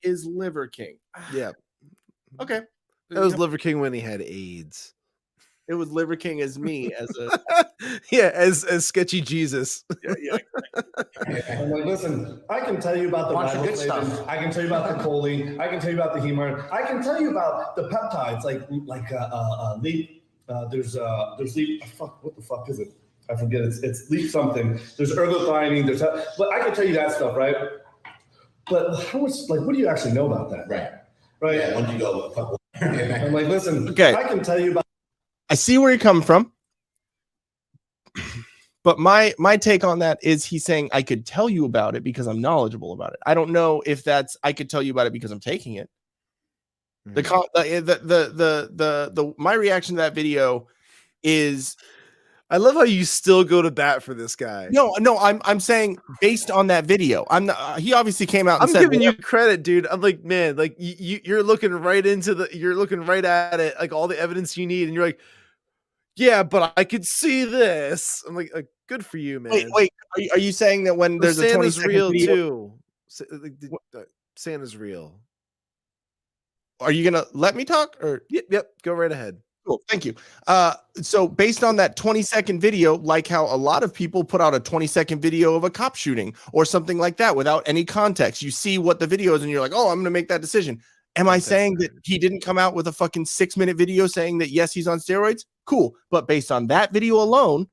is Liver King. Yeah. Okay. That was Liver King when he had AIDS. It was Liver King as me as a as sketchy Jesus. Yeah. I'm like, listen, I can tell you about the riboflavin. I can tell you about the choline. I can tell you about the hemorrhoid. I can tell you about the peptides, leap. There's leap. What the fuck is it? I forget. It's leap something. There's ergothioneine. But I can tell you that stuff, right? But how much? What do you actually know about that? Right. Yeah, when you go, I'm like, listen. Okay. I can tell you about. I see where you're coming from. But my take on that is he's saying I could tell you about it because I'm knowledgeable about it. I don't know if that's I could tell you about it because I'm taking it. My reaction to that video is I love how you still go to bat for this guy. No, I'm saying based on that video. I'm not. He obviously came out. And I'm said, giving you credit, dude. I'm like, man, like you're looking right you're looking right at it, like all the evidence you need, and you're like, yeah, but I could see this. I'm like good for you, man. Wait. Are you saying that when there's a 20 second real video, too? Santa's real. Are you gonna let me talk or? Yep. Go right ahead. Cool, thank you. So based on that 20-second video, like how a lot of people put out a 20-second video of a cop shooting or something like that without any context, you see what the video is and you're like, oh, I'm gonna make that decision. Am I saying that he didn't come out with a fucking 6-minute video saying that yes, he's on steroids? Cool, but based on that video alone,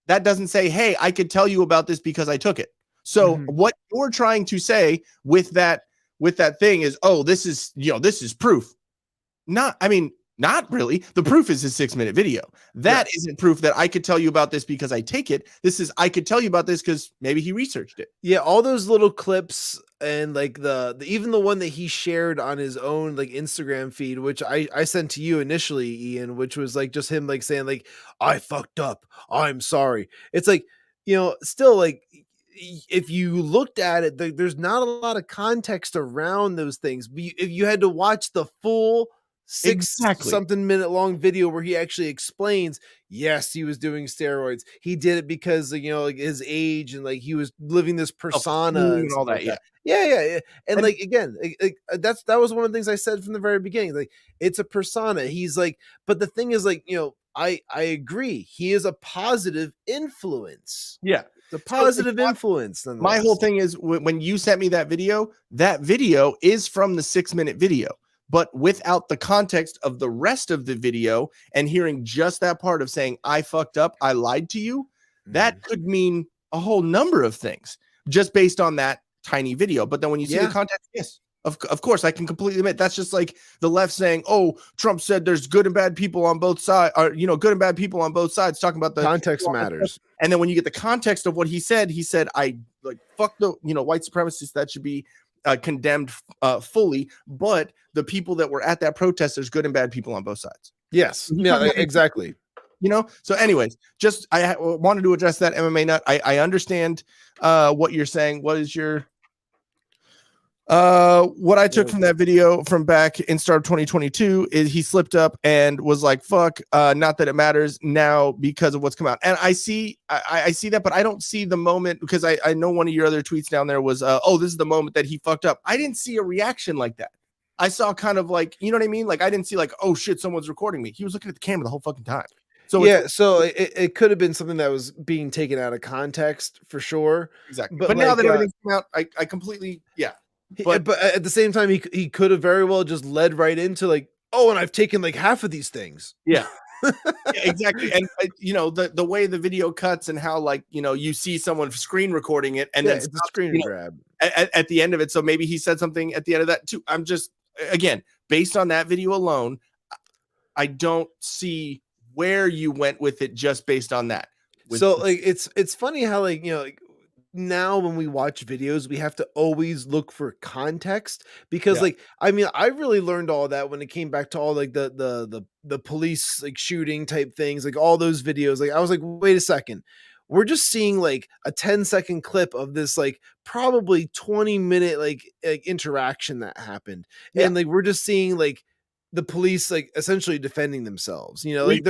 that doesn't say, hey, I could tell you about this because I took it. So what you're trying to say with that thing is, oh, this is proof. Not really. The proof is his 6-minute video. That isn't proof that I could tell you about this because I take it. This is I could tell you about this because maybe he researched it. Yeah, all those little clips and like the even the one that he shared on his own like Instagram feed, which I sent to you initially, Ian, which was like just him like saying like I fucked up. I'm sorry. It's like, still like if you looked at it, there's not a lot of context around those things. If you had to watch the full 6-something minute long video where he actually explains, yes, he was doing steroids. He did it because like his age and like he was living this persona and all that. Yeah. And like again, that was one of the things I said from the very beginning. Like it's a persona. He's like, but the thing is like, I agree. He is a positive influence. Yeah. The positive influence. My whole thing is when you sent me that video is from the 6-minute video. But without the context of the rest of the video and hearing just that part of saying, I fucked up, I lied to you, that could mean a whole number of things just based on that tiny video. But then when you see the context, yes, of course, I can completely admit that's just like the left saying, oh, Trump said there's good and bad people on both sides, or, good and bad people on both sides, talking about the context matters. And then when you get the context of what he said, I like, fuck the, white supremacists, that should be condemned fully, but the people that were at that protest, there's good and bad people on both sides. Yes, yeah, exactly. So anyways, just I wanted to address that MMA nut. I understand what you're saying. What is your what I took from that video from back in start of 2022 is he slipped up and was like, fuck, not that it matters now because of what's come out. And I see that, but I don't see the moment because I know one of your other tweets down there was, oh, this is the moment that he fucked up. I didn't see a reaction like that. I saw kind of like, you know what I mean? Like, I didn't see like, oh shit, someone's recording me. He was looking at the camera the whole fucking time. So yeah, so it could have been something that was being taken out of context for sure. Exactly. But now that everything's come out, I completely, But at the same time, he could have very well just led right into like, oh, and I've taken like half of these things. Yeah, exactly. And the way the video cuts and how like you see someone screen recording it and then it's a screen grab at the end of it. So maybe he said something at the end of that too. I'm just again based on that video alone, I don't see where you went with it just based on that. So like it's funny how like now when we watch videos we have to always look for context because like I mean I really learned all that when it came back to all like the police like shooting type things, like all those videos. Like I was like, wait a second, we're just seeing like a 10-second clip of this like probably 20-minute like interaction that happened, and like we're just seeing like the police like essentially defending themselves, you don't see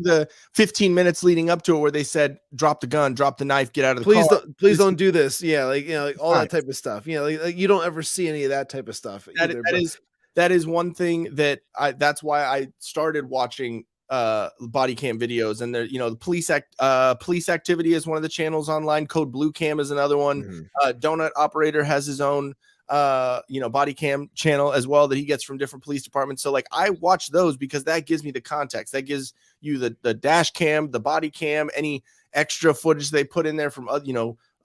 the 15 minutes leading up to it where they said drop the gun, drop the knife, get out of the car. Please don't do this. Yeah, like like all that type of stuff. Like you don't ever see any of that type of stuff either. That is one thing that that's why I started watching body cam videos, and there the police activity is one of the channels online. Code Blue Cam is another one. Donut Operator has his own body cam channel as well that he gets from different police departments. So like I watch those because that gives me the context. That gives you the dash cam, the body cam, any extra footage they put in there from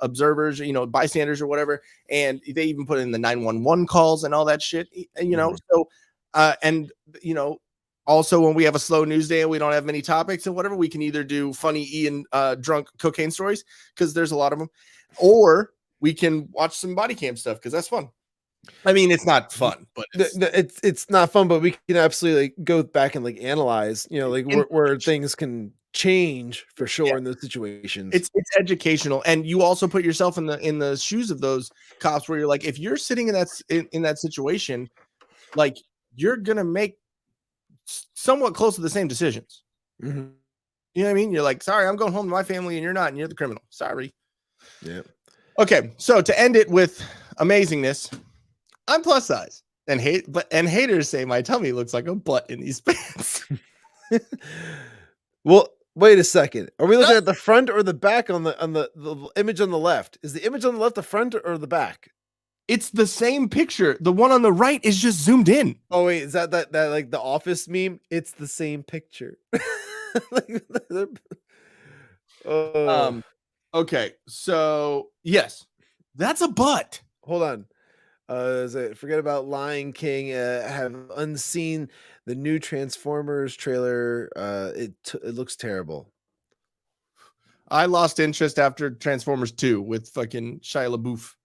observers, bystanders or whatever. And they even put in the 911 calls and all that shit, so also when we have a slow news day and we don't have many topics and whatever, we can either do funny Ian drunk cocaine stories because there's a lot of them, or we can watch some body cam stuff because that's fun. I mean, it's not fun, but It's not fun, but we can absolutely like go back and like analyze, you know, like where things can change for sure in those situations. It's educational, and you also put yourself in the shoes of those cops where you're like, if you're sitting in that situation, like you're gonna make somewhat close to the same decisions. Mm-hmm. You know what I mean? You're like, sorry, I'm going home to my family, and you're not, and you're the criminal. Sorry. Yeah. Okay, so to end it with amazingness, I'm plus size, and haters say my tummy looks like a butt in these pants. Well, wait a second. Are we looking at the front or the back on the image on the left? Is the image on the left the front or the back? It's the same picture. The one on the right is just zoomed in. Oh wait, is that like the Office meme? It's the same picture. Okay, so yes, that's a butt. Hold on. Forget about Lion King. Have unseen the new Transformers trailer. It looks terrible. I lost interest after Transformers 2 with fucking Shia LaBeouf.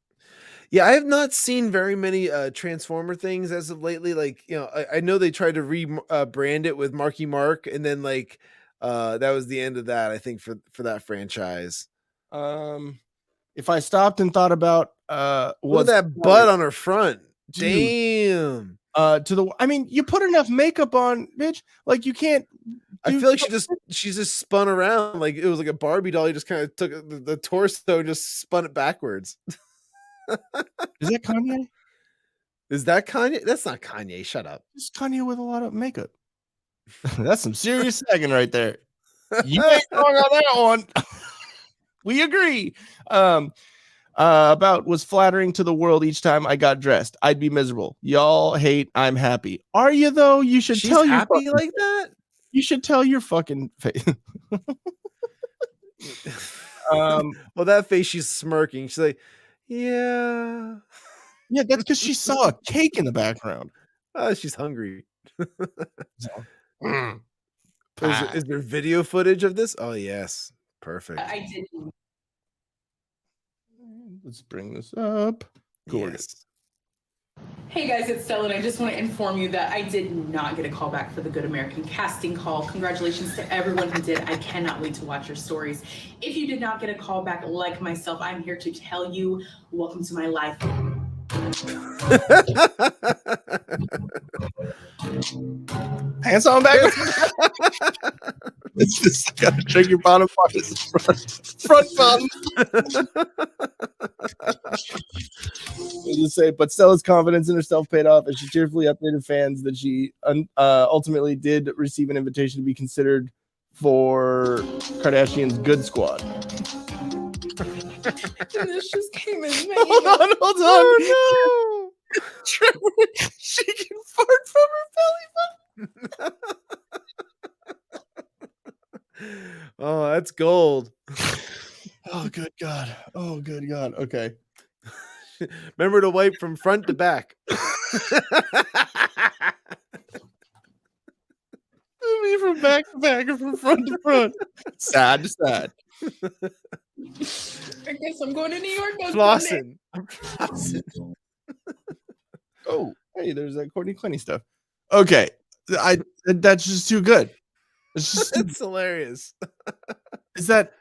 Yeah, I have not seen very many Transformer things as of lately. Like, you know, I know they tried to rebrand it with Marky Mark, and then like that was the end of that, I think, for that franchise. If I stopped and thought about look at that butt on her front. Dude. Damn. I mean, you put enough makeup on, bitch. Like you can't. I feel like she just spun around like it was like a Barbie doll. You just kind of took the torso and just spun it backwards. Is that Kanye? Is that Kanye? That's not Kanye. Shut up. It's Kanye with a lot of makeup. That's some serious sagging right there. You ain't wrong on that one. We agree. About was flattering to the world each time I got dressed. I'd be miserable. Y'all hate. I'm happy. Are you though? You should tell your happy like that. You should tell your fucking face. Well, that face, she's smirking. She's like, yeah. Yeah, that's because she saw a cake in the background. She's hungry. Is there video footage of this? Oh, yes. Perfect. I didn't. Let's bring this up. Gorgeous. Hey guys, it's Stella, and I just want to inform you that I did not get a call back for the Good American casting call. Congratulations to everyone who did. I cannot wait to watch your stories. If you did not get a call back like myself, I'm here to tell you, welcome to my life. Hands on back. It's just gotta check your bottom part is front bottom. We'll just say, but Stella's confidence in herself paid off as she cheerfully updated fans that she ultimately did receive an invitation to be considered for Kardashian's Good Squad. And this just came in. Hold on. Oh, no. Trevor, she can fart from her belly button. Oh, that's gold. Oh, good God. Oh, good God. Okay. Remember to wipe from front to back. Me from back to back and from front to front. Sad to sad. I guess I'm going to New York. Flossing. Oh, hey, there's that Courtney Clenny stuff. Okay. That's just too good. It's just it's hilarious. Is that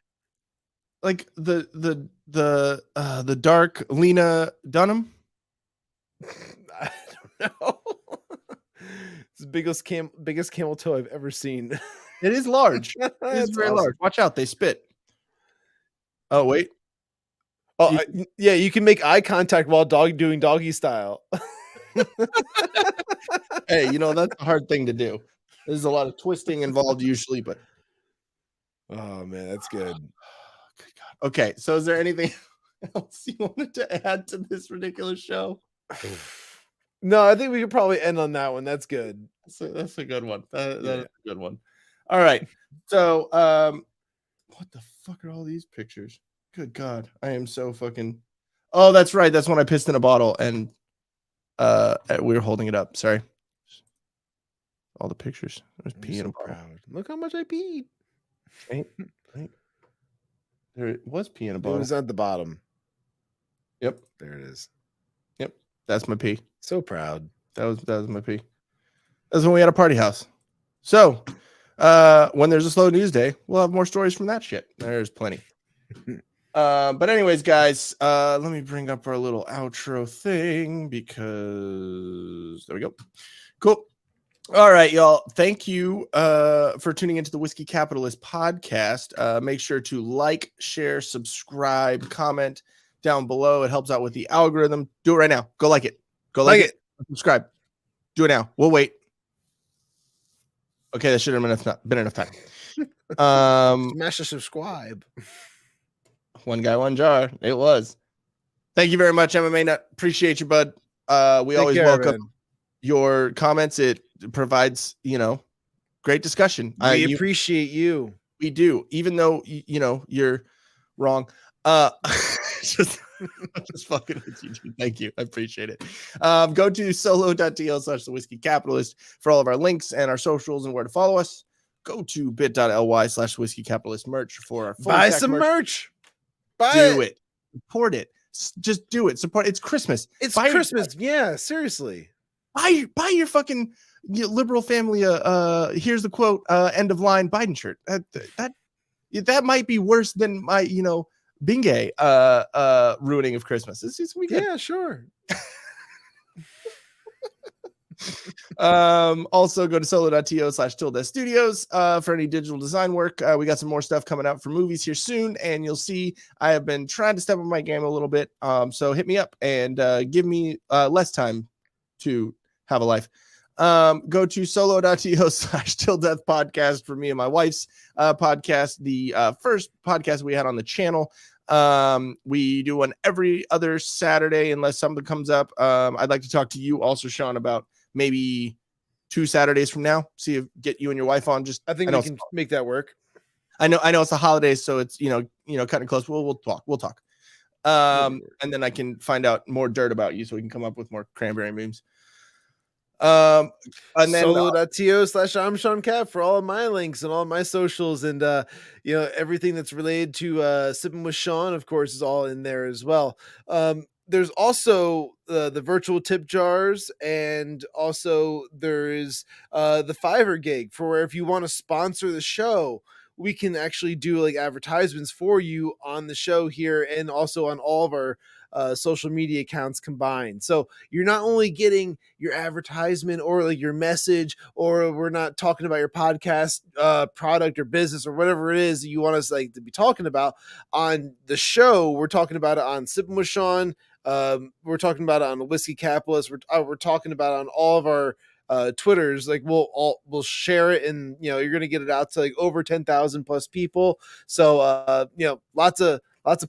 like the dark Lena Dunham? I don't know. It's the biggest camel toe I've ever seen. It is large. It is very awesome. Large. Watch out, they spit. Oh wait. Oh yeah, you can make eye contact while doing doggy style. Hey, you know that's a hard thing to do. There's a lot of twisting involved usually, but oh man, that's good. Good God. Okay, so is there anything else you wanted to add to this ridiculous show? No, I think we could probably end on that one. That's good. That's a good one. That's a good one. All right. So, what the fuck are all these pictures? Good God, I am so fucking. Oh, that's right. That's when I pissed in a bottle and we were holding it up. Sorry. All the pictures. There's pee in a bottle. Look how much I peed. Right. There was pee in a bottle. It was at the bottom. Yep. There it is. Yep. That's my P. So proud. That was my P. That's when we had a party house. So when there's a slow news day, we'll have more stories from that shit. There's plenty. But anyways, guys, let me bring up our little outro thing because there we go. Cool. All right, y'all. Thank you for tuning into the Whiskey Capitalist podcast. Make sure to like, share, subscribe, comment down below. It helps out with the algorithm. Do it right now. Go like it. Go like it. Subscribe. Do it now. We'll wait. Okay, that should have been enough time. Smash the subscribe. One guy, one jar. It was. Thank you very much, MMA Nut. Appreciate you, bud. We always welcome your comments. It provides, great discussion. We appreciate you. We do, even though you're wrong. Just fucking with you. Thank you. I appreciate it. Go to solo.to/thewhiskeycapitalist for all of our links and our socials and where to follow us. Go to bit.ly/whiskeycapitalist merch for our buy some merch. Do it. Support it. Just do it. Support. It's Christmas. It's Christmas. Yeah, seriously. Buy your fucking liberal family. Here's the quote. End of line. Biden shirt. That might be worse than my Bingay ruining of Christmas. It's yeah, sure. Also go to solo.to/tildeathstudios for any digital design work. We got some more stuff coming out for movies here soon, and you'll see I have been trying to step up my game a little bit. So hit me up and give me less time to have a life. Go to solo.to/tilldeathpodcast for me and my wife's podcast, the first podcast we had on the channel. We do one every other Saturday unless something comes up. I'd like to talk to you also, Shawn, about maybe 2 Saturdays from now. See if get you and your wife on. I think we can make that work. I know it's the holidays, so it's cutting close. We'll talk. And then I can find out more dirt about you so we can come up with more cranberry memes. And then solo.to/I'm Shawn Cav for all of my links and all of my socials, and everything that's related to Sippin with Shawn, of course, is all in there as well. There's also the virtual tip jars, and also there is the Fiverr gig for where if you want to sponsor the show, we can actually do like advertisements for you on the show here and also on all of our social media accounts combined. So you're not only getting your advertisement or like your message, or we're not talking about your podcast product or business or whatever it is that you want us to be talking about on the show. We're talking about it on Sippin with Shawn. We're talking about it on the Whiskey Capitalist. We're talking about it on all of our Twitters. We'll share it, and you're gonna get it out to over 10,000 plus people. So lots of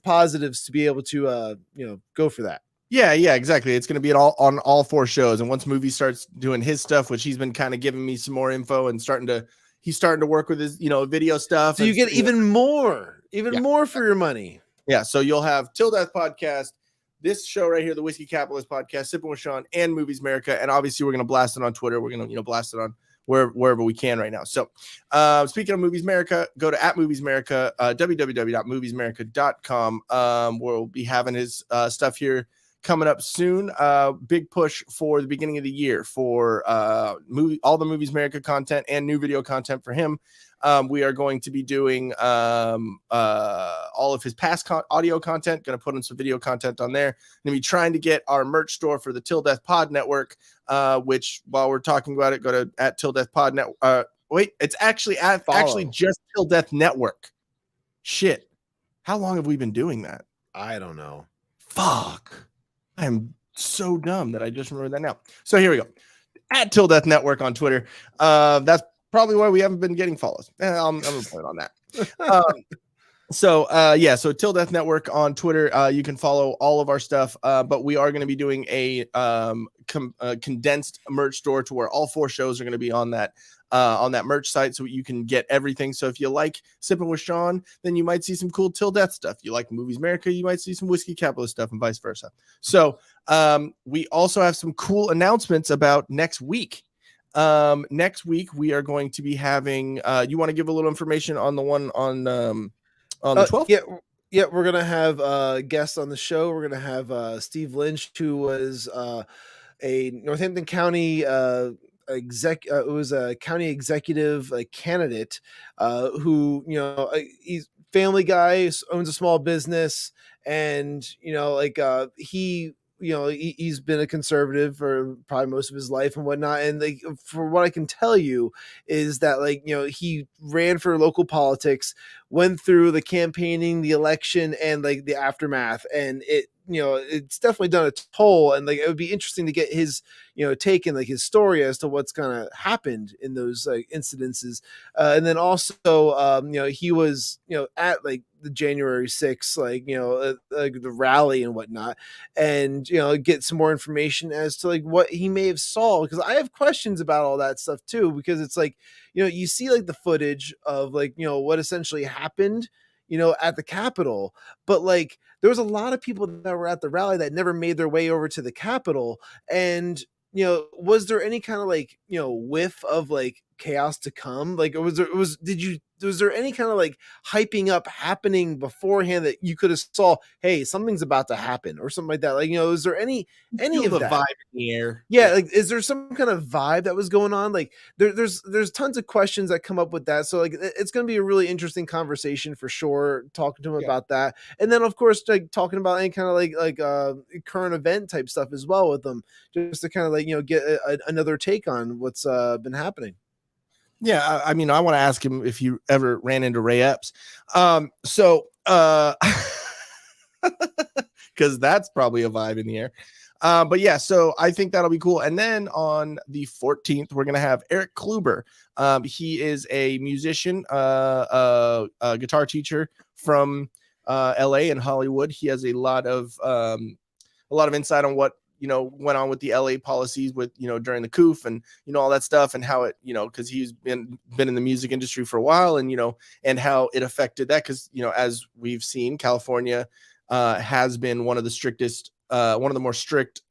positives to be able to go for that. Yeah, exactly. It's going to be on all 4 shows. And once Movie starts doing his stuff, which he's been kind of giving me some more info and he's starting to work with his video stuff. So you get even more for your money. Yeah. So you'll have Till Death Podcast, this show right here, the Whiskey Capitalist Podcast, Sippin with Shawn, and Movies America. And obviously we're going to blast it on Twitter. We're going to blast it on wherever we can right now. So speaking of Movies America, go to @moviesamerica, www.moviesamerica.com. We'll be having his stuff here coming up soon. Big push for the beginning of the year for all the Movies America content and new video content for him. We are going to be doing all of his past audio content, going to put in some video content on there. Going to be trying to get our merch store for the Till Death Pod Network, which while we're talking about it, go to @TillDeathPod Network. Wait, it's actually just Till Death Network. Shit. How long have we been doing that? I don't know. Fuck. I'm so dumb that I just remembered that now. So here we go. @Till Death Network on Twitter. That's probably why we haven't been getting follows. I'm gonna point on that. So Till Death Network on Twitter. You can follow all of our stuff, but we are going to be doing a condensed merch store to where all 4 shows are going to be on that merch site, so you can get everything. So if you like Sippin with Shawn, then you might see some cool Till Death stuff. You like Movies America, you might see some Whiskey Capitalist stuff, and vice versa. So we also have some cool announcements about next week. Next week we are going to be having. You want to give a little information on the one on the 12th? Yeah, we're gonna have guests on the show. We're gonna have Steve Lynch, who was a Northampton County it was a county executive candidate who he's family guy, owns a small business, and he's been a conservative for probably most of his life and whatnot. And for what I can tell you is that he ran for local politics, went through the campaigning, the election, and the aftermath, and it's definitely done a toll. And it would be interesting to get his take and his story as to what's kind of happened in those incidences. And then also he was at the January 6th the rally and whatnot, and get some more information as to what he may have saw, because I have questions about all that stuff too, because it's you see the footage of what essentially happened at the Capitol, but there was a lot of people that were at the rally that never made their way over to the Capitol. And was there any kind of whiff of chaos to come? Was there any kind of hyping up happening beforehand that you could have saw, hey, something's about to happen or something like that? Is there any of the that vibe in the air? Yeah, is there some kind of vibe that was going on? There's tons of questions that come up with that. So it's going to be a really interesting conversation for sure, talking to him about that. And then of course talking about any kind of current event type stuff as well with them, just to kind of get another take on what's been happening. Yeah, I mean, I want to ask him if you ever ran into Ray Epps. Because that's probably a vibe in the air. But yeah, so I think that'll be cool. And then on the 14th, we're going to have Eric Kluber. He is a musician, a guitar teacher from LA and Hollywood. He has a lot of insight on what went on with the LA policies with during the coup and all that stuff, and how it because he's been in the music industry for a while, and and how it affected that, because as we've seen, California has been one of the strictest one of the more strict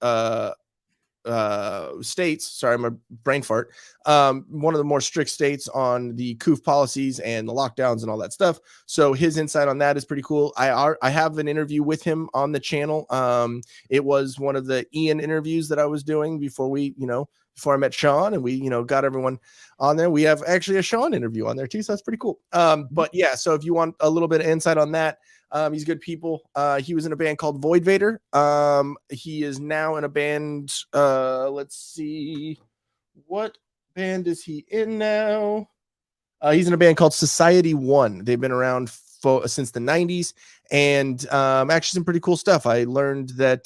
states. Sorry, I'm a brain fart. One of the more strict states on the coup policies and the lockdowns and all that stuff. So his insight on that is pretty cool. I have an interview with him on the channel. It was one of the Ian interviews that I was doing before I met Shawn, and we got everyone on there. We have actually a Shawn interview on there too, so that's pretty cool. But yeah, so if you want a little bit of insight on that, he's good people. He was in a band called Void Vader. He is now in a band. Let's see, what band is he in now? He's in a band called Society One. They've been around since the 90s, and actually some pretty cool stuff. I learned that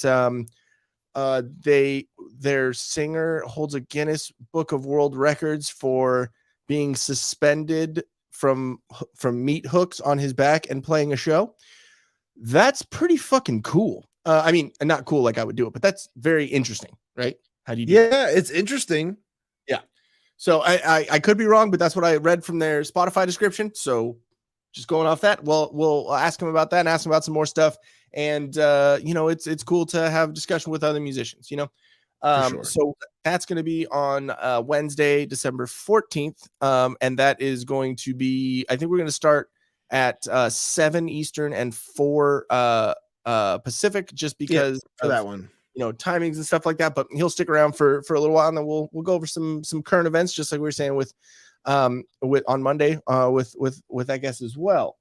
their singer holds a Guinness Book of World Records for being suspended from meat hooks on his back and playing a show. That's pretty fucking cool. I mean, not cool like I would do it, but that's very interesting, right? How do you do that? It's interesting. Yeah. So I could be wrong, but that's what I read from their Spotify description. So just going off that, we'll ask him about that and ask him about some more stuff. And it's cool to have discussion with other musicians, sure. So that's going to be on Wednesday, December 14th. And that is going to be, I think we're going to start at 7 Eastern and 4 Pacific, just because for that one, timings and stuff like that. But he'll stick around for a little while, and then we'll go over some current events, just like we were saying with on Monday with I guess as well.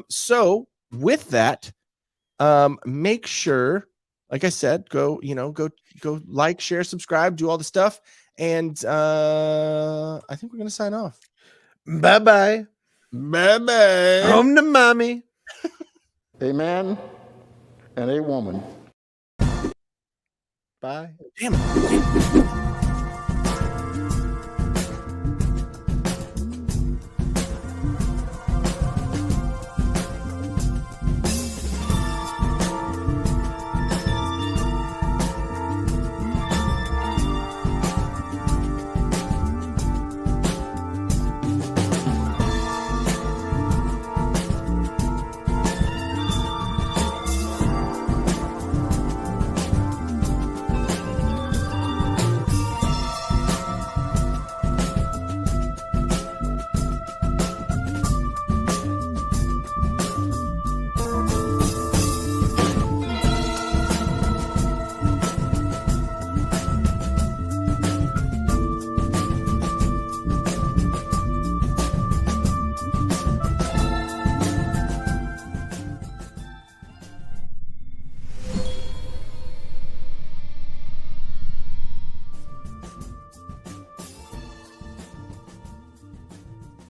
So with that, make sure, like I said, go like, share, subscribe, do all the stuff, and I think we're gonna sign off. Bye. Home to mommy. A man and a woman. Bye. Damn.